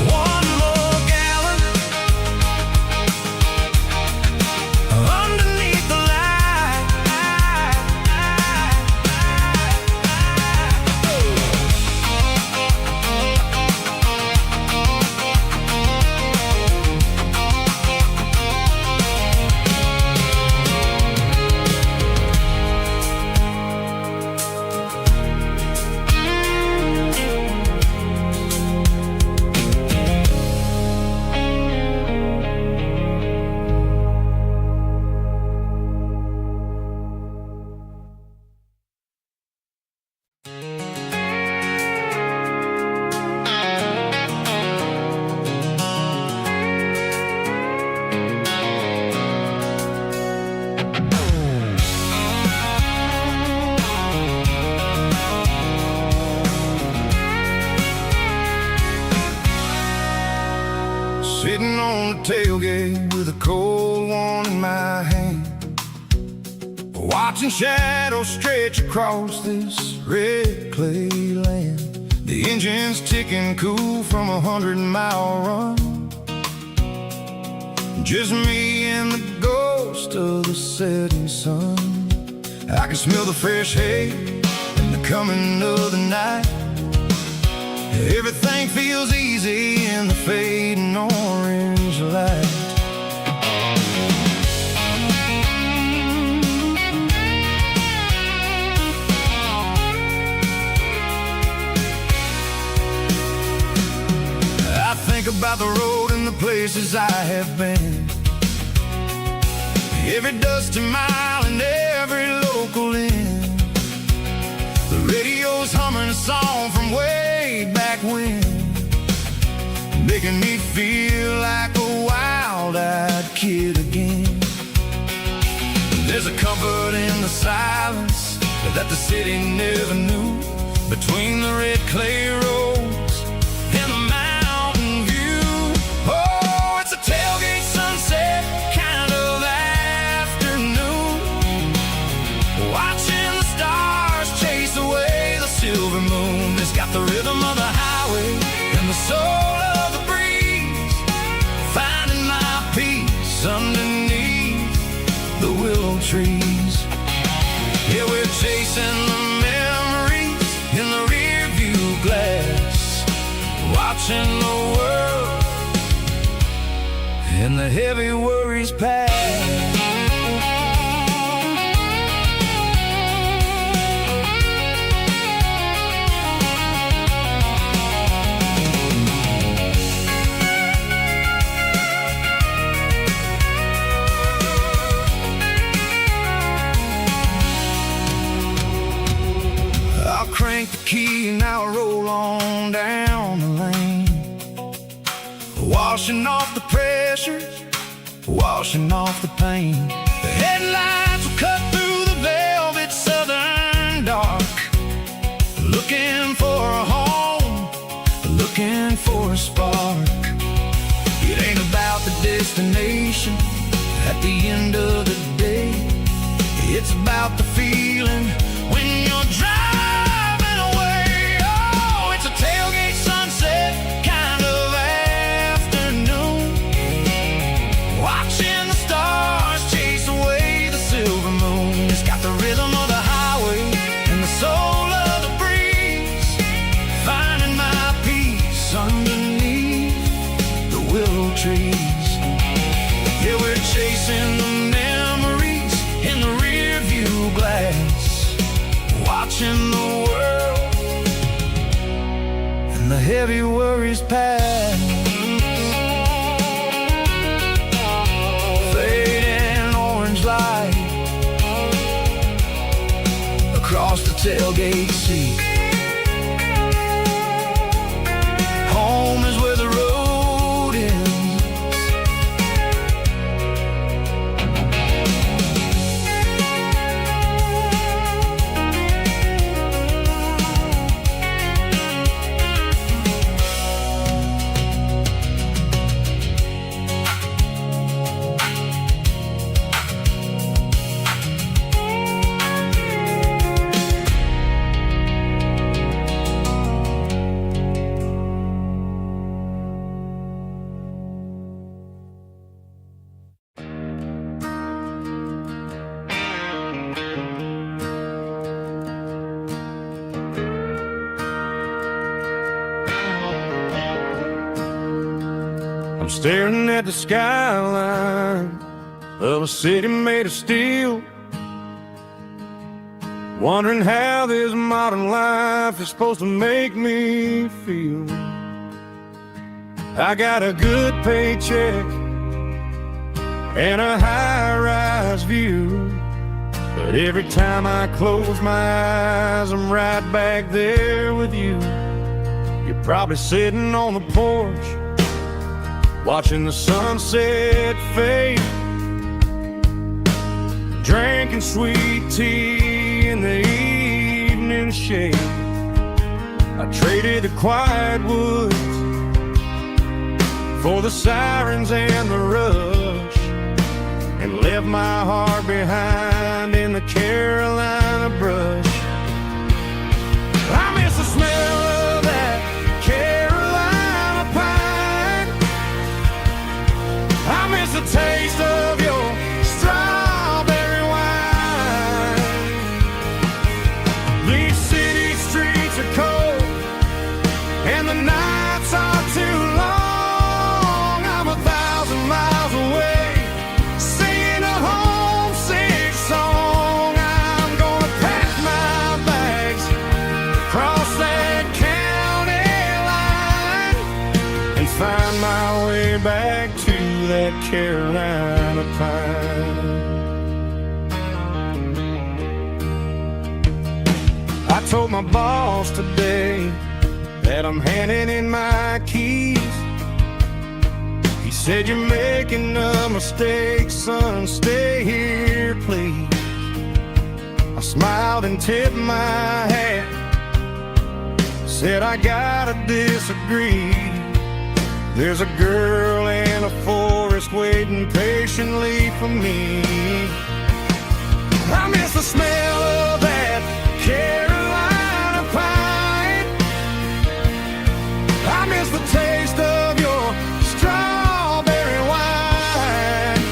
one more gallon underneath the light. Sitting on the tailgate with a cold one in my hand, watching shadows stretch across this red clay land. The engine's ticking cool from 100-mile run, just me and the ghost of the setting sun. I can smell the fresh hay and the coming of the night. Everything feels easy in the fading orange light. I think about the road and the place places I have been. Every dusty mile and every local inn. The radio's humming a song from way back when, making me feel like a wild-eyed kid again. There's a comfort in the silence that the city never knew, between the red clay roads and the mountain view. Oh, it's a tailgate sunset kind of afternoon, watching the stars chase away the silver moon. It's got the rhythm of the highway and the soul of the breeze, finding my peace underneath the willow trees. Yeah, we're chasing the memories in the rear view glass, watching the world and the heavy worries pass. Crank the key and now I roll on down the lane, washing off the pressure, washing off the pain. The headlights will cut through the velvet southern dark, looking for a home, looking for a spark. It ain't about the destination at the end of the day, it's about the feeling when you're driving. Tailgate sunset kind of afternoon, watching the stars chase away the silver moon. It's got the rhythm of the highway and the soul of the breeze, finding my peace underneath the willow trees. Yeah, we're chasing the memories in the rear view glass, watching the world the heavy worries pass. Fading orange light across the tailgate seat. Home is where the road ends. I'm staring at the skyline of a city made of steel, wondering how this modern life is supposed to make me feel. I got a good paycheck and a high-rise view, but every time I close my eyes, I'm right back there with you. You're probably sitting on the porch, watching the sunset fade, drinking sweet tea in the evening shade. I traded the quiet woods for the sirens and the rush, and left my heart behind in the Carolina brush. I miss the smell of that Carolina pine. I miss the taste of your strawberry wine. These city streets are cold and the nights are too long. I'm 1,000 miles away, singing a homesick song. I'm gonna pack my bags, cross that county line, and find my way back Carolina pine. I told my boss today that I'm handing in my keys. He said, "You're making a mistake, son, stay here, please." I smiled and tipped my hat, said, "I gotta disagree. There's a girl in a forest waiting patiently for me. I miss the smell of that Carolina pine. I miss the taste of your strawberry wine.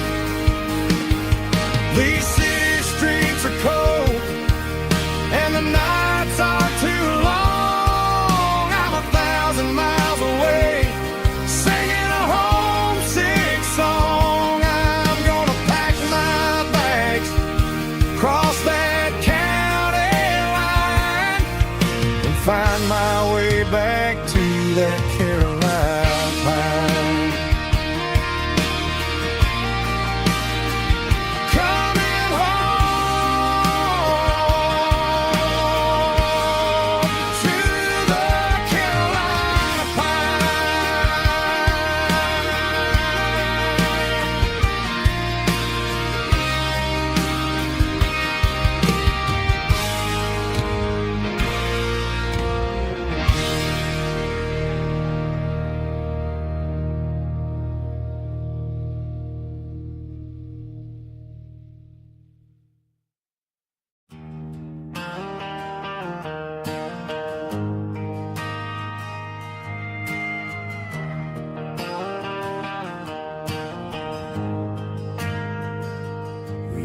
These city streets are cold and the nights are too long. I'm 1,000 miles away, singing a homesick song. I'm gonna pack my bags, cross that county line, and find my way back to that Carolina pine. Coming home to the Carolina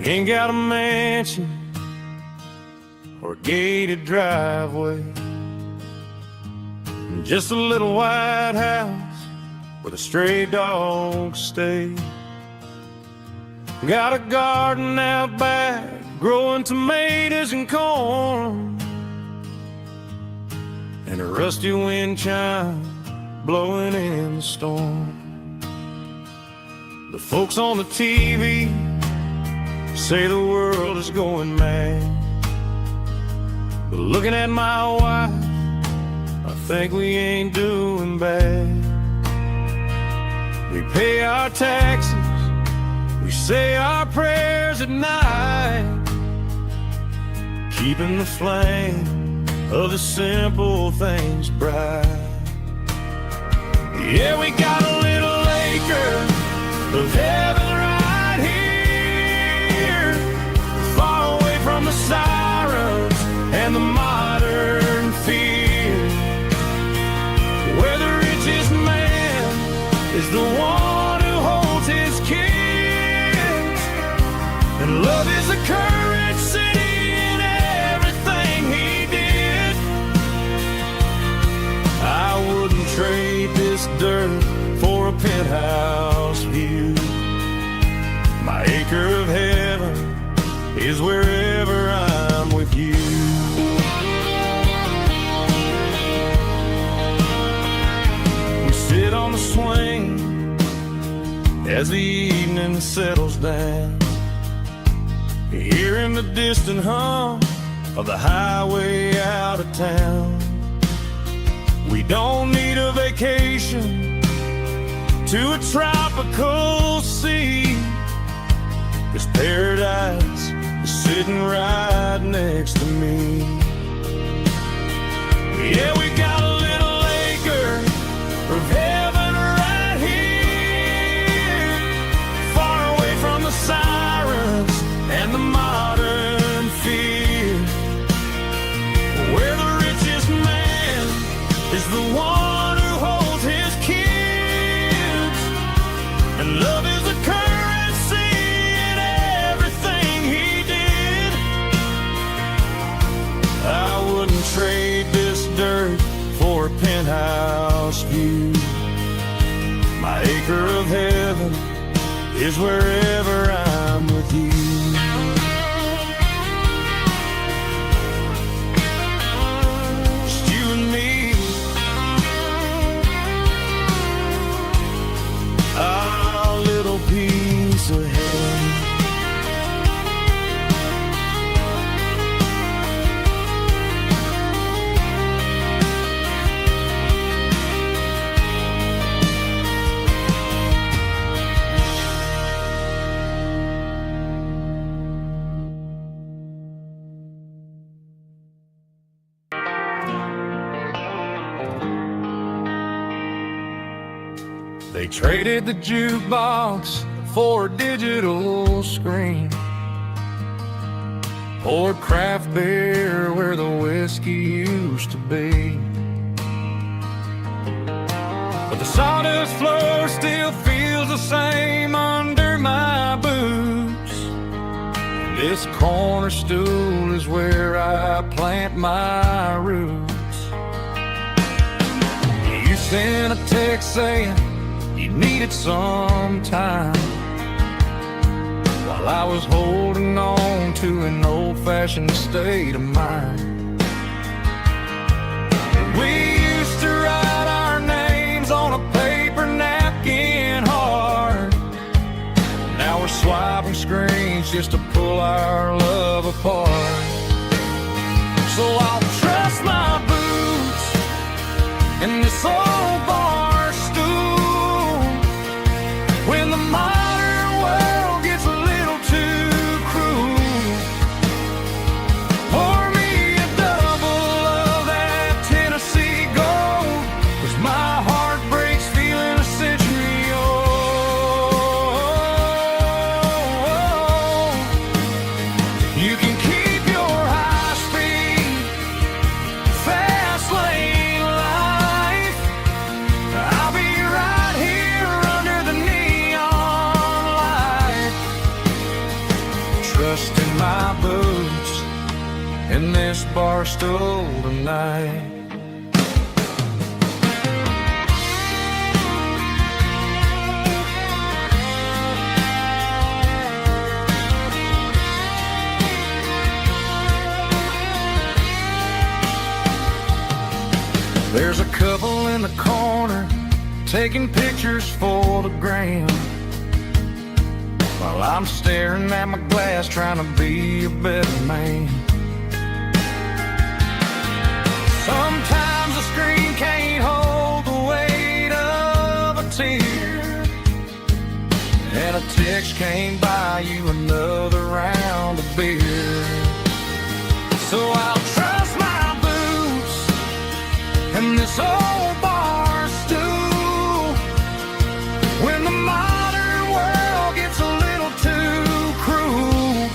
We ain't got a mansion or a gated driveway, just a little white house where the stray dogs stay. Got a garden out back, growing tomatoes and corn, and a rusty wind chime blowing in the storm. The folks on the TV say the world is going mad, but looking at my wife, I think we ain't doing bad. We pay our taxes, we say our prayers at night, keeping the flame of the simple things bright. Yeah, we got a little acre of heaven right here, far away from the sirens and the modern fear, where the richest man is the one who holds his kids, and love is a currency in everything he did. I wouldn't trade this dirt for a penthouse view. My acre of heaven is wherever I'm with you. We sit on the swing as the evening settles down, hearing the distant hum of the highway out of town. We don't need a vacation to a tropical sea, 'cause paradise is sitting right next to me. Yeah, we got a little acre of heaven right here, far away from the sirens and the modern fear, where the richest man is the one who holds his kids, and love is a currency in everything he did. I wouldn't trade this dirt for a penthouse view. My acre of heaven is wherever I'm with you. Just you and me, our little piece They traded the jukebox for a digital screen, poured craft beer where the whiskey used to be. But the sawdust floor still feels the same under my boots. This corner stool is where I plant my roots. You sent a text saying you needed some time, while I was holding on to an old-fashioned state of mind. We used to write our names on a paper napkin hard. Now we're swiping screens just to pull our love apart. So I'll trust my boots in this old bar stool when the modern world gets a little too cruel. Pour me a double of that Tennessee Gold, 'cause my heart breaks feeling a century old. You can keep your high-speed fast lane life. I'll be right here under the neon light, trusting my boots in this bar stool tonight. There's a couple in the corner taking pictures for the gram, while I'm staring at my glass trying to be a better man. Sometimes the screen can't hold the weight of a tear, and a text can't buy you another round of beer. So I'll trust my boots in this old bar stool when the modern world gets a little too cruel.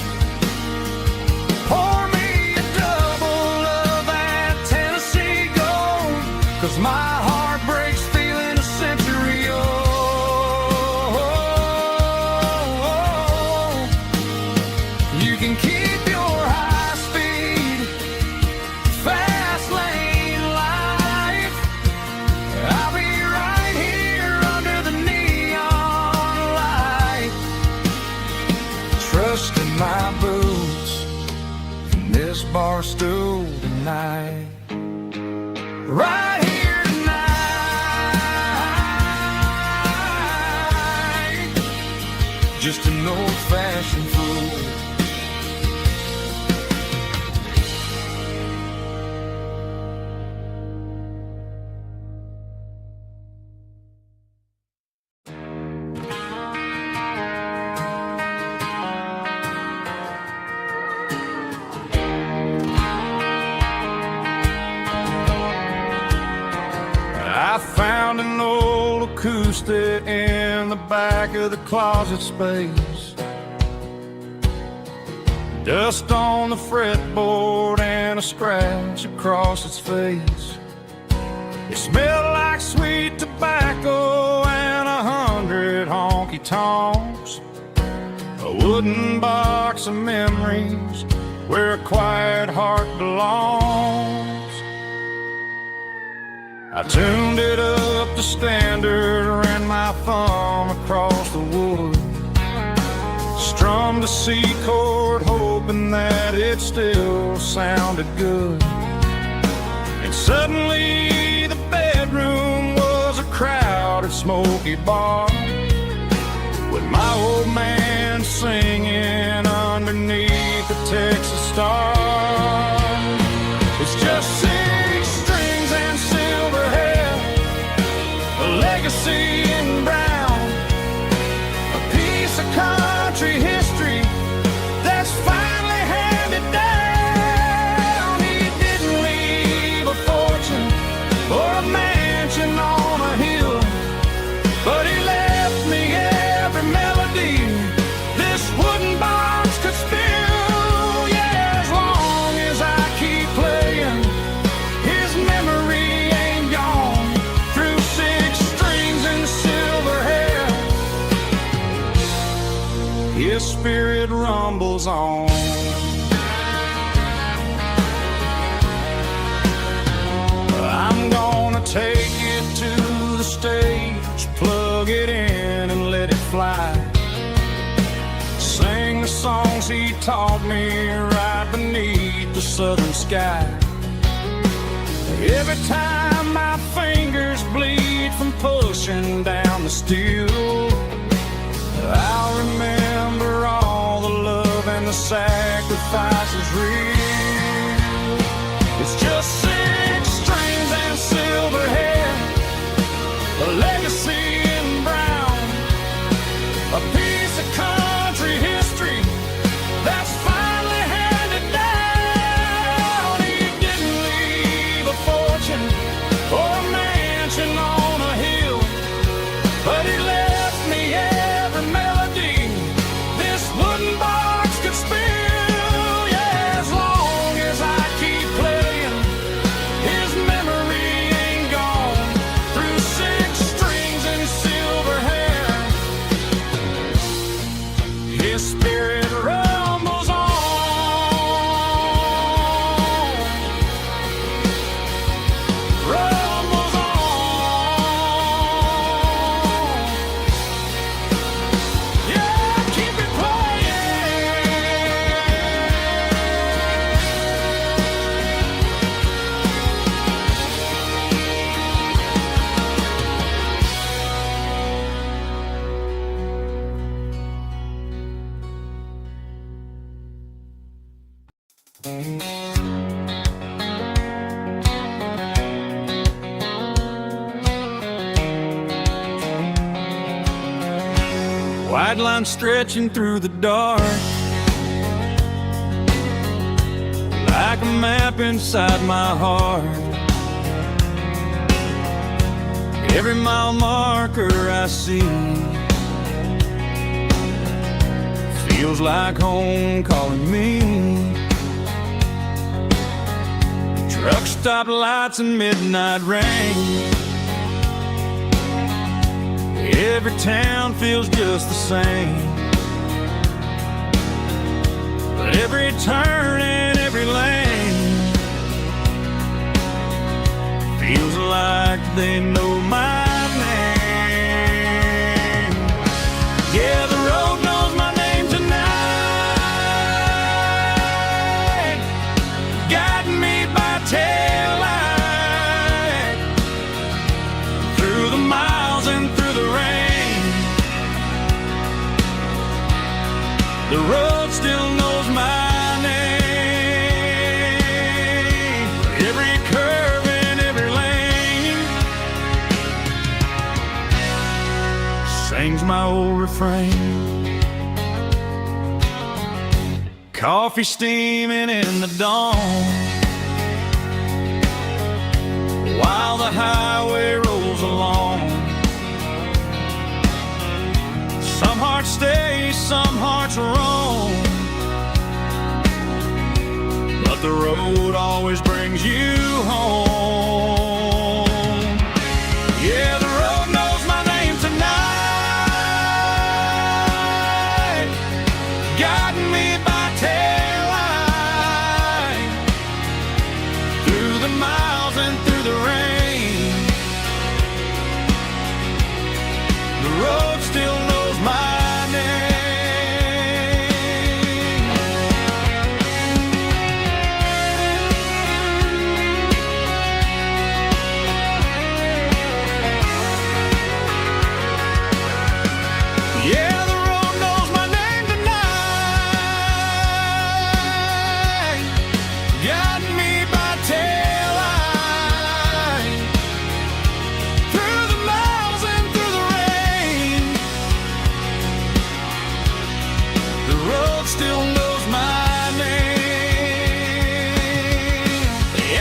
Pour me a double of that Tennessee Gold, 'cause my heart breaks feeling a century old. You can keep your high-speed fast lane life. I'll be right here under the neon light, trusting my boots in this bar stool tonight. Right here tonight, just an old-fashioned fool. I found an old acoustic in the back of the closet space. Dust on the fretboard and a scratch across its face. It smelled like sweet tobacco and 100 honky-tonks. A wooden box of memories where a quiet heart belongs. I tuned it up to standard, ran my thumb across the wood, strummed a C chord hoping that it still sounded good. And suddenly the bedroom was a crowded smoky bar, with my old man singing underneath the Texas star. It's just 6 strings and silver hair, a legacy in brown, a piece of country history that's finally handed down. He didn't leave a fortune or a mansion on a hill, but he His spirit rumbles on. I'm gonna take it to the stage, plug it in and let it fly. Sing the songs he taught me right beneath the southern sky. Every time my fingers bleed from pushing down the steel, I'll remember all the love and the sacrifices real. It's just 6 strings and silver hair, a legacy in brown, a piece of country history that's finally handed down. He didn't leave a fortune or a mansion on a hill, but he left me every melody this wooden box could spill. Yeah, as long as I keep playing, his memory ain't gone. Through 6 strings and silver hair, his spirit rumbles on. Rumbles on. Yeah, keep it White line stretching through the dark, like a map inside my heart. Every mile marker I see feels like home calling me. Truck stop lights and midnight rain, every town feels just the same. But every turn and every lane feels like they know my name. Yeah, the road knows my name tonight, guiding me by taillight through the miles and through the rain. The road still knows my name. Every curve and every lane sings my old refrain. Coffee steaming in the dawn, while the highway rolls along. Some hearts stay, some hearts roam, but the road always brings you home. Yeah, the road knows my name tonight, guiding me by taillight through the miles and through the rain. The road still knows my name. Yeah, the road knows my name tonight, guiding me by taillight through the miles and through the rain. The road still knows my name.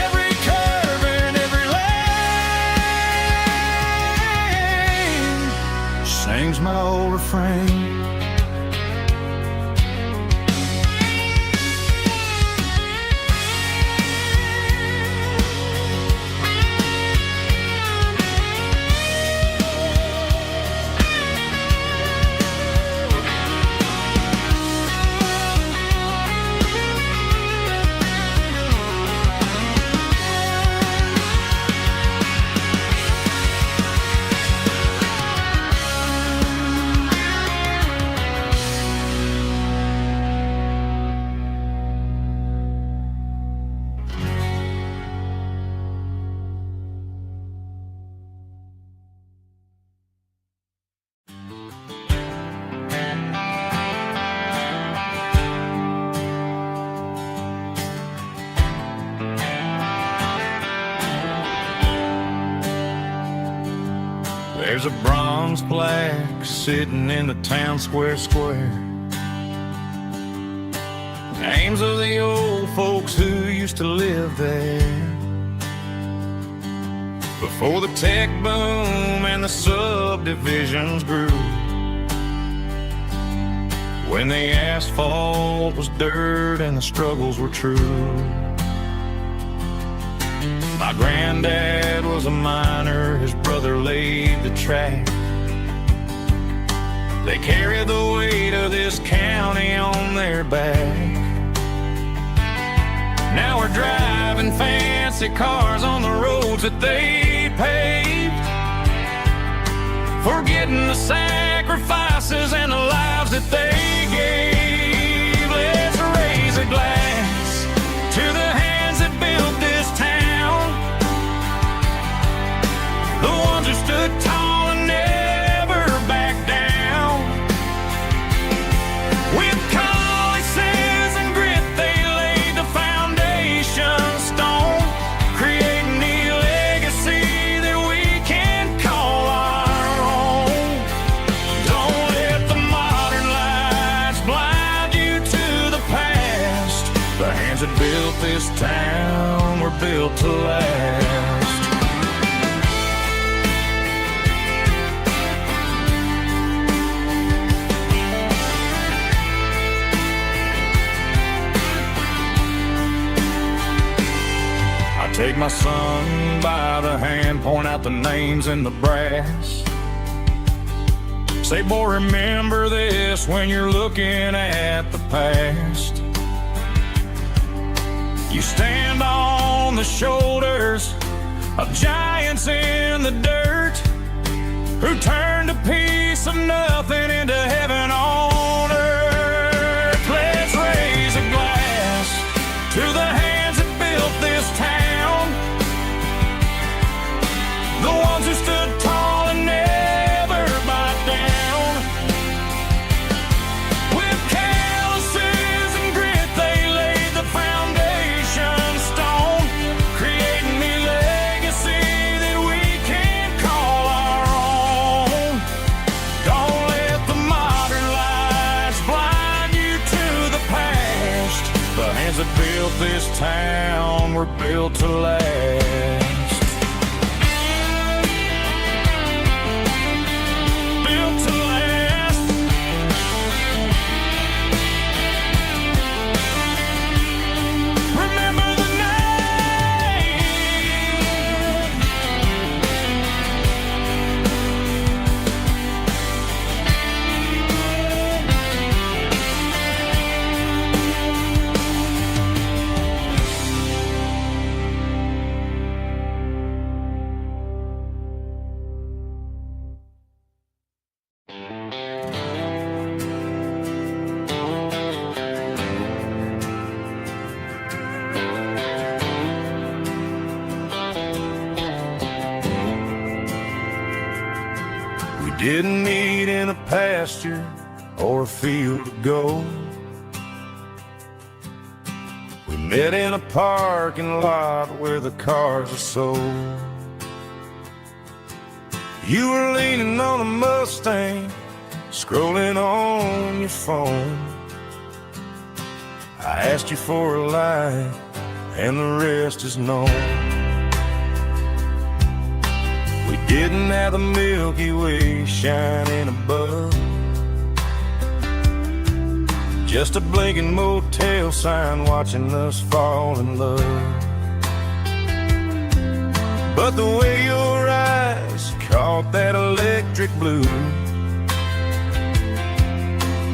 Every curve and every lane sings my old refrain. There's a bronze plaque sitting in the town square. Names of the old folks who used to live there before the tech boom and the subdivisions grew. When the asphalt was dirt and the struggles were true. My granddad was a miner, his brother laid the track. They carried the weight of this county on their back. Now we're driving fancy cars on the roads that they paved, forgetting the sacrifices and the lives that they gave. Let's raise a glass to the hands that built this town, the ones who stood tall and never backed down. With calluses and grit they laid the foundation stone, creating a legacy that we can call our own. Don't let the modern lights blind you to the past. The hands that built this town were built to last. Take my son by the hand, point out the names in the brass. Say, boy, remember this when you're looking at the past. You stand on the shoulders of giants in the dirt who turned a piece of nothing into heaven on earth. Let's raise a glass to the hands that built this town, the ones who stood tall and never backed down. With calluses and grit they laid the foundation stone, creating a legacy that we can call our own. Don't let the modern lights blind you to the past. The hands that built this town were built to last. Didn't meet in a pasture or a field of gold. We met in a parking lot where the cars are sold. You were leaning on a Mustang, scrolling on your phone. I asked you for a light, and the rest is known. Didn't have the Milky Way shining above, just a blinking motel sign watching us fall in love. But the way your eyes caught that electric blue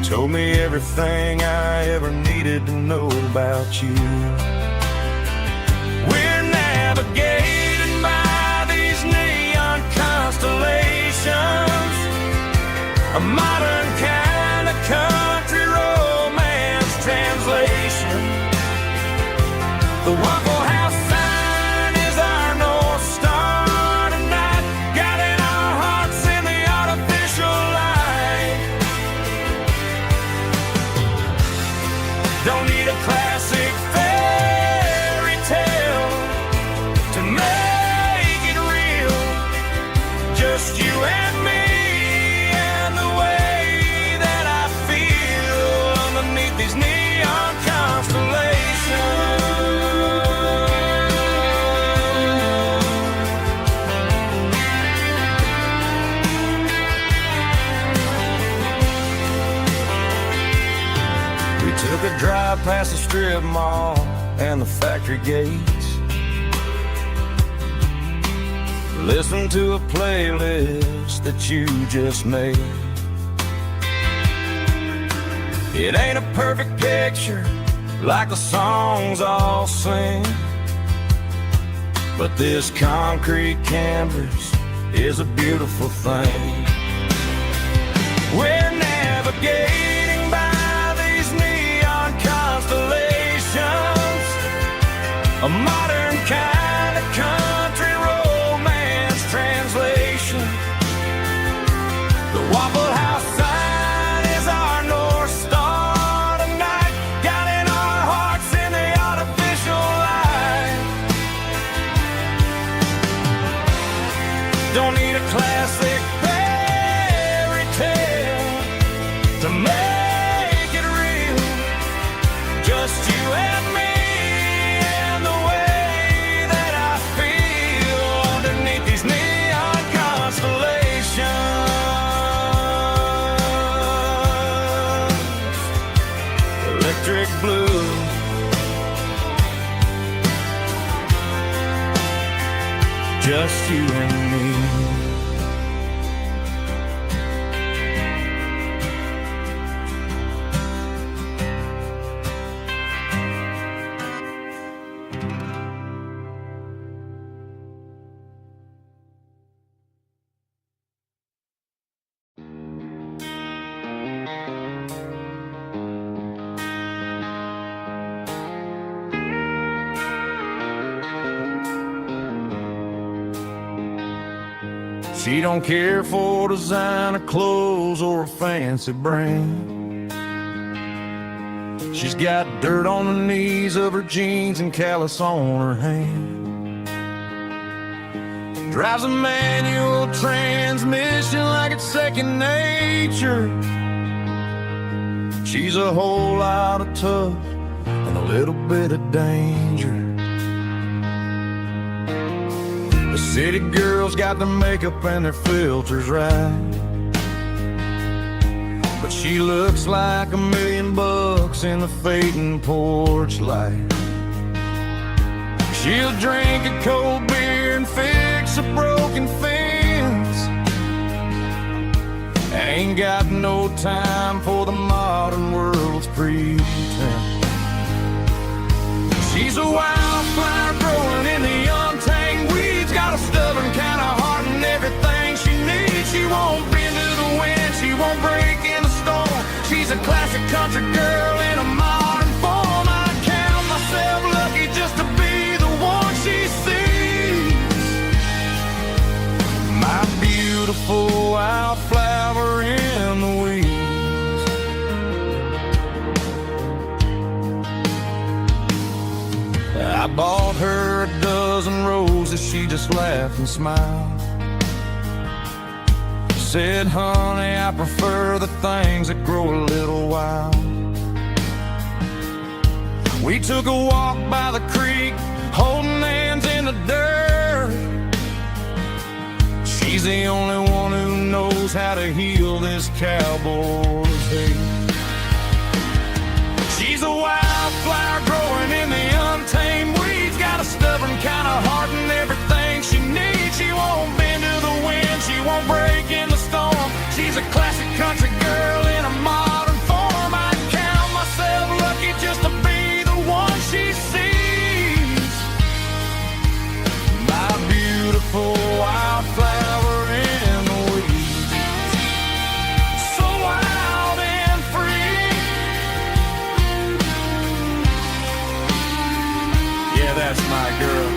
told me everything I ever needed to know about you. We're navigated by these neon constellations, a modern kind of country romance translation. The Waffle House sign is our North Star tonight, guiding our hearts in the artificial light. Don't need a classic fairy tale to make it real, just you and me underneath these neon constellations. We took a drive past the strip mall and the factory gates. Listen to a playlist that you just made. It ain't a perfect picture like the songs all sing, but this concrete canvas is a beautiful thing. We're navigating by these neon constellations, a modern kind of country romance translation. The Waffle House sign is our North Star tonight, guiding our hearts in the artificial light. Don't need a classic fairy tale to make it real, just you and me and the way that I feel underneath these neon constellations. Electric blue, just you and me. She don't care for designer clothes or a fancy brand. She's got dirt on the knees of her jeans and callus on her hand. Drives a manual transmission like it's second nature. She's a whole lot of tough and a little bit of danger. The city girls got their makeup and their filters right, but she looks like $1 million in the fading porch light. She'll drink a cold beer and fix a broken fence. Ain't got no time for the modern world's pretense. She's a wildflower growing in the untamed weeds, got a stubborn kind of heart and everything she needs. She won't bend to the wind, she won't break in the storm. She's a classic country girl in a modern form. I count myself lucky just to be the one she sees. My beautiful wildflower in the weeds. I bought her a dozen roses, she just laughed and smiled. Said, honey, I prefer the things that grow a little wild. We took a walk by the creek, holding hands in the dirt. She's the only one who knows how to heal this cowboy's hate. She's a wildflower growing in the untamed weeds, got a stubborn kind of heart and everything she needs. She won't bend to the wind, she won't break in the storm. She's a classic country girl in a modern form. I count myself lucky just to be the one she sees. My beautiful wildflower in the weeds, so wild and free. Yeah, that's my girl.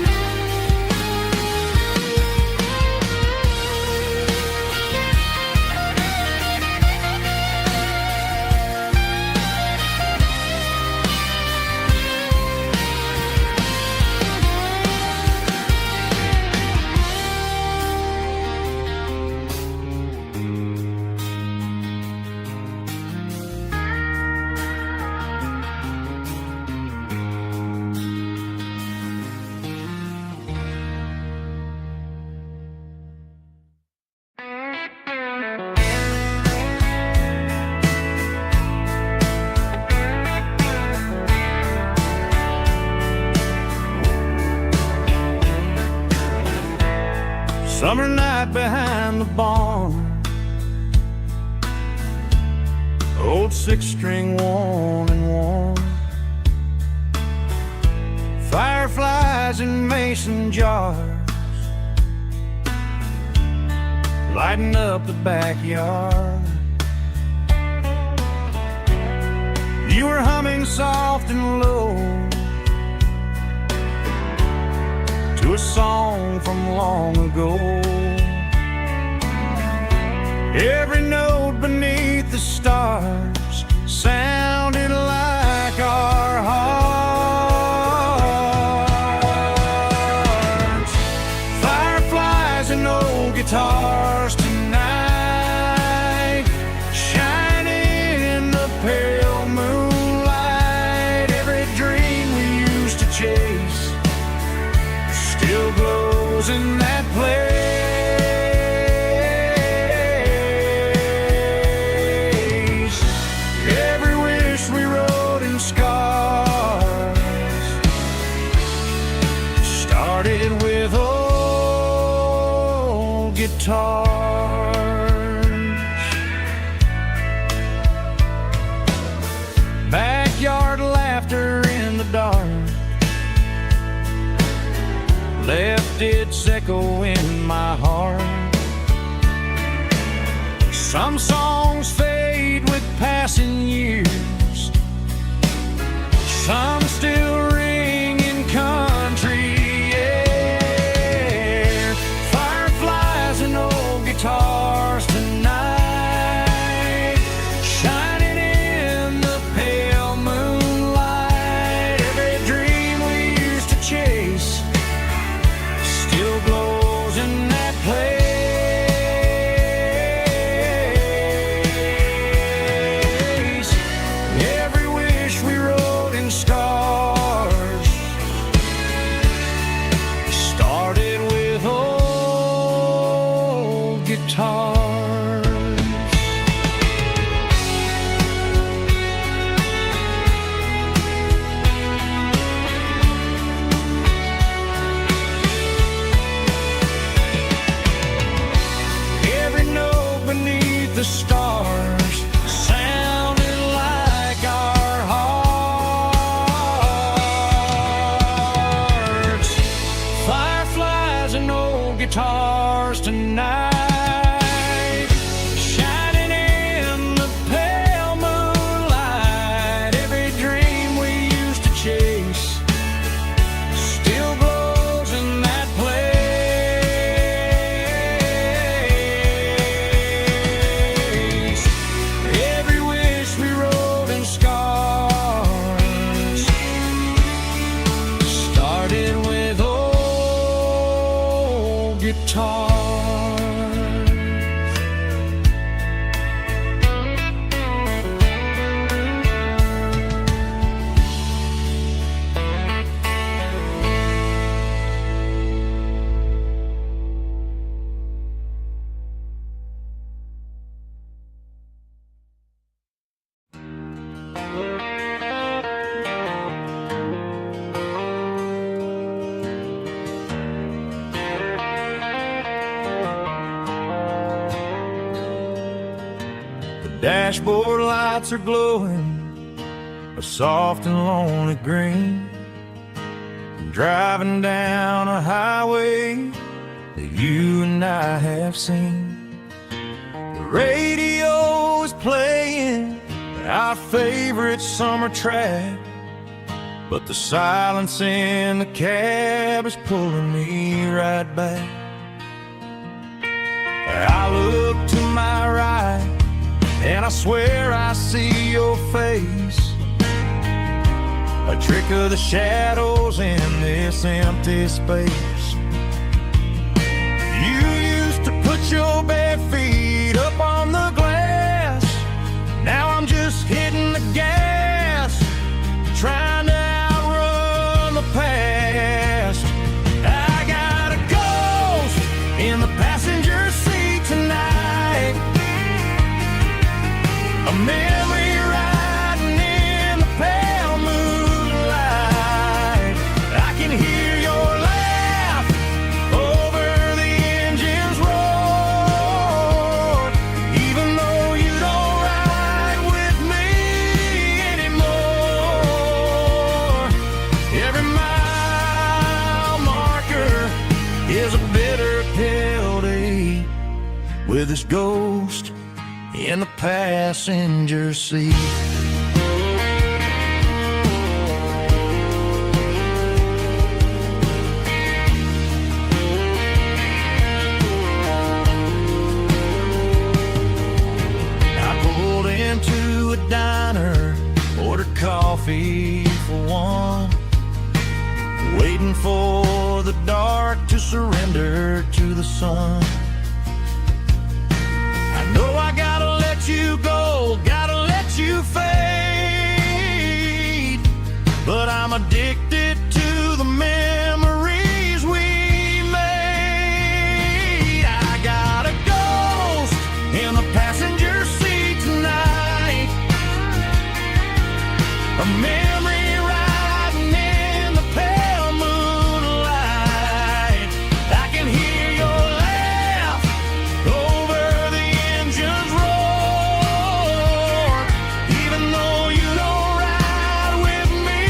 Summer night behind the barn, old six-string worn and worn, fireflies in mason jars, lighting up the backyard. You were humming soft and low to a song from long ago. Every note beneath the stars sounded like our hearts. Fireflies and old guitars tonight, shining in the pale moonlight. Every dream we used to chase still glows in that place. Every wish we wrote in scars started with old guitars. Backyard laughter in the dark left its echo in my heart. Some songs fade with passing years, some still ring in country air. Fireflies and old guitars tonight, shining in the pale moonlight. Every dream we used to chase still glows in that place. Every wish we wrote in stars started with old guitars. Every note beneath the stars sounded like our hearts. Fireflies and old guitars tonight, shining in the pale moonlight. Every dream we used to chase still glows in that place. Every wish we wrote in scars started with old guitars. The dashboard lights are glowing a soft and lonely green. I'm driving down a highway that you and I have seen. The radio is playing our favorite summer track, but the silence in the cab is pulling me right back. I look to my right and I swear I see your face, a trick of the shadows in this empty space. You used to put your bare feet up on the glass. Now I'm just hitting the gas, trying to outrun the past. I got a ghost in the passenger seat tonight, a memory riding in the pale moonlight. I can hear your laugh over the engine with his ghost in the passenger seat. I pulled into a diner, ordered coffee for one, waiting for the dark to surrender to the sun. I know I gotta let you go, gotta let you fade, but I'm addicted to the memories we made. I got a ghost in the passenger seat tonight, a memory riding in the pale moonlight. I can hear your laugh over the engine's roar, even though you don't ride with me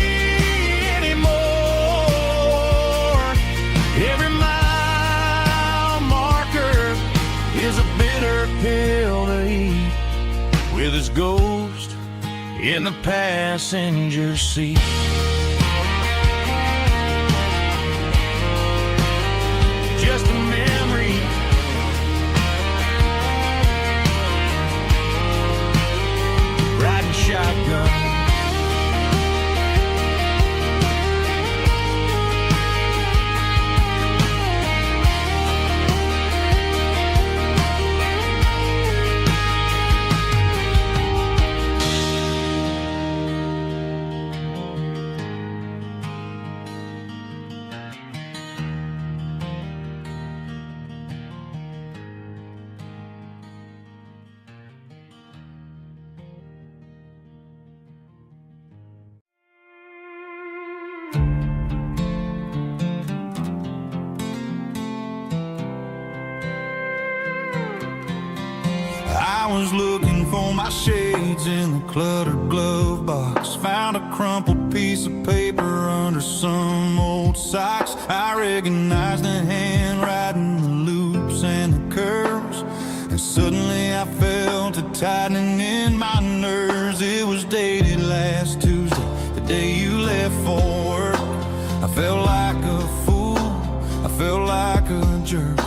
anymore. Every mile marker is a bitter pill to eat, with his ghost in the passenger seat. Just a memory, riding shotgun. I was looking for my shades in the cluttered glove box, found a crumpled piece of paper under some old socks. I recognized the handwriting, the loops and the curves, and suddenly I felt a tightening in my nerves. It was dated last Tuesday, the day you left for work. I felt like a fool, I felt like a jerk.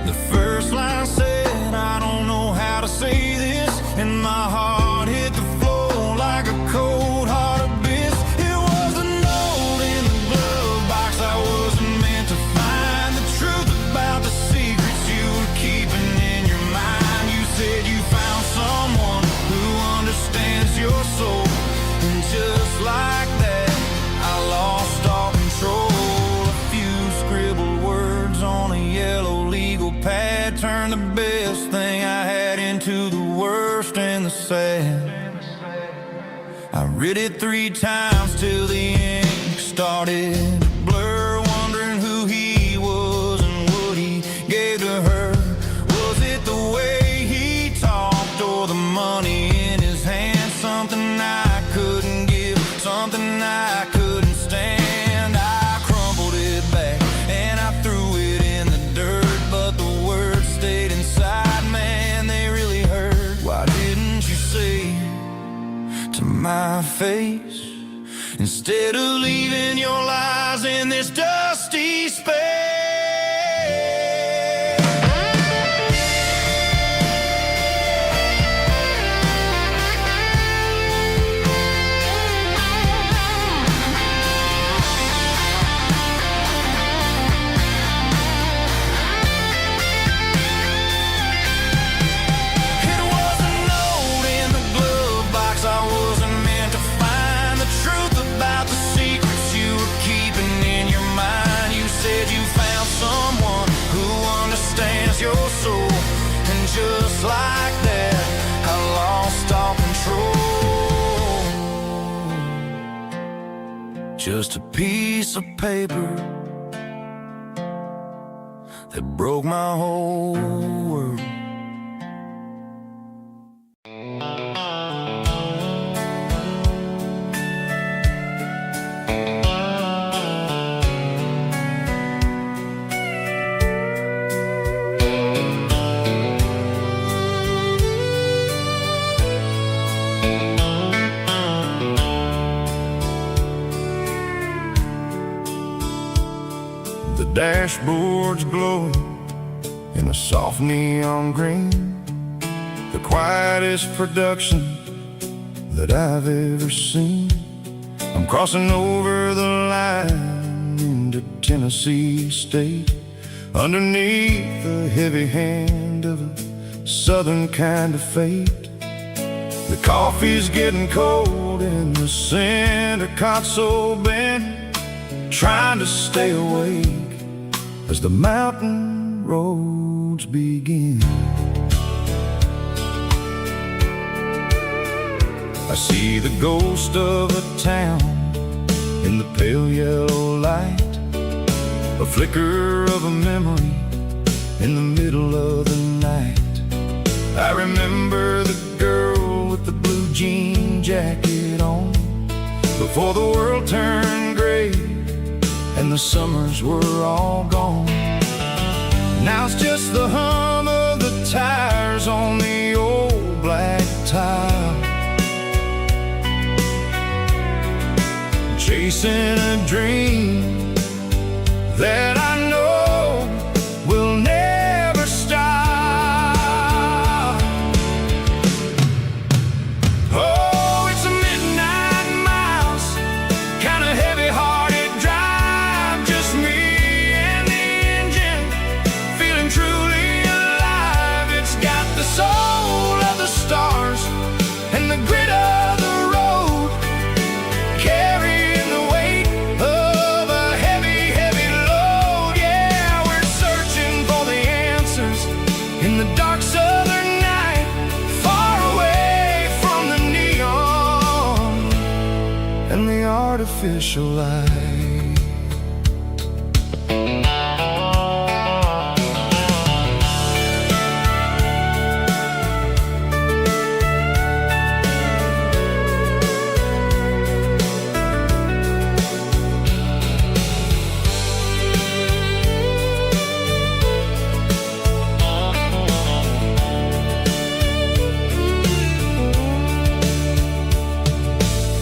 The first line said, I don't know how to say this, and my heart hit the floor like a cold heart abyss. It was a note in the glove box I wasn't meant to find, the truth about the secrets you were keeping in your mind. You said you found someone who understands your soul, and just like that I lost all control. A few scribbled words on a yellow legal pad turned the best thing I had into the worst and the sad. I read it 3 times till the ink started to blur, wondering who he was and what he gave to her. Was it the way he talked or the money in his hand? Something I couldn't give, something I couldn't stand. I crumpled it back and I threw it in the dirt, but the words stayed inside, man, they really hurt. Why didn't you say to my face, instead of leaving your lies in this dusty space? It was a note in the glove box I wasn't meant to find, the truth about the secrets you were keeping in your mind. You said you found someone who understands your soul, and just like that I lost all control. Just a piece of paper that broke my whole world. The dashboard's glowing in a soft neon green, the quietest production that I've ever seen. I'm crossing over the line into Tennessee State, underneath the heavy hand of a southern kind of fate. The coffee's getting cold in the center console bin, trying to stay awake as the mountain roads begin. I see the ghost of a town in the pale yellow light, a flicker of a memory in the middle of the night. I remember the girl with the blue jean jacket on, before the world turned gray and the summers were all gone. Now it's just the hum of the tires on the old black tile, chasing a dream that I know will never stop. Oh, it's a midnight miles, kind of heavy-hearted drive, just me and the engine, feeling truly alive. It's got the soul of the stars and the grit of the road, carrying the weight of a heavy, heavy load. Yeah, we're searching for the answers in the dark southern night, far away from the neon and the artificial light.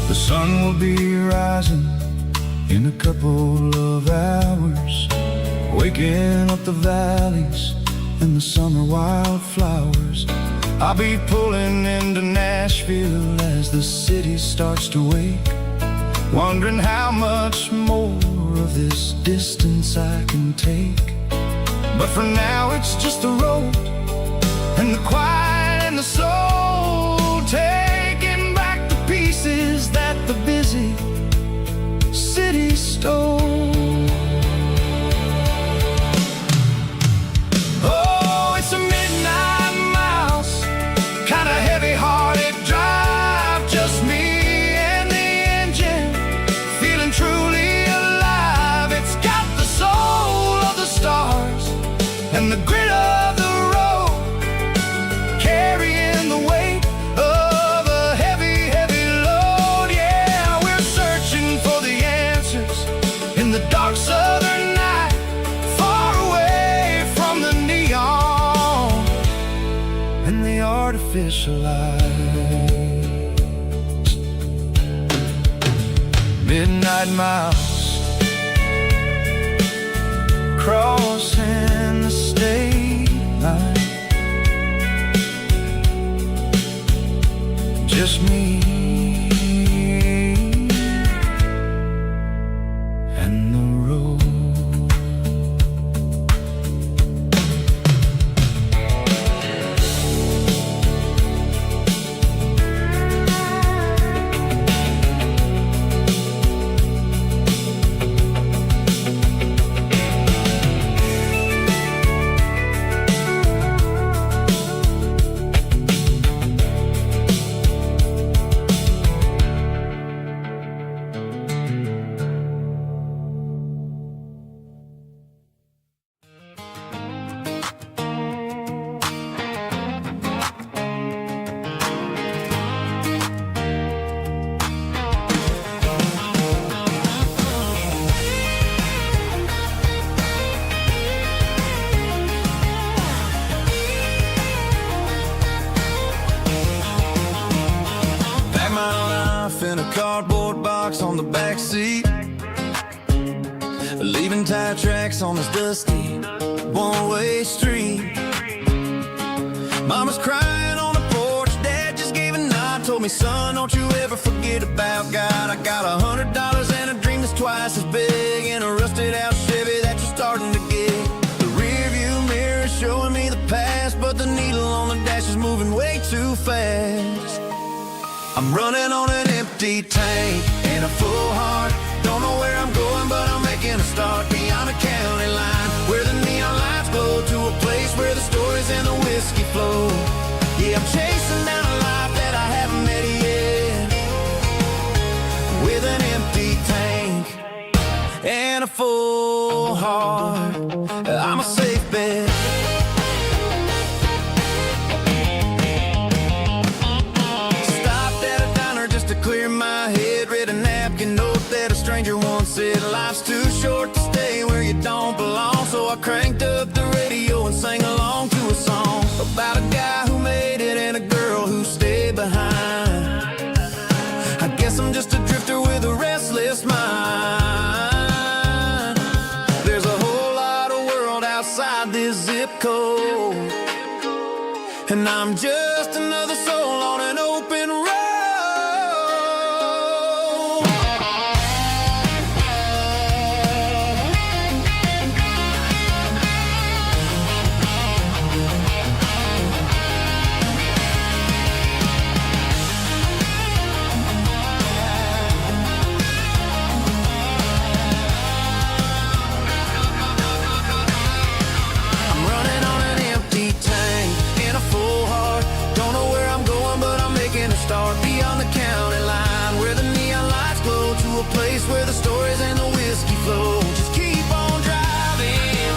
The sun will be rising in a couple of hours, waking up the valleys and the summer wildflowers. I'll be pulling into Nashville as the city starts to wake, wondering how much more of this distance I can take. But for now it's just the road and the quiet and the soul, taking back the pieces that the busy city stole. Oh, it's a midnight miles, kind of heavy-hearted drive, just me and the engine, feeling truly alive. It's got the soul of the stars and the grit of the road, carrying the weight of a heavy, heavy load. Yeah, we're searching for the answers in the dark southern night, far away from the neon and the artificial lights. Midnight miles, crossing the state line, just me and the road. In a cardboard box on the back seat, leaving tire tracks on this dusty one-way street. Mama's crying on the porch, Dad just gave a nod, told me, son, don't you ever forget about God. I got $100 and a dream that's twice as big, and a rusted out Chevy that you're starting to get. The rear view mirror is showing me the past, but the needle on the dash is moving way too fast. I'm running on an empty tank and a full heart. Don't know where I'm going, but I'm making a start beyond the county line, where the neon lights glow, to a place where the stories and the whiskey flow. Yeah, I'm chasing down a life that I haven't met yet, with an empty tank and a full heart. I'm a safe bet. Stopped at a diner just to clear my head, read a napkin note that a stranger once said, life's too short to stay where you don't belong. So I cranked up the radio and sang along to a song about a guy who made it and a girl who stayed behind. I guess I'm just a drifter with a restless mind. There's a whole lot of world outside this zip code, and I'm just another soul on an open road. Start beyond the county line, where the neon lights glow, to a place where the stories and the whiskey flow. Just keep on driving,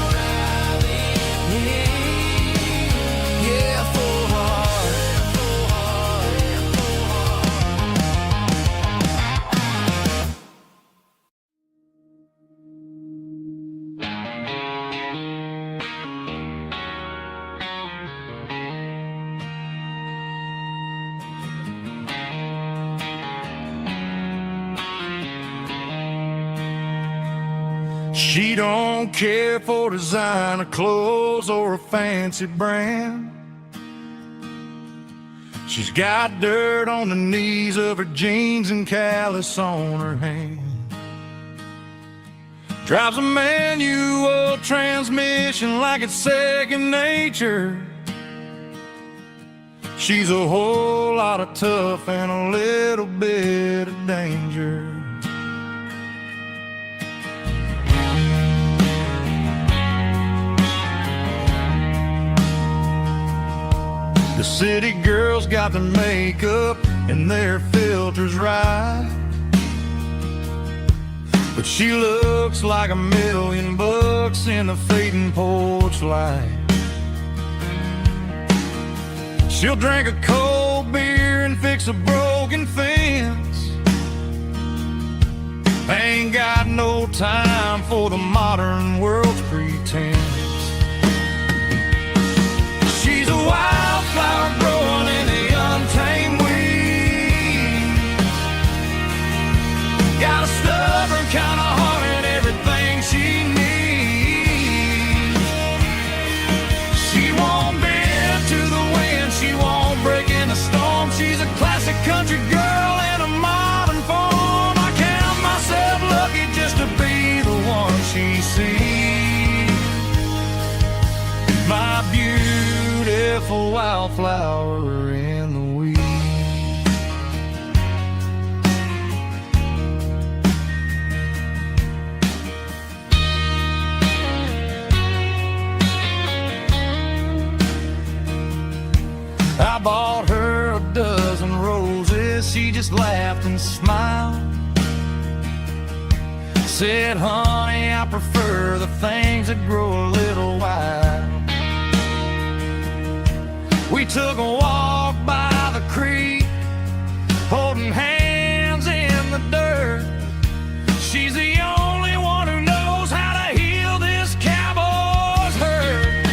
yeah, full heart, full heart, full She don't care for designer clothes or a fancy brand. She's got dirt on the knees of her jeans and callus on her hand. Drives a manual transmission like it's second nature. She's a whole lot of tough and a little bit of danger. The city girls got their makeup and their filters right, but she looks like $1,000,000 in the fading porch light. She'll drink a cold beer and fix a broken fence. Ain't got no time for the modern world's pretense. She's a wildflower growing in the untamed weeds. Got a stubborn kind of heart and everything she needs. She won't bend to the wind, she won't break in the storm. She's a classic country girl in a modern form. I count myself lucky just to be the one she sees. My beautiful wildflower in the weeds. I bought her a dozen roses, she just laughed and smiled. Said, honey, I prefer the things that grow a little wild. We took a walk by the creek, holding hands in the dirt. She's the only one who knows how to heal this cowboy's hurt.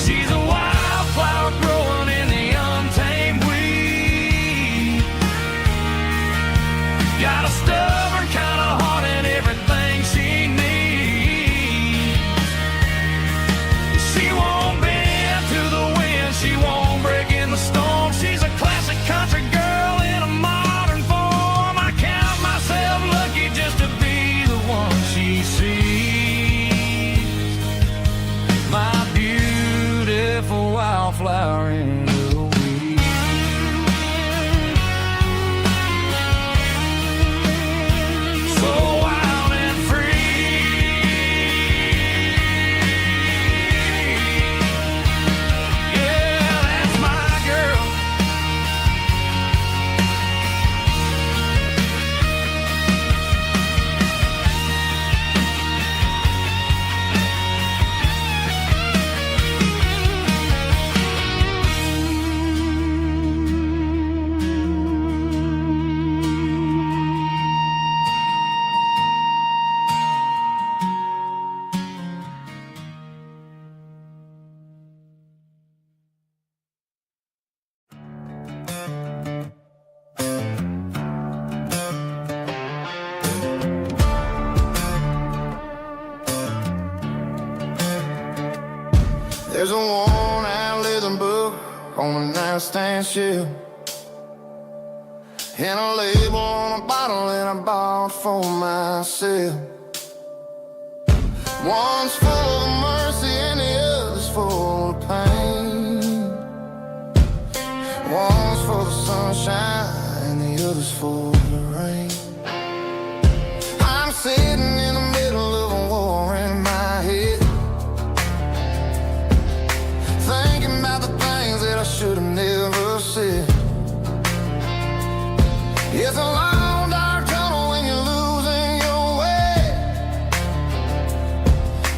She's a wildflower growing in the untamed weed. Got a stubborn kind of heart and everything There's a worn-out leather book on the nightstand shelf, and a label on a bottle that I bought for myself. One's full of mercy and the other's full of pain. One's for the sunshine and the other's for the rain. I'm sitting in the middle of a war in my head, thinking about the things that I should have never said. It's a long dark tunnel when you're losing your way,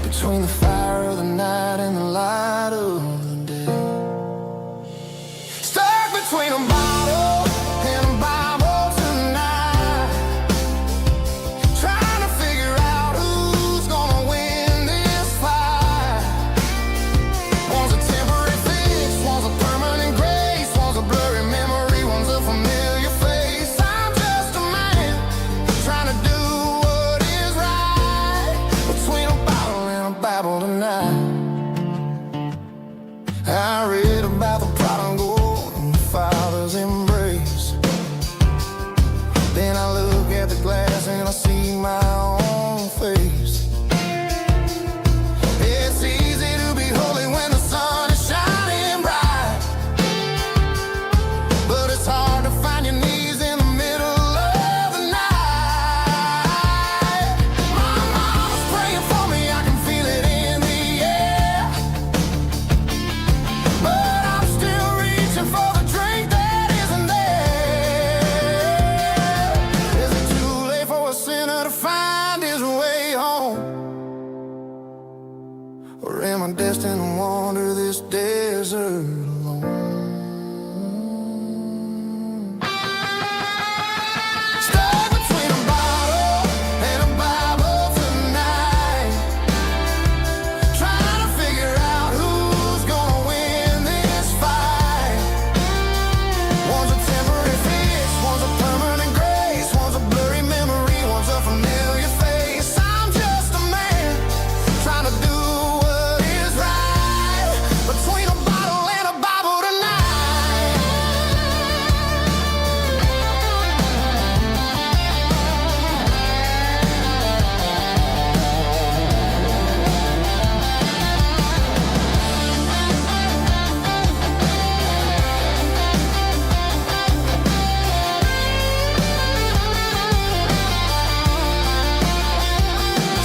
between the fire of the night and the light of the day. Stuck between a bottle and a Bible tonight, trying to figure out who's gonna win this fight. One's a temporary fix, one's a permanent grace, one's a blurry memory, one's a familiar face. I'm just a man trying to do what is right, between a bottle and a Bible tonight. I read about the prodigal and the father's embrace. Then I look at the glass and I see my own face. It's easy to be holy when the sun is shining bright, but it's hard to find your knees in the middle of the night. My mama's praying for me, I can feel it in the air, but I'm still reaching for the drink that isn't there. Is it too late for a sinner to find his way home? Or am I destined to wander this desert alone? Stuck between a bottle and a Bible tonight, trying to figure out who's gonna win this fight. One's a temporary fix, one's a permanent grace, one's a blurry memory, one's a familiar face. I'm just a man trying to do what is right, between a bottle and a Bible tonight.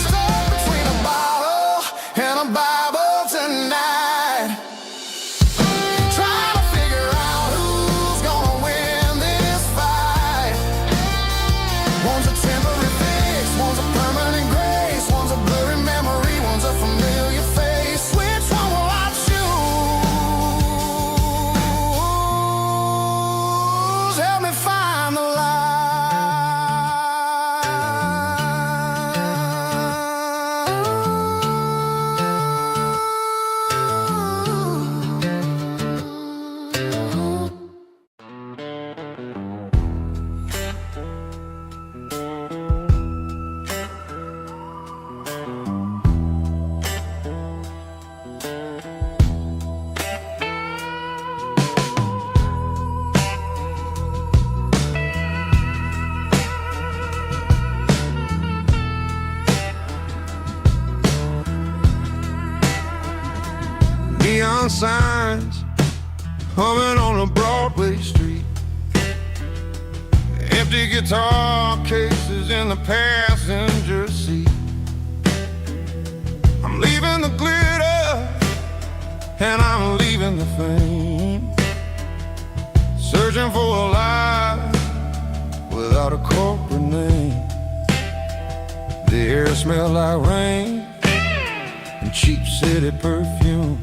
Stuck between a bottle and a Bible tonight, trying to figure out who's gonna win this fight. One's a temporary fix, one's a permanent grace, one's a blurry memory, one's a familiar face. Which one will I choose? Help me find the light. Neon signs humming on a Broadway street, empty guitar cases in the passenger seat. I'm leaving the glitter and I'm leaving the fame, searching for a life without a corporate name. The air smelled like rain and cheap city perfume.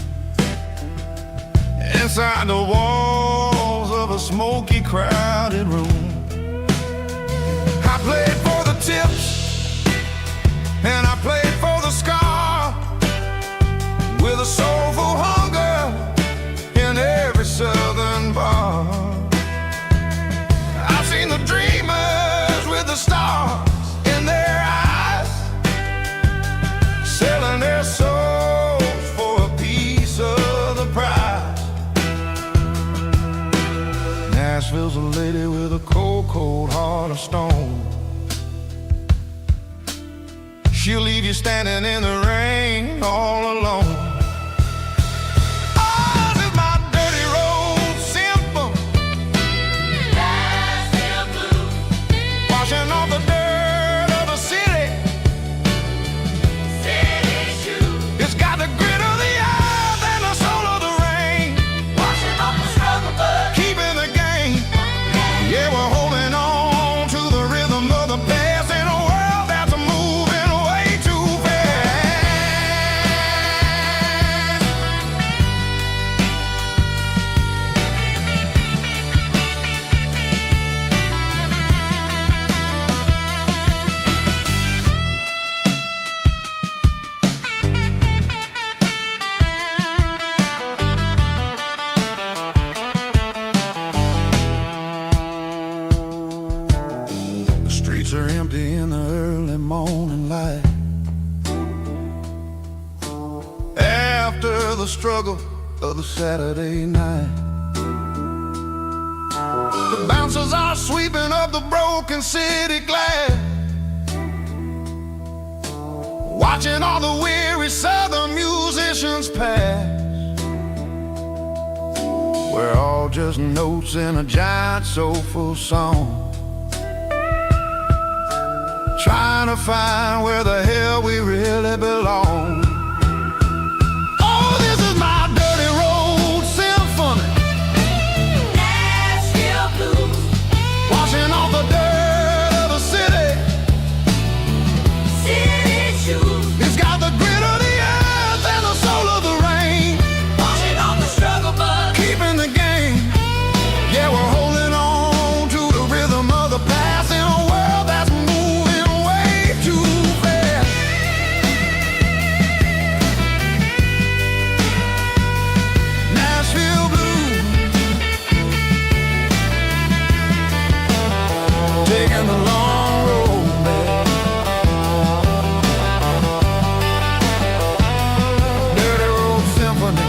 Inside the walls of a smoky, crowded room, I played for the tips and I played for the scar, with a soulful hunger in every southern bar. I've seen the dreamers with the stars in their eyes, selling their souls for a piece of cornerstone. She'll leave you standing in the rain all alone. Oh, this is my dirty road symphony. Nashville blues. Washing off the dirt of the city. City shoes. It's got the grit of the earth and the soul of the rain. Washing off the struggle, but keeping the game. Yeah, we're holding on to the rhythm of the past in a world that's moving way too fast. The streets are empty in the early morning light. After the struggle of the Saturday night, the bouncers are sweeping up the broken city glass, watching all the weary southern musicians pass. We're all just notes in a giant soulful song, trying to find where the hell we really belong. Oh, this is my dirty road symphony. Nashville blues. Washing off the dirt of the city. City shoes. It's got the grit of the earth and the soul of the rain. Washing off the struggle, but keeping the game. Yeah, we're holding on to the rhythm of the past in a world that's moving way too fast. Nashville blues, taking the long road back. Dirty road symphony.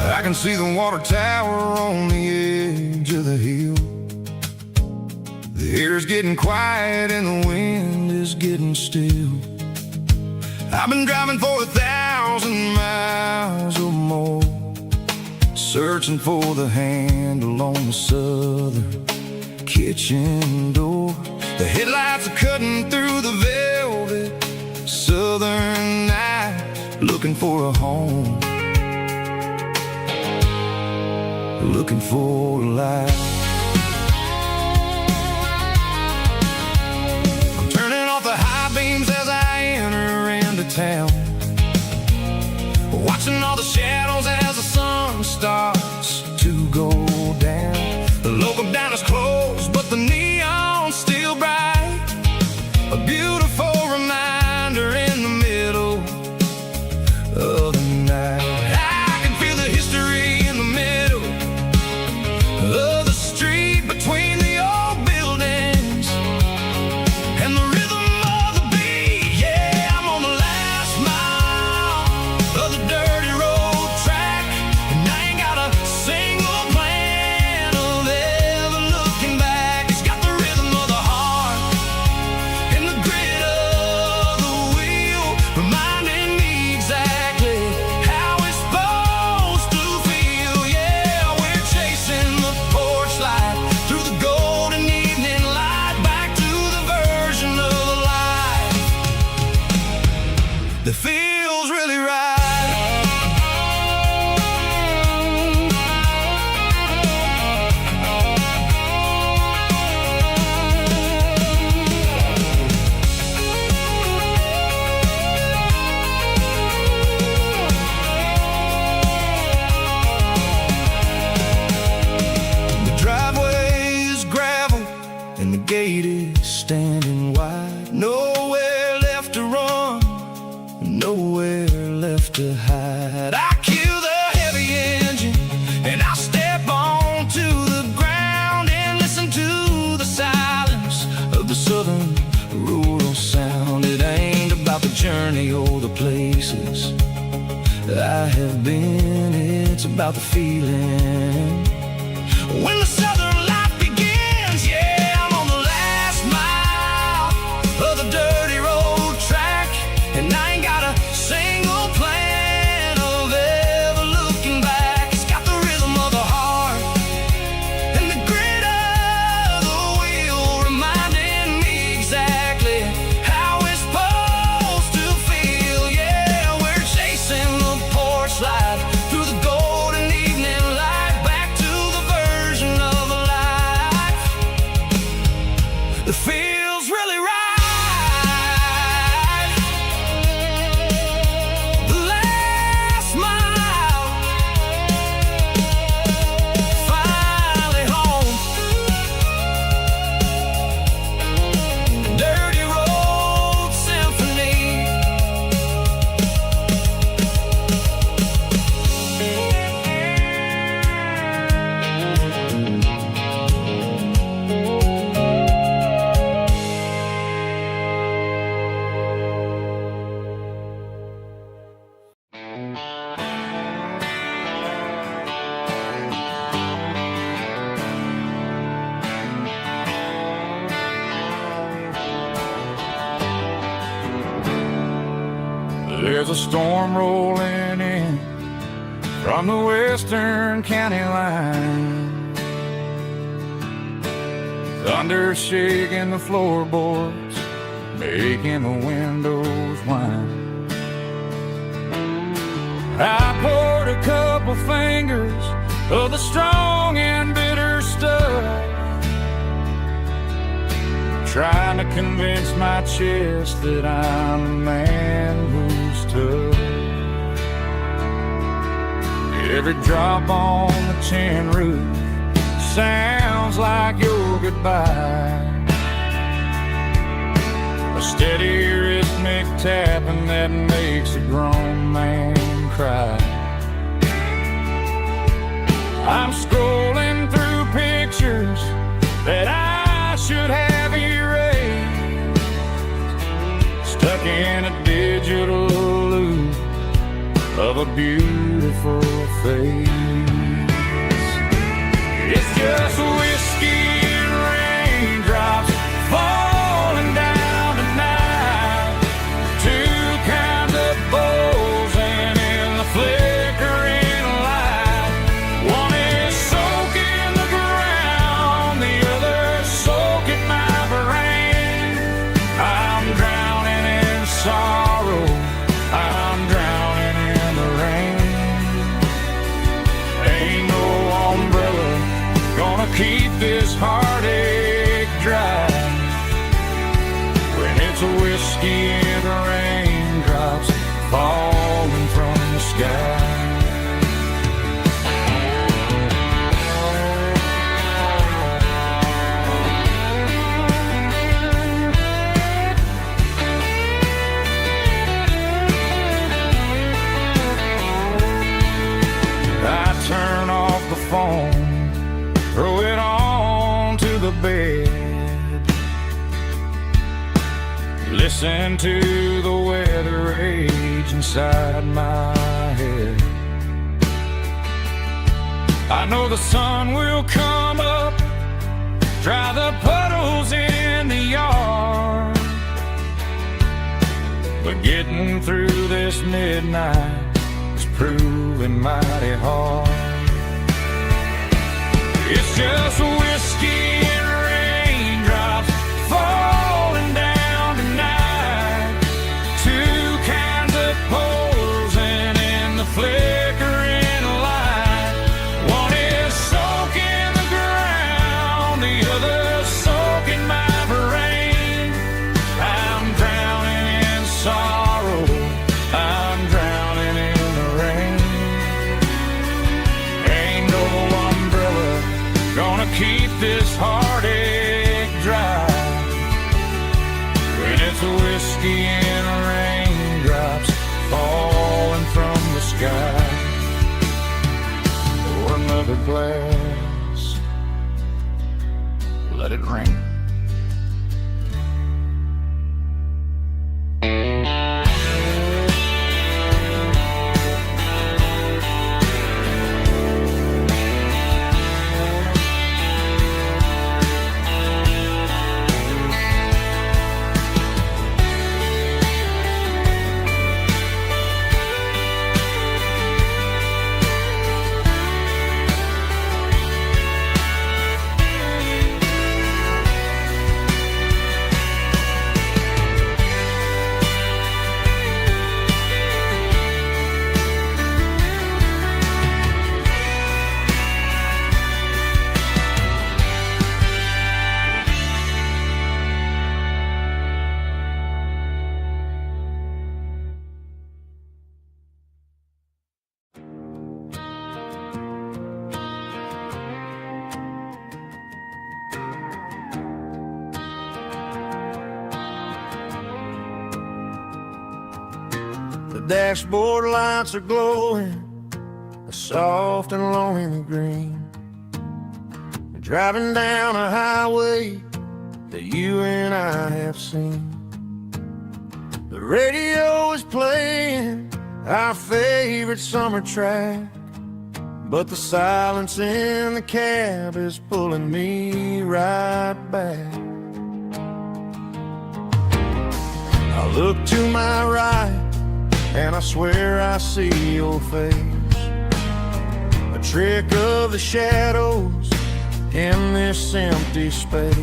I can see the water tower on the edge of the hill. The air's getting quiet and the wind is getting still. I've been driving for 1,000 miles or more, searching for the handle on the southern kitchen door. The headlights are cutting through the velvet southern night, looking for a home, looking for a life. I'm turning off the high beams as I enter into town, watching all the shadows as the sun starts to go down. The local diner's closed, but the neon's still bright, a beautiful reminder in the middle of the night. I can feel the history in the middle of the street between the old buildings and the rhythm of the beat. Yeah, I'm on the last mile of the dirty road track, and I ain't got a standing wide. Nowhere left to run, nowhere left to hide. I kill the heavy engine and I step onto the ground and listen to the silence of the southern rural sound. It ain't about the journey or the places I have been, it's about the feeling when the southern life begins. Yeah, I'm on the last mile of the dirty road track, and I ain't got a single plan of ever looking back. It's got the rhythm of the heart and the grit of the wheel, reminding me exactly how it's supposed to feel. Yeah, we're chasing the porch light through the golden evening light, back to the version of a life that feels really right. The last mile, finally home. Dirty Road Symphony. There's a storm rolling in from the western county line. Thunder shaking the floorboards, making the windows whine. I poured a couple fingers of the strong and bitter stuff, trying to convince my chest that I'm a man who's tough. Every drop on the tin roof sounds like your goodbye, a steady rhythmic tapping that makes a grown man cry. I'm scrolling through pictures that I should have erased, stuck in a digital loop of a beautiful face. It's just whiskey and raindrops falling down tonight, two kinds of bulging in the flickering light. One is soaking the ground, the other soaking my brain. I'm drowning in sorrow, I'm drowning in the rain. Ain't no umbrella gonna keep this heartache dry when it's a whiskey and raindrops falling from the sky. I turn off the phone, throw it on to the bed, listen to the weather rage inside my head. I know the sun will come up, dry the puddles in the yard, but getting through this midnight is proving mighty hard. It's just whiskey and raindrops falling down tonight, two kinds of posing in the flickering light. One is soaking the ground, the other soaking my brain. I'm drowning in sorrow, I'm drowning in the rain. Ain't no umbrella gonna keep this heart nights of whiskey and raindrops falling from the sky. Pour another glass, let it rain. The dashboard lights are glowing, a soft and lonely green. You're driving down a highway that you and I have seen. The radio is playing our favorite summer track, but the silence in the cab is pulling me right back. I look to my right and I swear I see your face, a trick of the shadows in this empty space.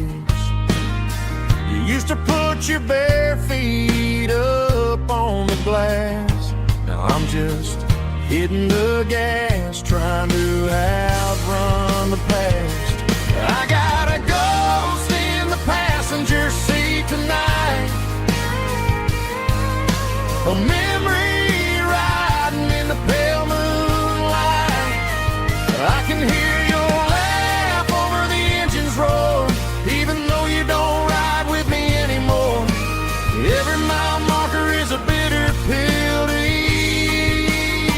You used to put your bare feet up on the glass. Now I'm just hitting the gas, trying to outrun the past. I got a ghost in the passenger seat tonight, a memory riding in the pale moonlight. I can hear your laugh over the engine's roar, even though you don't ride with me anymore. Every mile marker is a bitter pill to eat,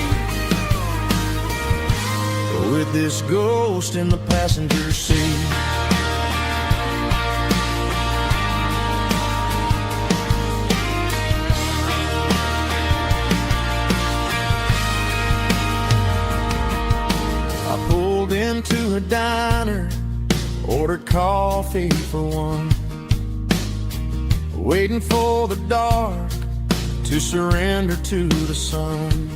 with this ghost in the passenger seat. Into a diner, ordered coffee for one, waiting for the dark to surrender to the sun.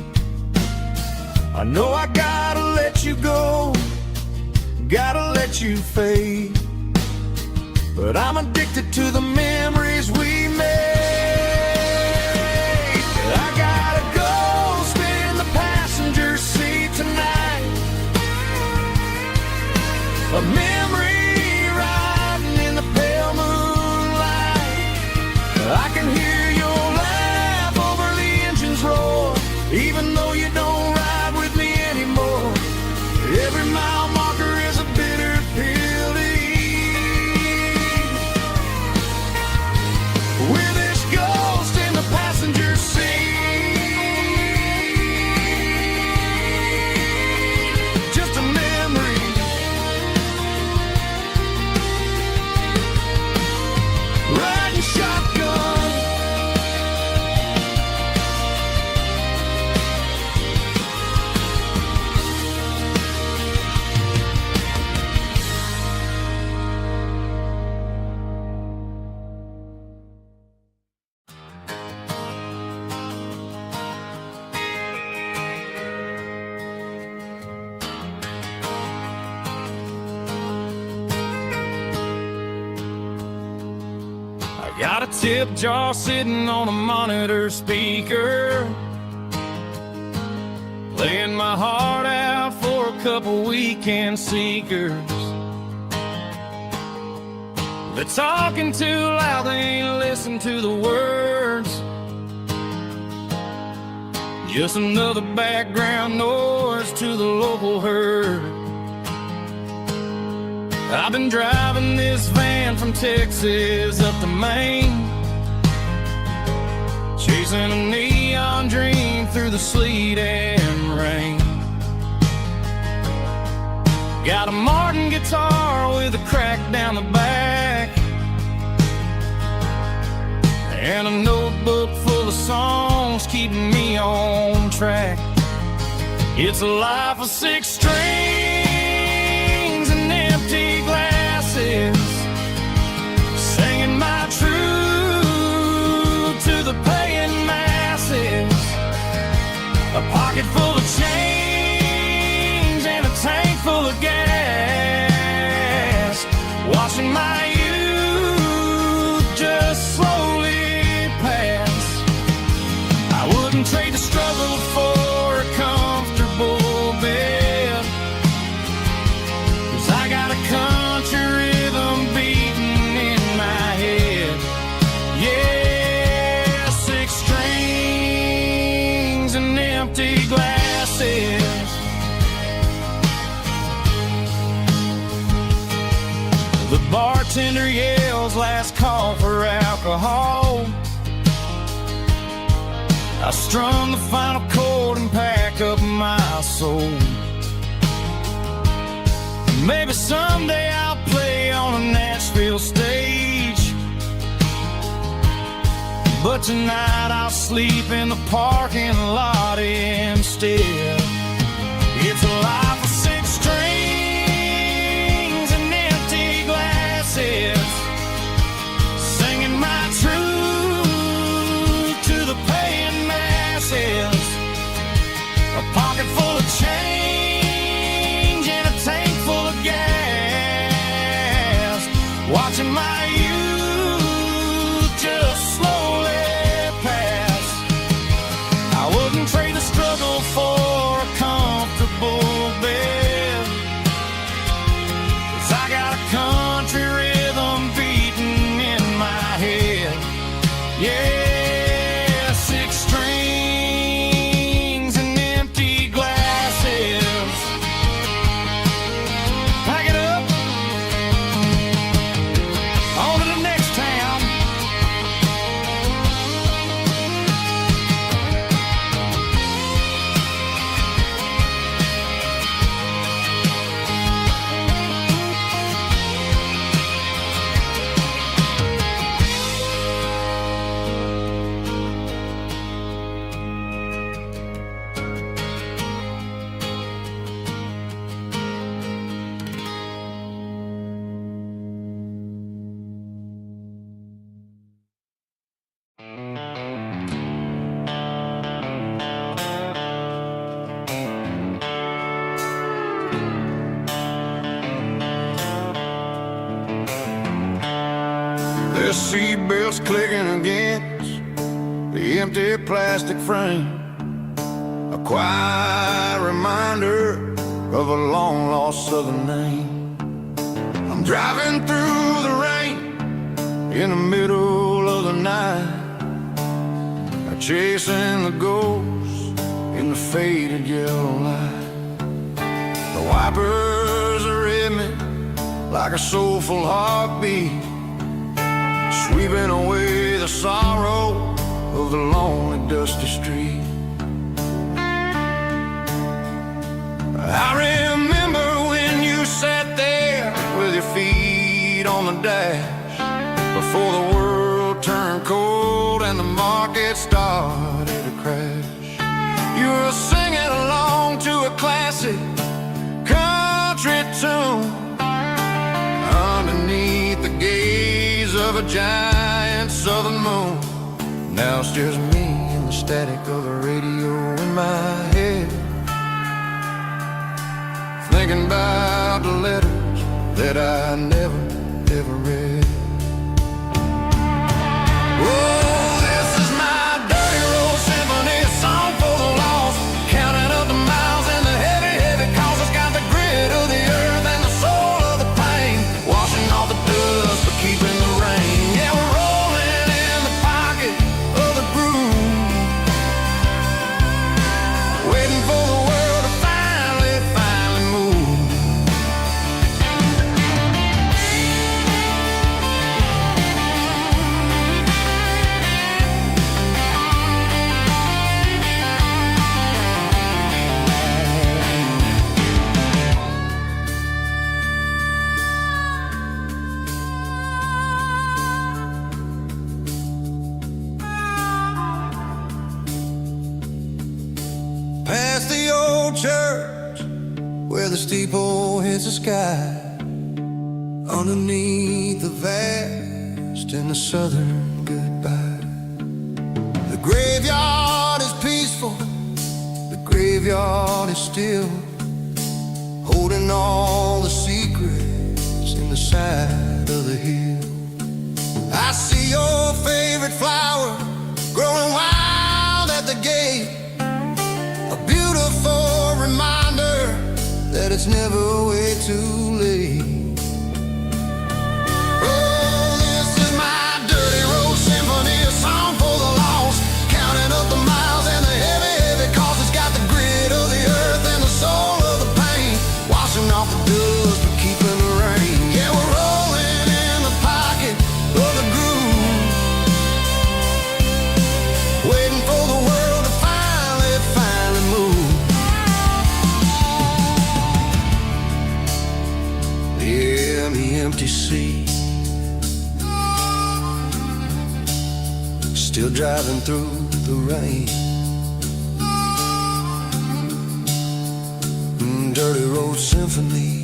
I know I gotta let you go, gotta let you fade, but I'm addicted to the memories we made. I got a ghost in the passenger seat tonight, a memory riding in the pale moonlight. I can hear your laugh over the engine's roar, even though you don't ride with me anymore. Every mile marker is a bitter pill to eat, with this ghost in the passenger seat. Just a memory, riding shotgun. Got a tip jar sitting on a monitor speaker, playing my heart out for a couple weekend seekers. They're talking too loud, they ain't listen to the words. Just another background noise to the local herd. I've been driving this van from Texas up to Maine, chasing a neon dream through the sleet and rain. Got a Martin guitar with a crack down the back, and a notebook full of songs keeping me on track. It's a life of 6 strings and empty glasses, singing my truth to the paying masses. A pocket full of change and a tank full of gas, watching my youth just slowly pass. I wouldn't trade the struggle for a comfortable bed, 'cause I got a country rhythm beating in my head. Yeah, 6 strings and empty glasses. The bartender yells last call for alcohol. I strum the final chord and pack up my soul. Maybe someday I'll play on a Nashville stage, but tonight I'll sleep in the parking lot instead. It's a life of 6 strings and empty glasses, singing my truth to the paying masses. A pocket full of change and a tank full of gas, watching my youth just slowly pass. I wouldn't trade the struggle for a comfortable bed, 'cause I got a country rhythm beating in my head. Yeah, 6 strings and empty glasses. Pack it up, on to the next town. There's seatbelts clicking against the empty plastic frame, a quiet reminder of a long-lost southern name. I'm driving through the rain in the middle of the night, chasing the ghosts in the faded yellow light. The wipers are in me like a soulful heartbeat, sweeping away the sorrow of the lonely, dusty street. I remember when you sat there with your feet on the dash, before the world turned cold and the market started to crash. You were singing along to a classic country tune underneath the gaze of a giant southern moon. Now it's just me and the static of the radio in my head, thinking about the letters that I never, ever read. Oh, this is my dirty road symphony, a song for the lost, counting up the miles and the heavy, heavy calls. It's got the grit of the earth and the soul of the pain, washing off the dust but keeping the rain. Yeah, we're rolling in the pocket of the groove, waiting for the world to finally move. the steeple hits the sky, underneath the vast and the southern goodbye. The graveyard is peaceful, the graveyard is still, holding all the secrets in the side of the hill. I see your favorite flower growing wild at the gate, a beautiful reminder that it's never way too late. Oh, this is my dirty road symphony, a song for the lost, counting up the miles and the heavy, heavy cost. It's got the grit of the earth and the soul of the pain, washing off the dust but keeping the rain. Yeah, we're rolling in the pocket of the groove, waiting for the world to finally move. Yeah, the empty sea, still driving through the rain. Dirty road symphony.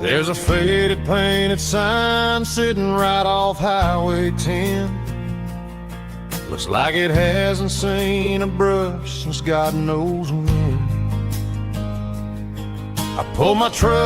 There's a faded painted sign sitting right off Highway 10. Looks like it hasn't seen a brush since God knows when. I pulled my truck